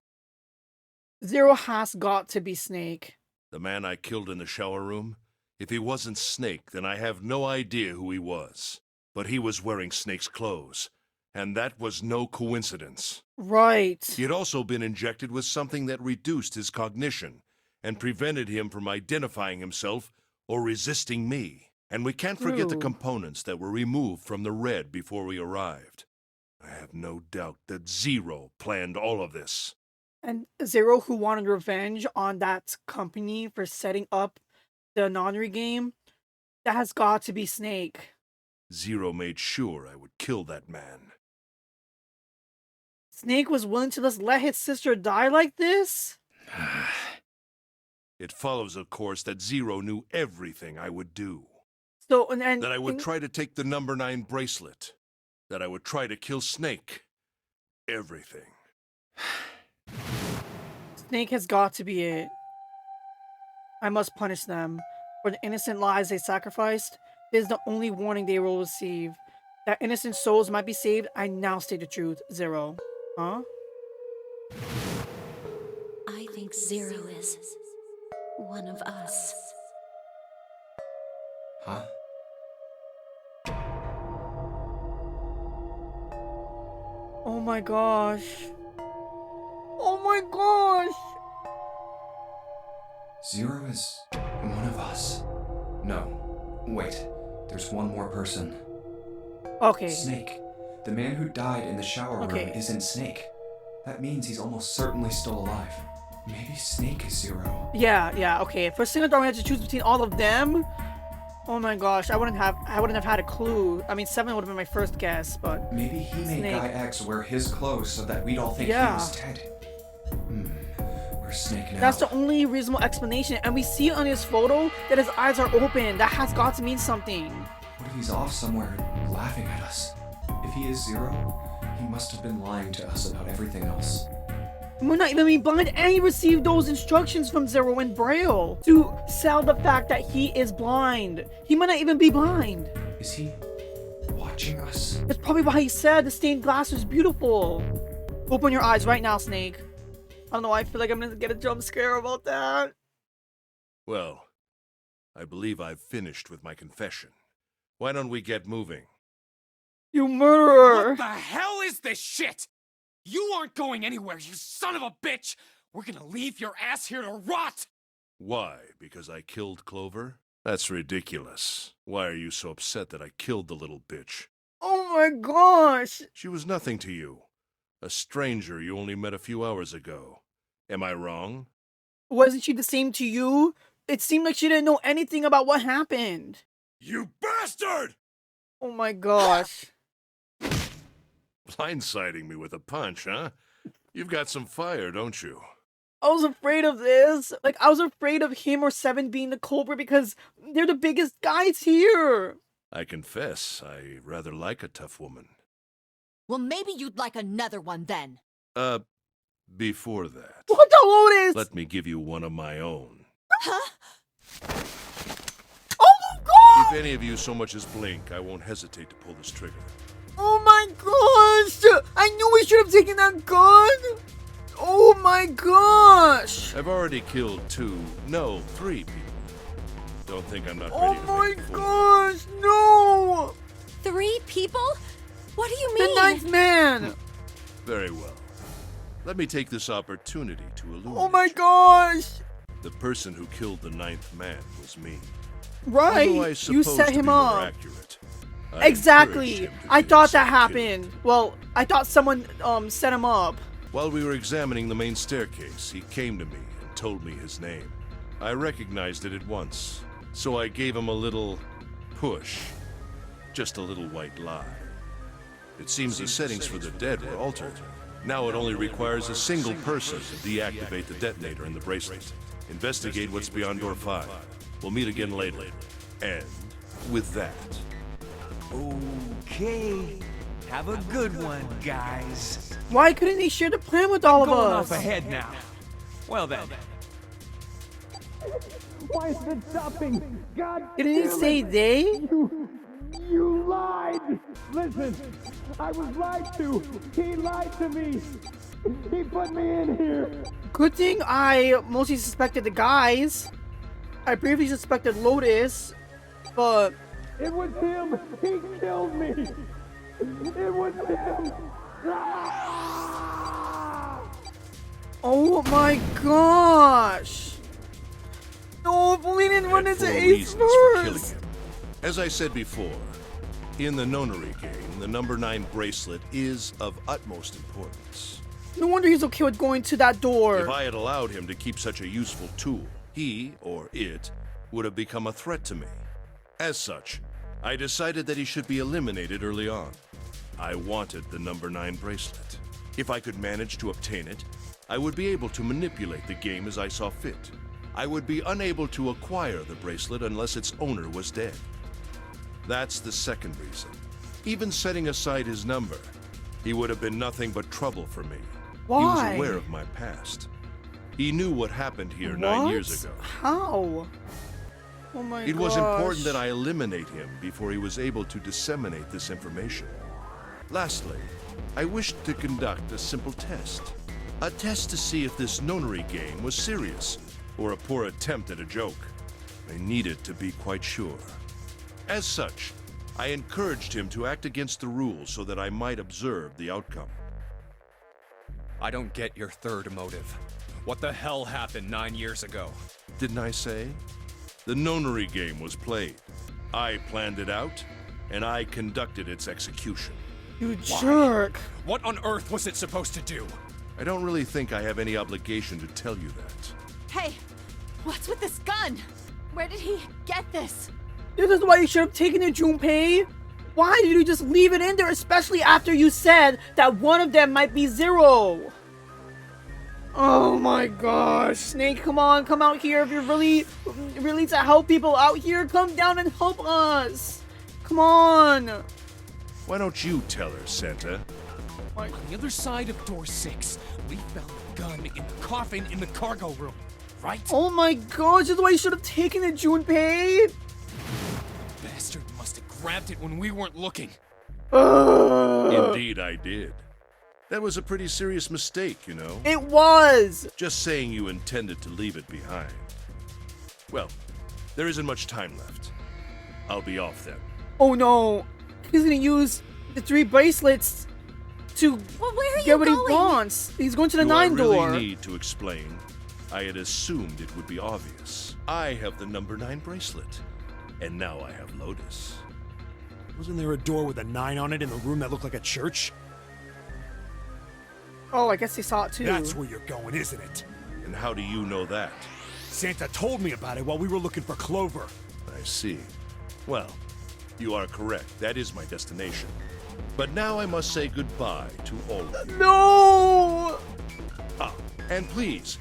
Zero has got to be Snake. The man I killed in the shower room? If he wasn't Snake, then I have no idea who he was. But he was wearing Snake's clothes. And that was no coincidence. Right. He had also been injected with something that reduced his cognition and prevented him from identifying himself or resisting me. And we can't forget the True. components that were removed from the red before we arrived. I have no doubt that Zero planned all of this. And Zero, who wanted revenge on that company for setting up the Nonary game, that has got to be Snake. Zero made sure I would kill that man. Snake was willing to just let his sister die like this? It follows, of course, that Zero knew everything I would do. So, and That I would try to take the number 9 bracelet. That I would try to kill Snake. Everything. Snake has got to be it. I must punish them. For the innocent lives they sacrificed, this is the only warning they will receive. That innocent souls might be saved, I now state the truth. Zero. Huh? I think Zero is one of us. Huh? Oh my gosh. Oh my gosh. Zero is one of us. No, wait. There's one more person. Okay. Snake. The man who died in the shower room Okay. isn't Snake. That means he's almost certainly still alive. Maybe Snake is Zero. Yeah, okay. For a single thought we had to choose between all of them. Oh my gosh, I wouldn't have had a clue. I mean, 7 would have been my first guess, but Maybe he made Snake. Guy X wear his clothes so that we'd all think Yeah. he was dead. Where's Snake now? that's the only reasonable explanation. And we see on his photo that his eyes are open. That has got to mean something. What if he's off somewhere laughing at us? If he is Zero, he must have been lying to us about everything else. He might not even be blind, and he received those instructions from Zero in Braille to sell the fact that he is blind. He might not even be blind. Is he watching us? That's probably why he said the stained glass is beautiful. Open your eyes right now, Snake. I don't know, I feel like I'm gonna get a jump scare about that. Well, I believe I've finished with my confession. Why don't we get moving? You murderer! What the hell is this shit? You aren't going anywhere, you son of a bitch! We're gonna leave your ass here to rot! Why? Because I killed Clover? That's ridiculous. Why are you so upset that I killed the little bitch? Oh my gosh! She was nothing to you. A stranger you only met a few hours ago. Am I wrong? Wasn't she the same to you? it seemed like she didn't know anything about what happened. You bastard! Oh my gosh. Blindsiding me with a punch, huh? You've got some fire, don't you? I was afraid of this. Like, I was afraid of him or Seven being the culprit because they're the biggest guys here. I confess, I rather like a tough woman. Well, maybe you'd like another one then. Before that, What the Lotus? let me give you one of my own. Huh? Oh my god! If any of you so much as blink, I won't hesitate to pull this trigger. Oh my gosh! I knew we should have taken that gun! Oh my gosh! I've already killed 3 people. Don't think I'm not Oh ready to my make a fool. gosh! No! 3 people? What do you The mean? ninth man! Very well. Let me take this opportunity to illuminate Oh my you. gosh! The person who killed the 9th man was me. Right! Although I You suppose set to him be more up. accurate, I encouraged Exactly! him to I do thought that himself killed. happened. Well, I thought someone set him up. While we were examining the main staircase, he came to me and told me his name. I recognized it at once, so I gave him a little push. Just a little white lie. It seems the settings for the dead were altered. Now it only requires a single person to deactivate the detonator in the bracelet. Investigate what's beyond door 5. We'll meet again later. And with that, Okay. Have a good one, guys. Why couldn't he share the plan with all of Going us? off ahead now. Well then. Why is it stopping? God Didn't he say they? You lied! Listen, I was lied to. He lied to me. He put me in here. Good thing I mostly suspected the guys. I briefly suspected Lotus, but It was him. He killed me. It was him. Ah! oh my gosh! No, if we didn't run had into 4 Ace reasons for killing first. him. As I said before, in the Nonary game, the number 9 bracelet is of utmost importance. No wonder he's okay with going to that door. If I had allowed him to keep such a useful tool, he, or it, would have become a threat to me. As such, I decided that he should be eliminated early on. I wanted the number 9 bracelet. If I could manage to obtain it, I would be able to manipulate the game as I saw fit. I would be unable to acquire the bracelet unless its owner was dead. That's the second reason. Even setting aside his number, he would have been nothing but trouble for me. Why? He was aware of my past. He knew what happened here 9 years ago. How? Oh my gosh. It was important that I eliminate him before he was able to disseminate this information. Lastly, I wished to conduct a simple test. A test to see if this Nonary game was serious or a poor attempt at a joke. I needed to be quite sure. As such, I encouraged him to act against the rules so that I might observe the outcome. I don't get your third motive. What the hell happened 9 years ago? Didn't I say? The Nonary game was played. I planned it out, and I conducted its execution. You jerk. What on earth was it supposed to do? I don't really think I have any obligation to tell you that. Hey, what's with this gun? Where did he get this? This is why you should have taken it, Junpei. Why did you just leave it in there, especially after you said that one of them might be Zero? Oh my gosh, Snake, come on, come out here. If you're really to help people out here, come down and help us. Come on. Why don't you tell her, Santa? On the other side of door 6, we found the gun in the coffin in the cargo room, right? Oh my gosh, this is why you should have taken it, Junpei. Bastard must have grabbed it when we weren't looking. Indeed, I did. That was a pretty serious mistake, you know. It was. Just saying you intended to leave it behind. Well, there isn't much time left. I'll be off then. Oh no, he's gonna use the 3 bracelets to Well, where are get you what going? he wants. He's going to the Do 9 I really door. need to explain? I had assumed it would be obvious. I have the number 9 bracelet, and now I have Lotus. Wasn't there a door with a 9 on it in the room that looked like a church? Oh, I guess he saw it too. That's where you're going, isn't it? And how do you know that? Santa told me about it while we were looking for Clover. I see. Well, you are correct. That is my destination. But now I must say goodbye to all of you. No! Ah, and please,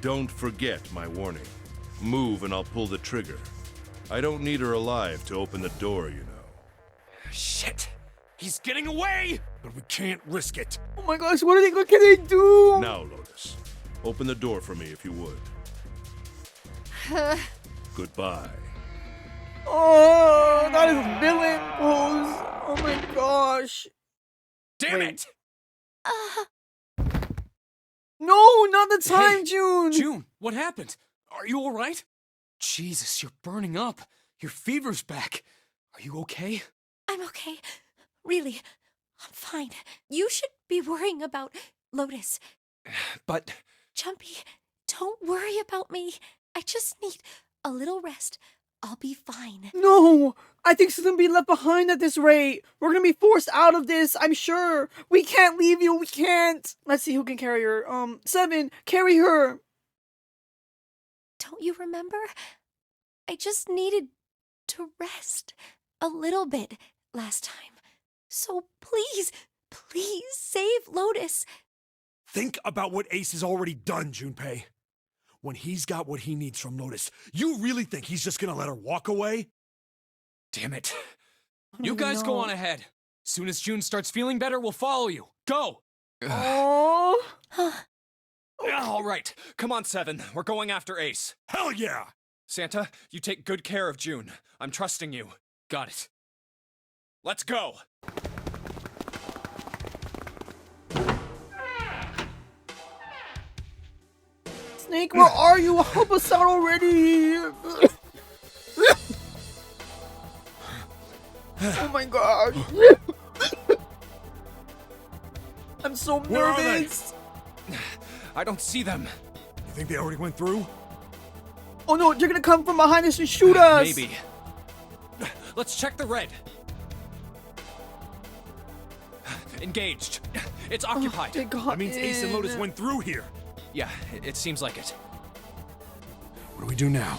don't forget my warning. Move and I'll pull the trigger. I don't need her alive to open the door, you know. Shit! He's getting away! But we can't risk it. Oh my gosh, what can they do? Now, Lotus, open the door for me if you would. Goodbye. Oh, that is villain pose. Oh my gosh. Damn Wait. it! No, not the time, Hey, June. June, what happened? Are you all right? Jesus, you're burning up. Your fever's back. Are you okay? I'm okay. Really, I'm fine. You should be worrying about Lotus. But Junpei, don't worry about me. I just need a little rest. I'll be fine. No, I think she's gonna be left behind at this rate. We're gonna be forced out of this, I'm sure. We can't leave you, we can't. Let's see who can carry her. 7, carry her. Don't you remember? I just needed to rest a little bit last time. So please, please save Lotus. Think about what Ace has already done, Junpei. When he's got what he needs from Lotus, you really think he's just gonna let her walk away? damn it. I don't You even guys go know. on ahead. Soon as June starts feeling better, we'll follow you. Go! Oh. All right, come on, 7. We're going after Ace. Hell yeah! Santa, you take good care of June. I'm trusting you. Got it. Let's go. Snake, where are you? Help us out already. Oh my gosh. I'm so Where are they? nervous. I don't see them. You think they already went through? Oh no, they're gonna come from behind us and shoot us. Maybe. Let's check the red. Engaged. It's occupied. They got That means Ace and Lotus in. went through here. Yeah, it seems like it. What do we do now?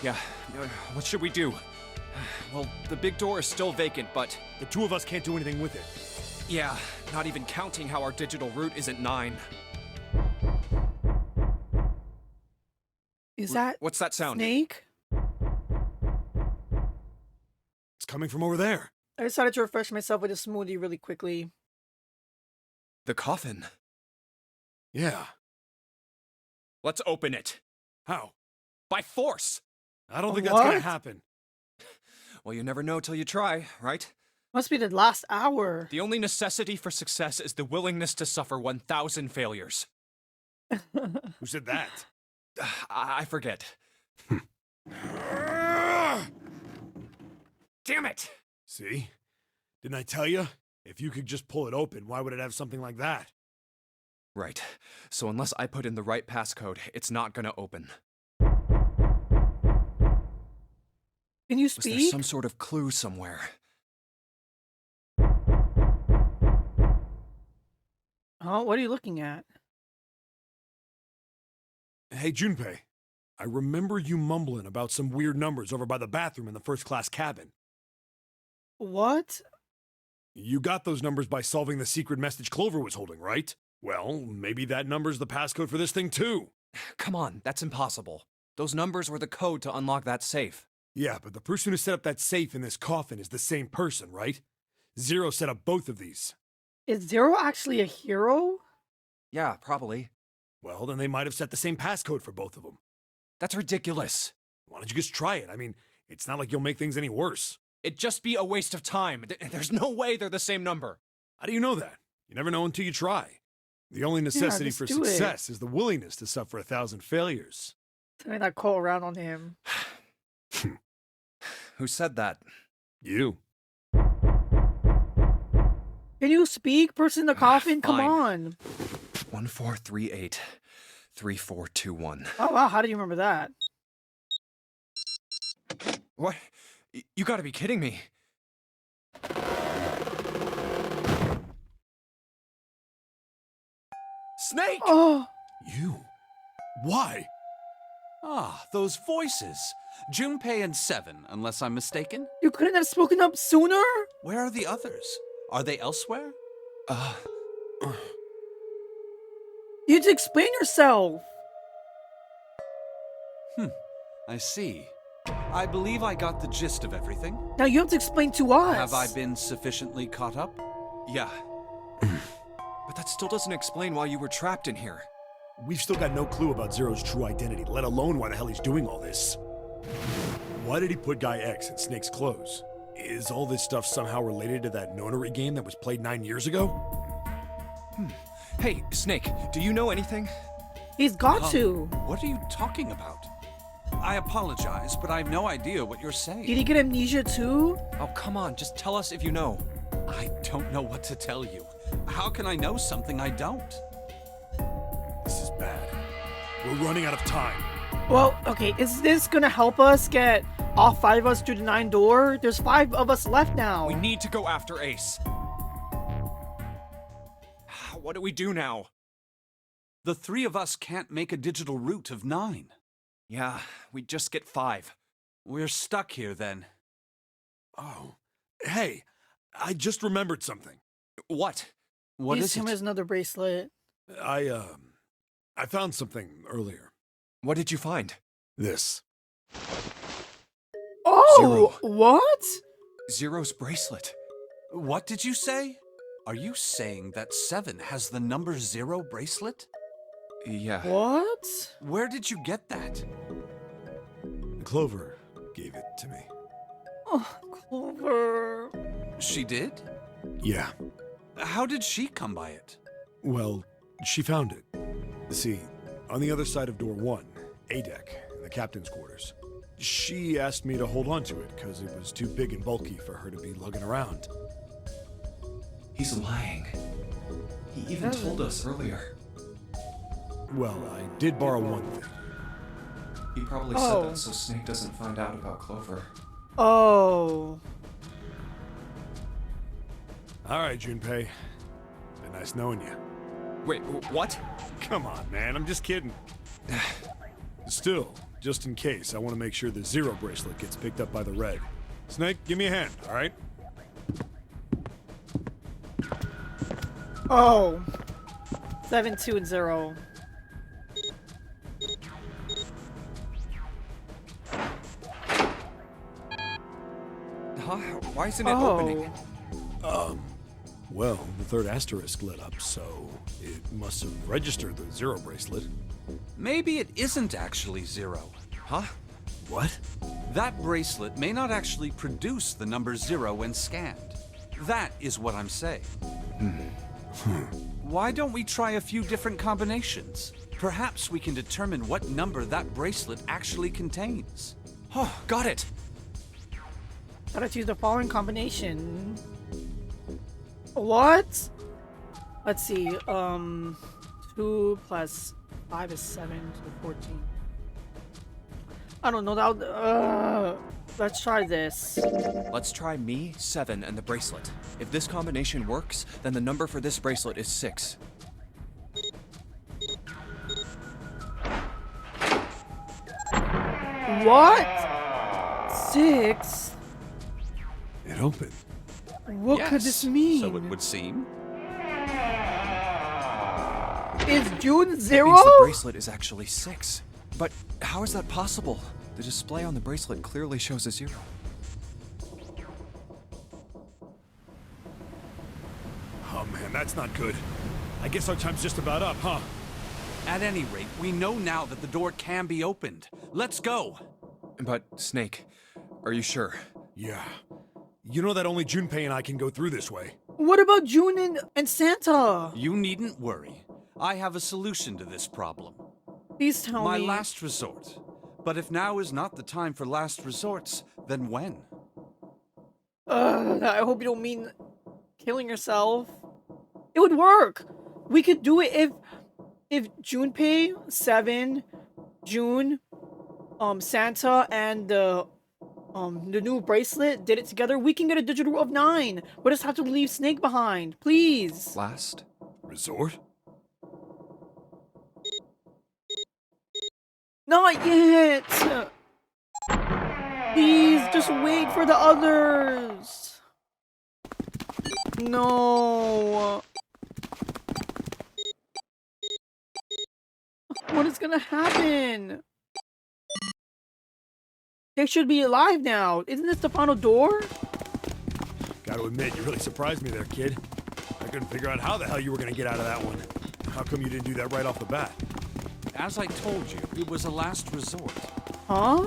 Yeah, what should we do? Well, the big door is still vacant, but The two of us can't do anything with it. yeah, not even counting how our digital route isn't 9. Is that What's that sound? Snake? It's coming from over there. I decided to refresh myself with a smoothie really quickly. The coffin. Yeah. Let's open it. How? By force! I don't think that's gonna What? happen. Well, you never know till you try, right? Must be the last hour. The only necessity for success is the willingness to suffer 1,000 failures. Who said that? I forget. Damn it! See? Didn't I tell you? If you could just pull it open, why would it have something like that? Right. So unless I put in the right passcode, it's not gonna open. Can you Was there speak? some sort of clue somewhere? Oh, what are you looking at? Hey, Junpei. I remember you mumbling about some weird numbers over by the bathroom in the first-class cabin. What? You got those numbers by solving the secret message Clover was holding, right? Well, maybe that number's the passcode for this thing, too. Come on, that's impossible. Those numbers were the code to unlock that safe. Yeah, but the person who set up that safe in this coffin is the same person, right? Zero set up both of these. Is Zero actually a hero? Yeah, probably. Well, then they might have set the same passcode for both of them. That's ridiculous. Why don't you just try it? I mean, it's not like you'll make things any worse. It'd just be a waste of time. There's no way they're the same number. How do you know that? You never know until you try. The only necessity just for do it. success is the willingness to suffer 1,000 failures. Turning that call around on him. Who said that? You. Can you speak, person in the coffin? Come Fine. on. 1438 3421. Oh wow, how do you remember that? What? You gotta be kidding me. Snake! Oh, You? Why? Ah, those voices. Junpei and 7, unless I'm mistaken. You couldn't have spoken up sooner? Where are the others? Are they elsewhere? You had to explain yourself. I see. I believe I got the gist of everything. Now you have to explain to us. Have I been sufficiently caught up? Yeah. But that still doesn't explain why you were trapped in here. We've still got no clue about Zero's true identity, let alone why the hell he's doing all this. Why did he put Guy X in Snake's clothes? Is all this stuff somehow related to that Nonary game that was played 9 years ago? Hey, Snake, do you know anything? He's got to. What are you talking about? I apologize, but I have no idea what you're saying. Did he get amnesia too? Oh, come on, just tell us if you know. I don't know what to tell you. How can I know something I don't? This is bad. We're running out of time. Well, okay, is this gonna help us get all 5 of us through the 9 door? There's 5 of us left now. We need to go after Ace. What do we do now? The 3 of us can't make a digital route of 9. Yeah, we just get 5. We're stuck here then. Oh. Hey, I just remembered something. What? What Use is him it? as another bracelet. I found something earlier. What did you find? This. Oh, what? Zero's bracelet. What did you say? Are you saying that 7 has the number 0 bracelet? Yeah. What? Where did you get that? Clover gave it to me. Oh, Clover. She did? Yeah. How did she come by it? Well, she found it. See, on the other side of door 1, A deck, in the captain's quarters. She asked me to hold on to it because it was too big and bulky for her to be lugging around. He's lying. He even told us earlier. Well, I did borrow one thing. He probably said that so Snake doesn't find out about Clover. Oh. All right, Junpei. Been nice knowing you. Wait, what? Come on, man. I'm just kidding. Still, just in case, I want to make sure the 0 bracelet gets picked up by the red. Snake, give me a hand, all right? Oh. 7, 2, and 0. Huh? Why isn't it opening? Well, the 3rd asterisk lit up, so it must have registered the 0 bracelet. Maybe it isn't actually 0. Huh? What? That bracelet may not actually produce the number 0 when scanned. That is what I'm saying. Why don't we try a few different combinations? Perhaps we can determine what number that bracelet actually contains. Oh, got it. Gotta choose the following combination. What? Let's see. 2 plus 5 is 7, so 14. I don't know that. Let's try this. Let's try me, 7, and the bracelet. If this combination works, then the number for this bracelet is 6. What? 6? It opened. What could this mean? So it would seem. Is June That 0? means the bracelet is actually 6. But how is that possible? The display on the bracelet clearly shows a 0. Oh man, that's not good. I guess our time's just about up, huh? At any rate, we know now that the door can be opened. Let's go. But, Snake, are you sure? Yeah. You know that only Junpei and I can go through this way. What about June and Santa? You needn't worry. I have a solution to this problem. Please tell My me. last resort. But if now is not the time for last resorts, then when? I hope you don't mean killing yourself. It would work. We could do it if Junpei, 7, June, Santa, and the new bracelet did it together. We can get a digital of 9. We just have to leave Snake behind, please. Last? Resort? Not yet! Please, just wait for the others! No! What is gonna happen? They should be alive now. Isn't this the final door? Gotta admit, you really surprised me there, kid. I couldn't figure out how the hell you were gonna get out of that one. How come you didn't do that right off the bat? As I told you, it was a last resort. Huh?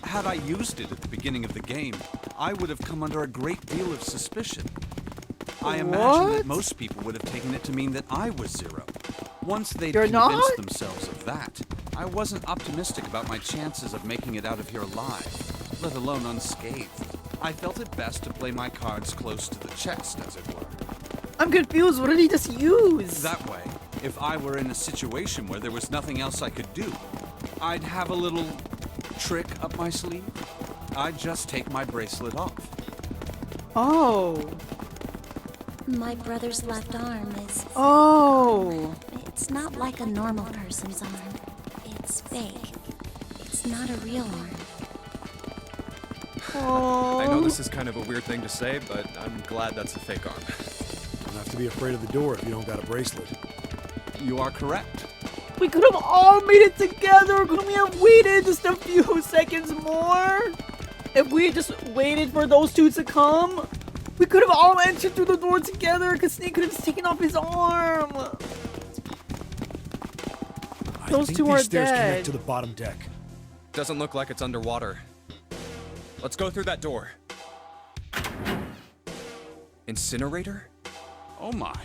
Had I used it at the beginning of the game, I would have come under a great deal of suspicion. I imagine that most people would have taken it to mean that I was Zero. Once they'd convinced themselves of that, I wasn't optimistic about my chances of making it out of here alive, let alone unscathed. I felt it best to play my cards close to the chest, as it were. I'm confused. What did he just use? That way, if I were in a situation where there was nothing else I could do, I'd have a little trick up my sleeve. I'd just take my bracelet off. Oh. My brother's left arm is... Oh. It's not like a normal person's arm. It's fake. It's not a real arm. Oh. I know this is kind of a weird thing to say, but I'm glad that's a fake arm. You don't have to be afraid of the door if you don't got a bracelet. You are correct. We could have all made it together. Couldn't we have waited just a few seconds more? If we had just waited for those two to come, we could have all entered through the door together because Snake could have just taken off his arm. Those two are stairs dead. connect to the bottom deck. Doesn't look like it's underwater. Let's go through that door. Incinerator? Oh my.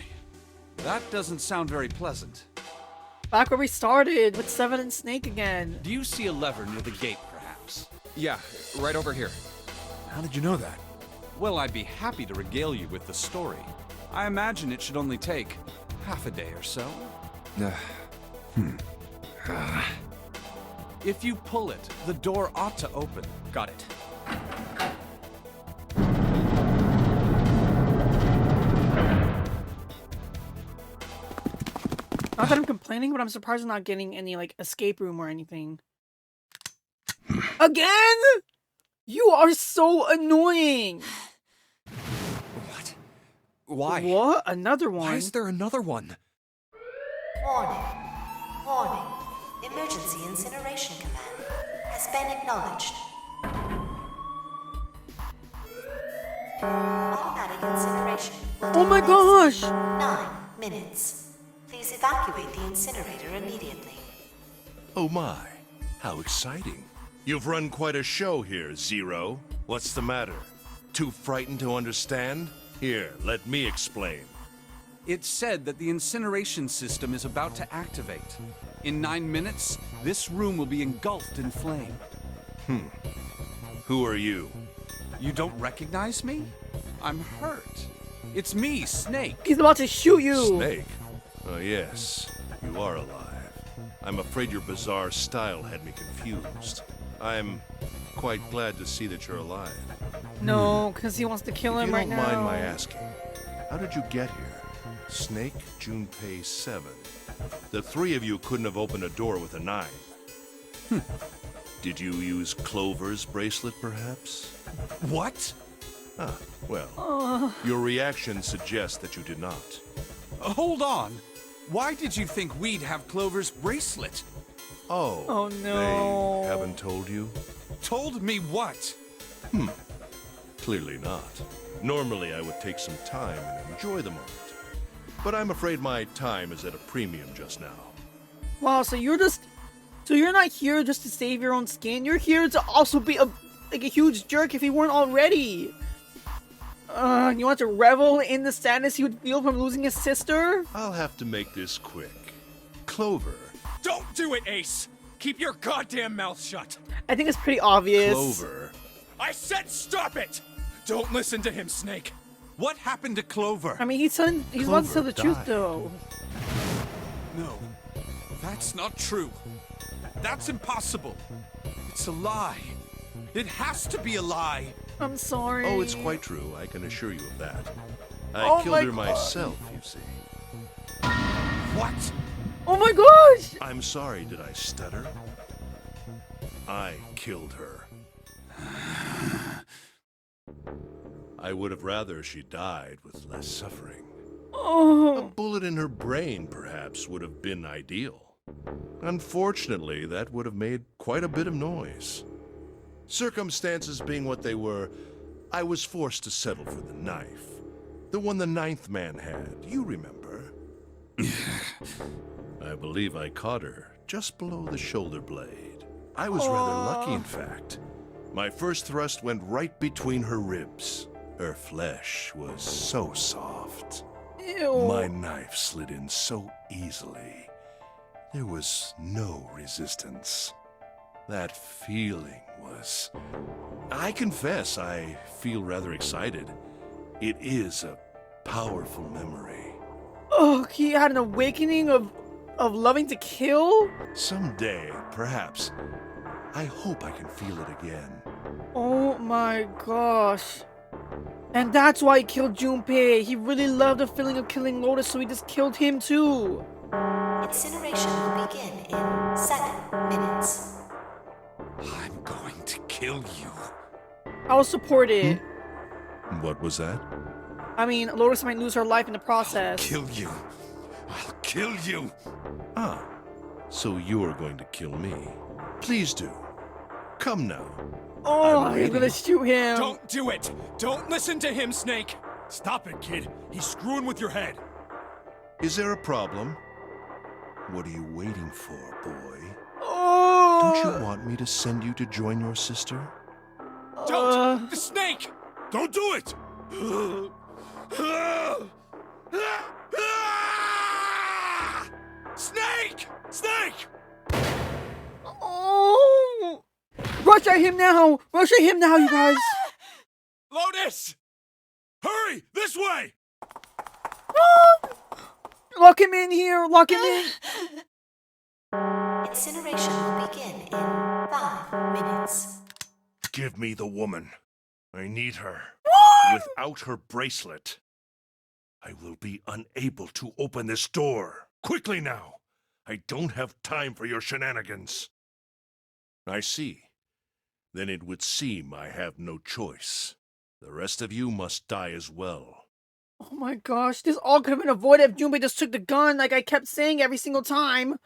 That doesn't sound very pleasant. Back where we started with Seven and Snake again. Do you see a lever near the gate, perhaps? Yeah, right over here. How did you know that? Well, I'd be happy to regale you with the story. I imagine it should only take half a day or so. If you pull it, the door ought to open. Got it. Not that I'm complaining, but I'm surprised I'm not getting any, like, escape room or anything. Again? You are so annoying! What? Why? What? Another one? Why is there another one? Warning. Warning. Emergency incineration command has been acknowledged. Automatic incineration. Oh my gosh! 9 minutes. Please evacuate the incinerator immediately. Oh my, how exciting. You've run quite a show here, Zero. What's the matter? Too frightened to understand? Here, let me explain. It's said that the incineration system is about to activate. In 9 minutes, this room will be engulfed in flame. Who are you? You don't recognize me? I'm hurt. It's me, Snake. He's about to shoot you! Snake? Oh yes, you are alive. I'm afraid your bizarre style had me confused. I'm quite glad to see that you're alive. No, because he wants to kill him right now. If you don't mind my asking, how did you get here? Snake, Junpei, 7. The three of you couldn't have opened a door with a 9. Did you use Clover's bracelet, perhaps? What? Ah, well, your reaction suggests that you did not. Hold on. Why did you think we'd have Clover's bracelet? Oh no. They haven't told you? Told me what? Clearly not. Normally I would take some time and enjoy the moment. But I'm afraid my time is at a premium just now. Wow, so you're not here just to save your own skin. You're here to also be a huge jerk if you weren't already. You want to revel in the sadness he would feel from losing his sister? I'll have to make this quick. Clover. Don't do it, Ace! Keep your goddamn mouth shut! I think it's pretty obvious. Clover. I said stop it! Don't listen to him, Snake. What happened to Clover? I mean, he's about to tell the truth, died. though. No, that's not true. That's impossible. It's a lie. It has to be a lie. I'm sorry. Oh, it's quite true. I can assure you of that. I Oh killed my her God. myself, you see. What? Oh my gosh! I'm sorry, did I stutter? I killed her. I would have rather she died with less suffering. A bullet in her brain, perhaps, would have been ideal. Unfortunately, that would have made quite a bit of noise. Circumstances being what they were, I was forced to settle for the knife. The one the ninth man had, you remember. I believe I caught her just below the shoulder blade. I was rather lucky, in fact. My first thrust went right between her ribs. Her flesh was so soft. Ew. My knife slid in so easily. There was no resistance. That feeling was... I confess, I feel rather excited. It is a powerful memory. Oh, he had an awakening of loving to kill? Someday, perhaps, I hope I can feel it again. Oh my gosh. And that's why he killed Junpei. He really loved the feeling of killing Lotus, so he just killed him too. Incineration will begin in 7 minutes. I'm going to kill you. I'll support it. What was that? I mean, Lotus might lose her life in the process. Kill you. I'll kill you. Ah, so you're going to kill me. Please do. Come now. Oh, I'm he's ready. gonna shoot him. Don't do it! Don't listen to him, Snake! Stop it, kid. He's screwing with your head. Is there a problem? What are you waiting for, boy? Oh. Don't you want me to send you to join your sister? Don't! The snake! Don't do it! Snake! Snake! Oh! Rush at him now! Rush at him now, you guys! Lotus! Hurry! This way! Lock him in here! Lock him in! Incineration will begin in 5 minutes. Give me the woman. I need her. Without her bracelet, I will be unable to open this door. Quickly now! I don't have time for your shenanigans. I see. Then it would seem I have no choice. The rest of you must die as well. Oh my gosh, this all could have been avoided if Junpei just took the gun like I kept saying every single time.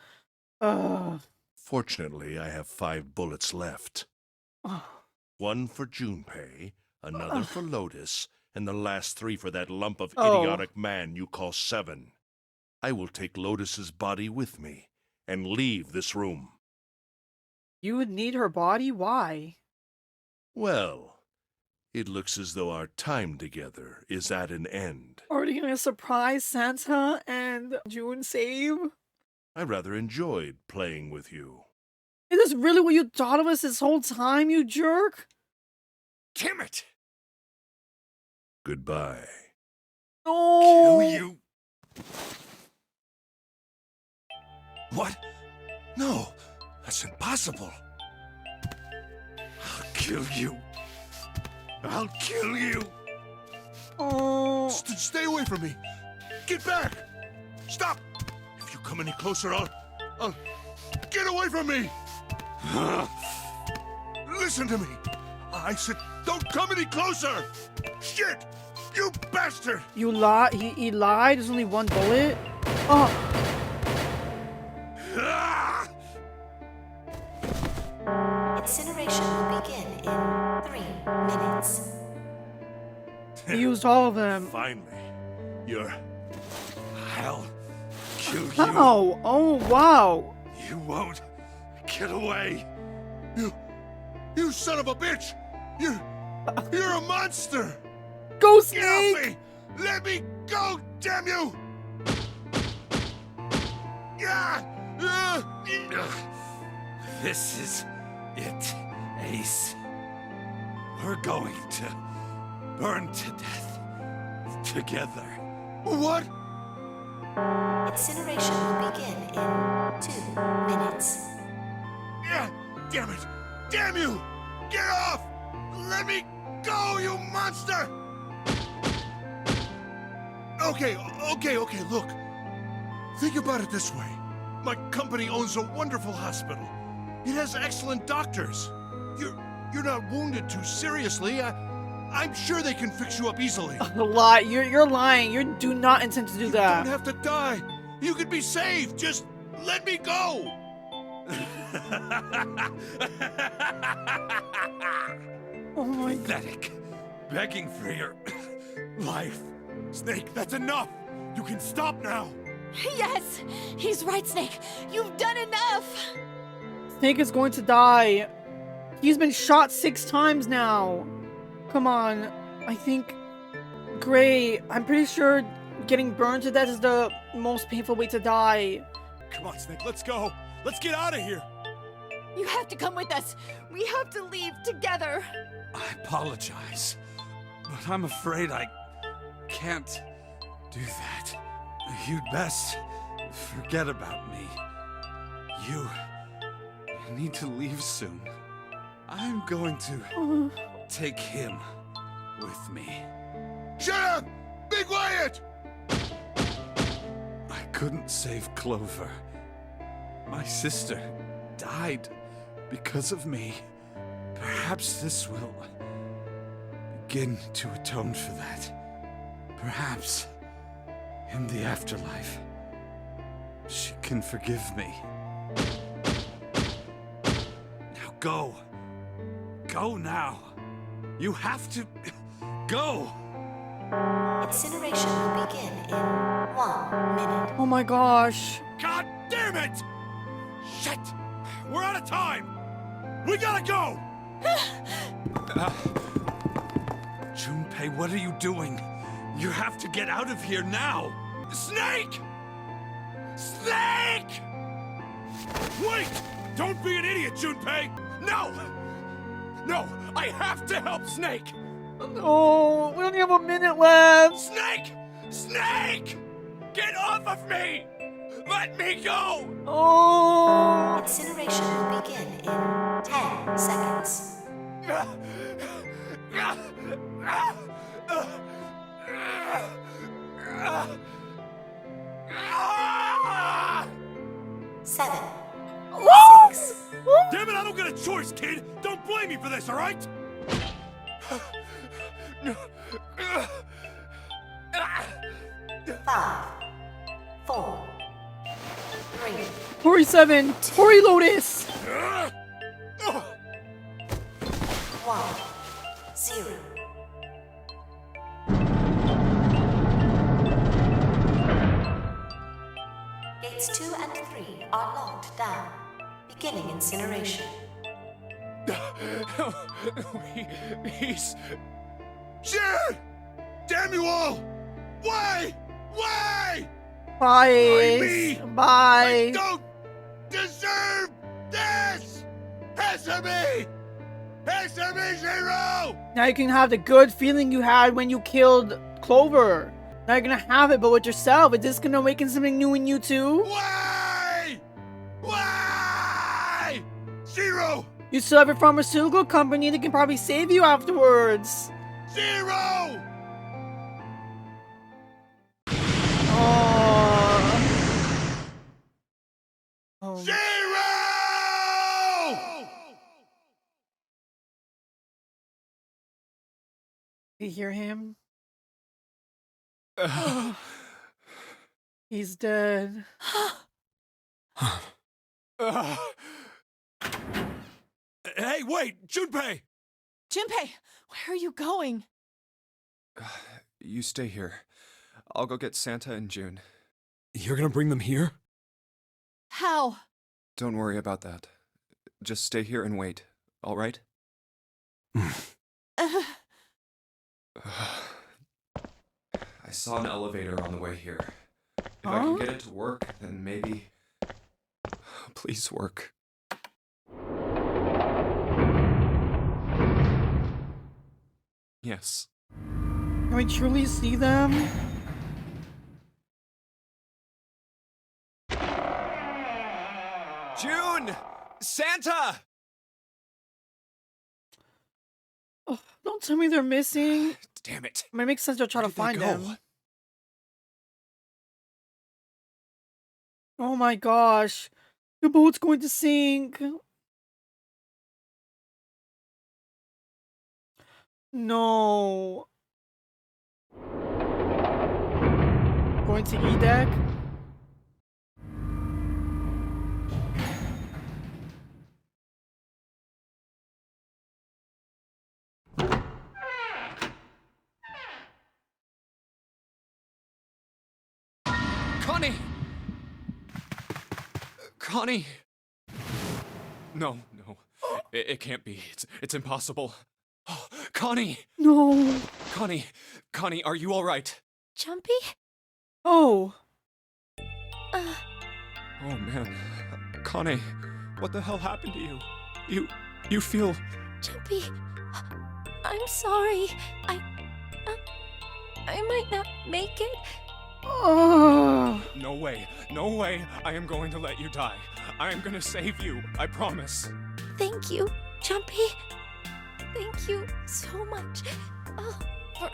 Fortunately, I have 5 bullets left. One for Junpei, another for Lotus, and the last 3 for that lump of idiotic man you call 7. I will take Lotus's body with me and leave this room. You would need her body? Why? Well, it looks as though our time together is at an end. Are they gonna surprise Santa and June save? I rather enjoyed playing with you. Is this really what you thought of us this whole time, you jerk? Damn it! Goodbye. No! Kill you! What? No, that's impossible. I'll kill you! I'll kill you! Oh. Stay away from me. Get back. Stop. If you come any closer, I'll... Get away from me. Listen to me. I said, don't come any closer. Shit. You bastard. You lied? He lied? There's only 1 bullet? Oh. Ah! Incineration will begin in 3 minutes. He used all of them. Finally. I'll kill you. How? Oh, wow. You won't get away. You son of a bitch. You're a monster. Go, Get off Snake! me. Let me go, damn you. This is it, Ace. We're going to burn to death together. What? Incineration will begin in 2 minutes. Yeah, damn it! Damn you! Get off! Let me go, you monster! Okay, look. Think about it this way. My company owns a wonderful hospital. It has excellent doctors. You're not wounded too seriously. I'm sure they can fix you up easily. A lot. You're lying. You do not intend to do You that. don't have to die. You could be saved. Just let me go. Oh my. Pathetic. Begging for your life. Snake, that's enough. You can stop now. Yes! He's right, Snake. You've done enough! Snake is going to die. He's been shot 6 times now. Come on. I think Gray, I'm pretty sure getting burned to death is the most painful way to die. Come on, Snake, let's go. Let's get out of here. You have to come with us. We have to leave together. I apologize, but I'm afraid I can't do that. You'd best forget about me. You need to leave soon. I'm going to take him with me. Shut up! Be quiet! I couldn't save Clover. My sister died because of me. Perhaps this will begin to atone for that. Perhaps in the afterlife, she can forgive me. Now go. Go now. You have to go. Incineration will begin in 1 minute. Oh my gosh. God damn it! Shit! We're out of time! We gotta go! Junpei, what are you doing? You have to get out of here now! Snake! Snake! Wait! Don't be an idiot, Junpei! No! No! I have to help Snake! Oh, we only have a minute left. Snake! Snake! Get off of me! Let me go! Oh. Incineration will begin in 10 seconds. 7, 6. Damn it, I don't get a choice, kid! Don't blame me for this, alright? 5, 4, 3. Hurry, 7. Hurry, Lotus. 1, 0. Gates 2 and 3 are locked down. Beginning incineration. He's... Shit! Damn you all! Why? Why? Bye. me? Bye. I don't deserve this! Answer me! Answer me, Zero! Now you can have the good feeling you had when you killed Clover. Now you're gonna have it, but with yourself. Is this gonna awaken something new in you too? Why? Why? Zero! You still have a pharmaceutical company that can probably save you afterwards. Zero! Oh. Zero! You hear him? He's dead. Hey, wait! Junpei! Junpei, where are you going? You stay here. I'll go get Santa and June. You're gonna bring them here? How? Don't worry about that. Just stay here and wait, all right? I saw an elevator on the way here. If I can get it to work, then maybe... Please work. Yes. Can we truly see them? June! Santa! Oh, don't tell me they're missing. Damn it. It might make sense to try to Where find did they go? them. Oh my gosh. The boat's going to sink. No. Going to E deck? Connie! Connie! No, no. It can't be. It's impossible. Oh, Connie! No. Connie, are you alright? Junpei? Oh. Oh man. Connie, what the hell happened to you? You feel... Junpei, I'm sorry. I might not make it. Oh. No way. I am going to let you die. I am gonna save you. I promise. Thank you, Junpei. Thank you so much for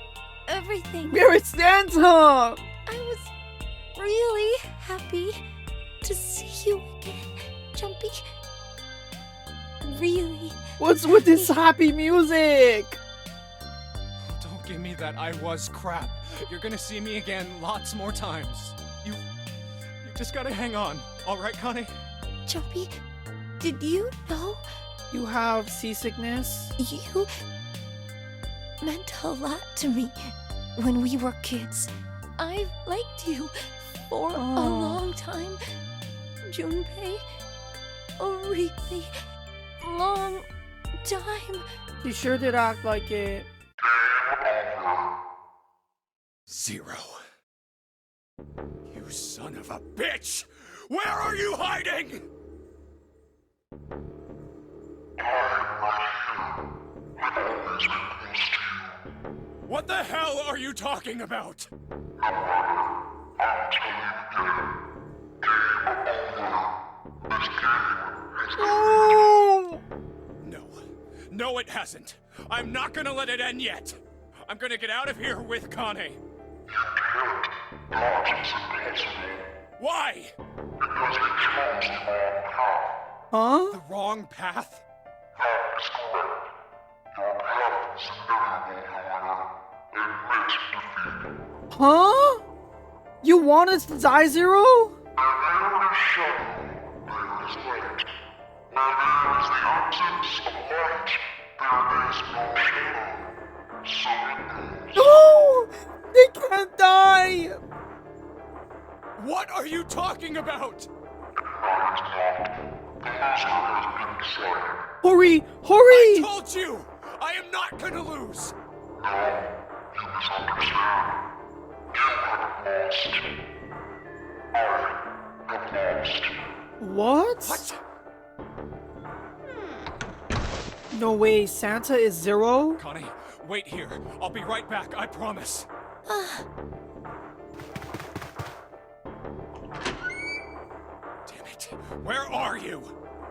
everything. Where is Santa? I was really happy to see you again, Junpei. Really. What's with this happy music? Don't give me that I was crap. You're gonna see me again lots more times. You just gotta hang on. Alright, Connie? Junpei, did you know You have seasickness? you meant a lot to me when we were kids? I've liked you for a long time, Junpei. A really long time. You sure did act like it. 0. You son of a bitch! Where are you hiding? What the hell are you talking about? No! No, it hasn't. I'm not gonna let it end yet. I'm gonna get out of here with Connie. Why? Huh? The wrong path? Huh? You want us to die, Zero? No! They can't die! What are you talking about? Hurry! I Hurry! told you! I am not gonna lose! What? What? No way, Santa is Zero? Connie, wait here. I'll be right back, I promise. Damn it. Where are you?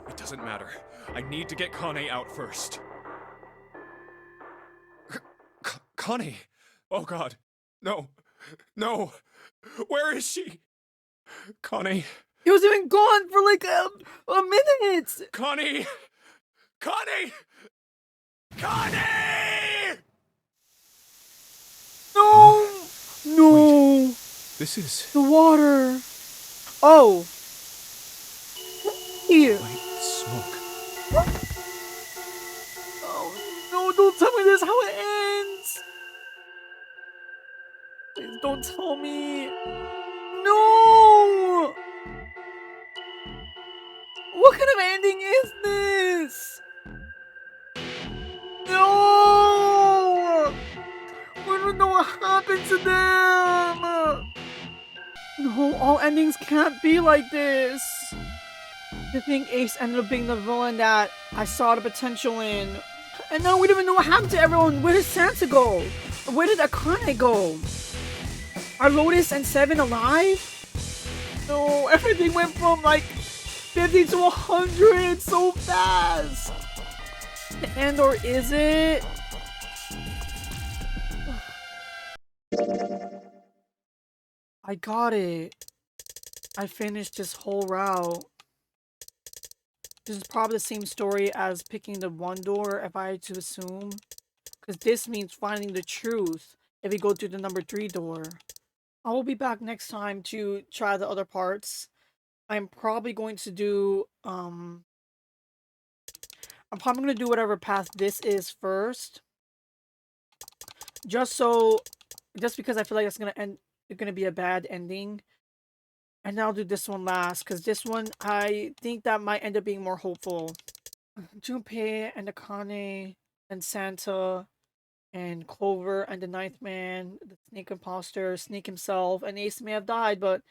It doesn't matter. I need to get Connie out first. Connie! Oh god. No. No. Where is she? Connie. He was even gone for like a minute! Connie! Connie! Connie! No! No! This is The water! Oh! Here! white smoke. Oh no, don't tell me this is how it ends! Please don't tell me. No! What kind of ending is this? No! We don't know what happened to them! No, all endings can't be like this. I think Ace ended up being the villain that I saw the potential in. And now we don't even know what happened to everyone. Where did Santa go? Where did Akane go? Are Lotus and Seven alive? No, everything went from like 50 to 100 so fast. And or is it? I got it. I finished this whole route. This is probably the same story as picking the one door, if I had to assume. because this means finding the truth if we go through the number 3 door. I will be back next time to try the other parts. I'm probably going to do I'm probably going to do whatever path this is first, just because I feel like it's gonna be a bad ending. And then I'll do this one last, because this one, I think that might end up being more hopeful. Junpei and Akane and Santa and Clover and the Ninth Man, the Snake Imposter, Snake himself, and Ace may have died, but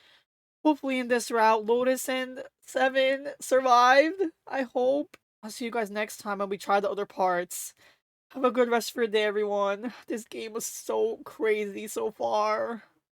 hopefully in this route, Lotus and Seven survived. I hope. I'll see you guys next time when we try the other parts. Have a good rest of your day, everyone. This game was so crazy so far.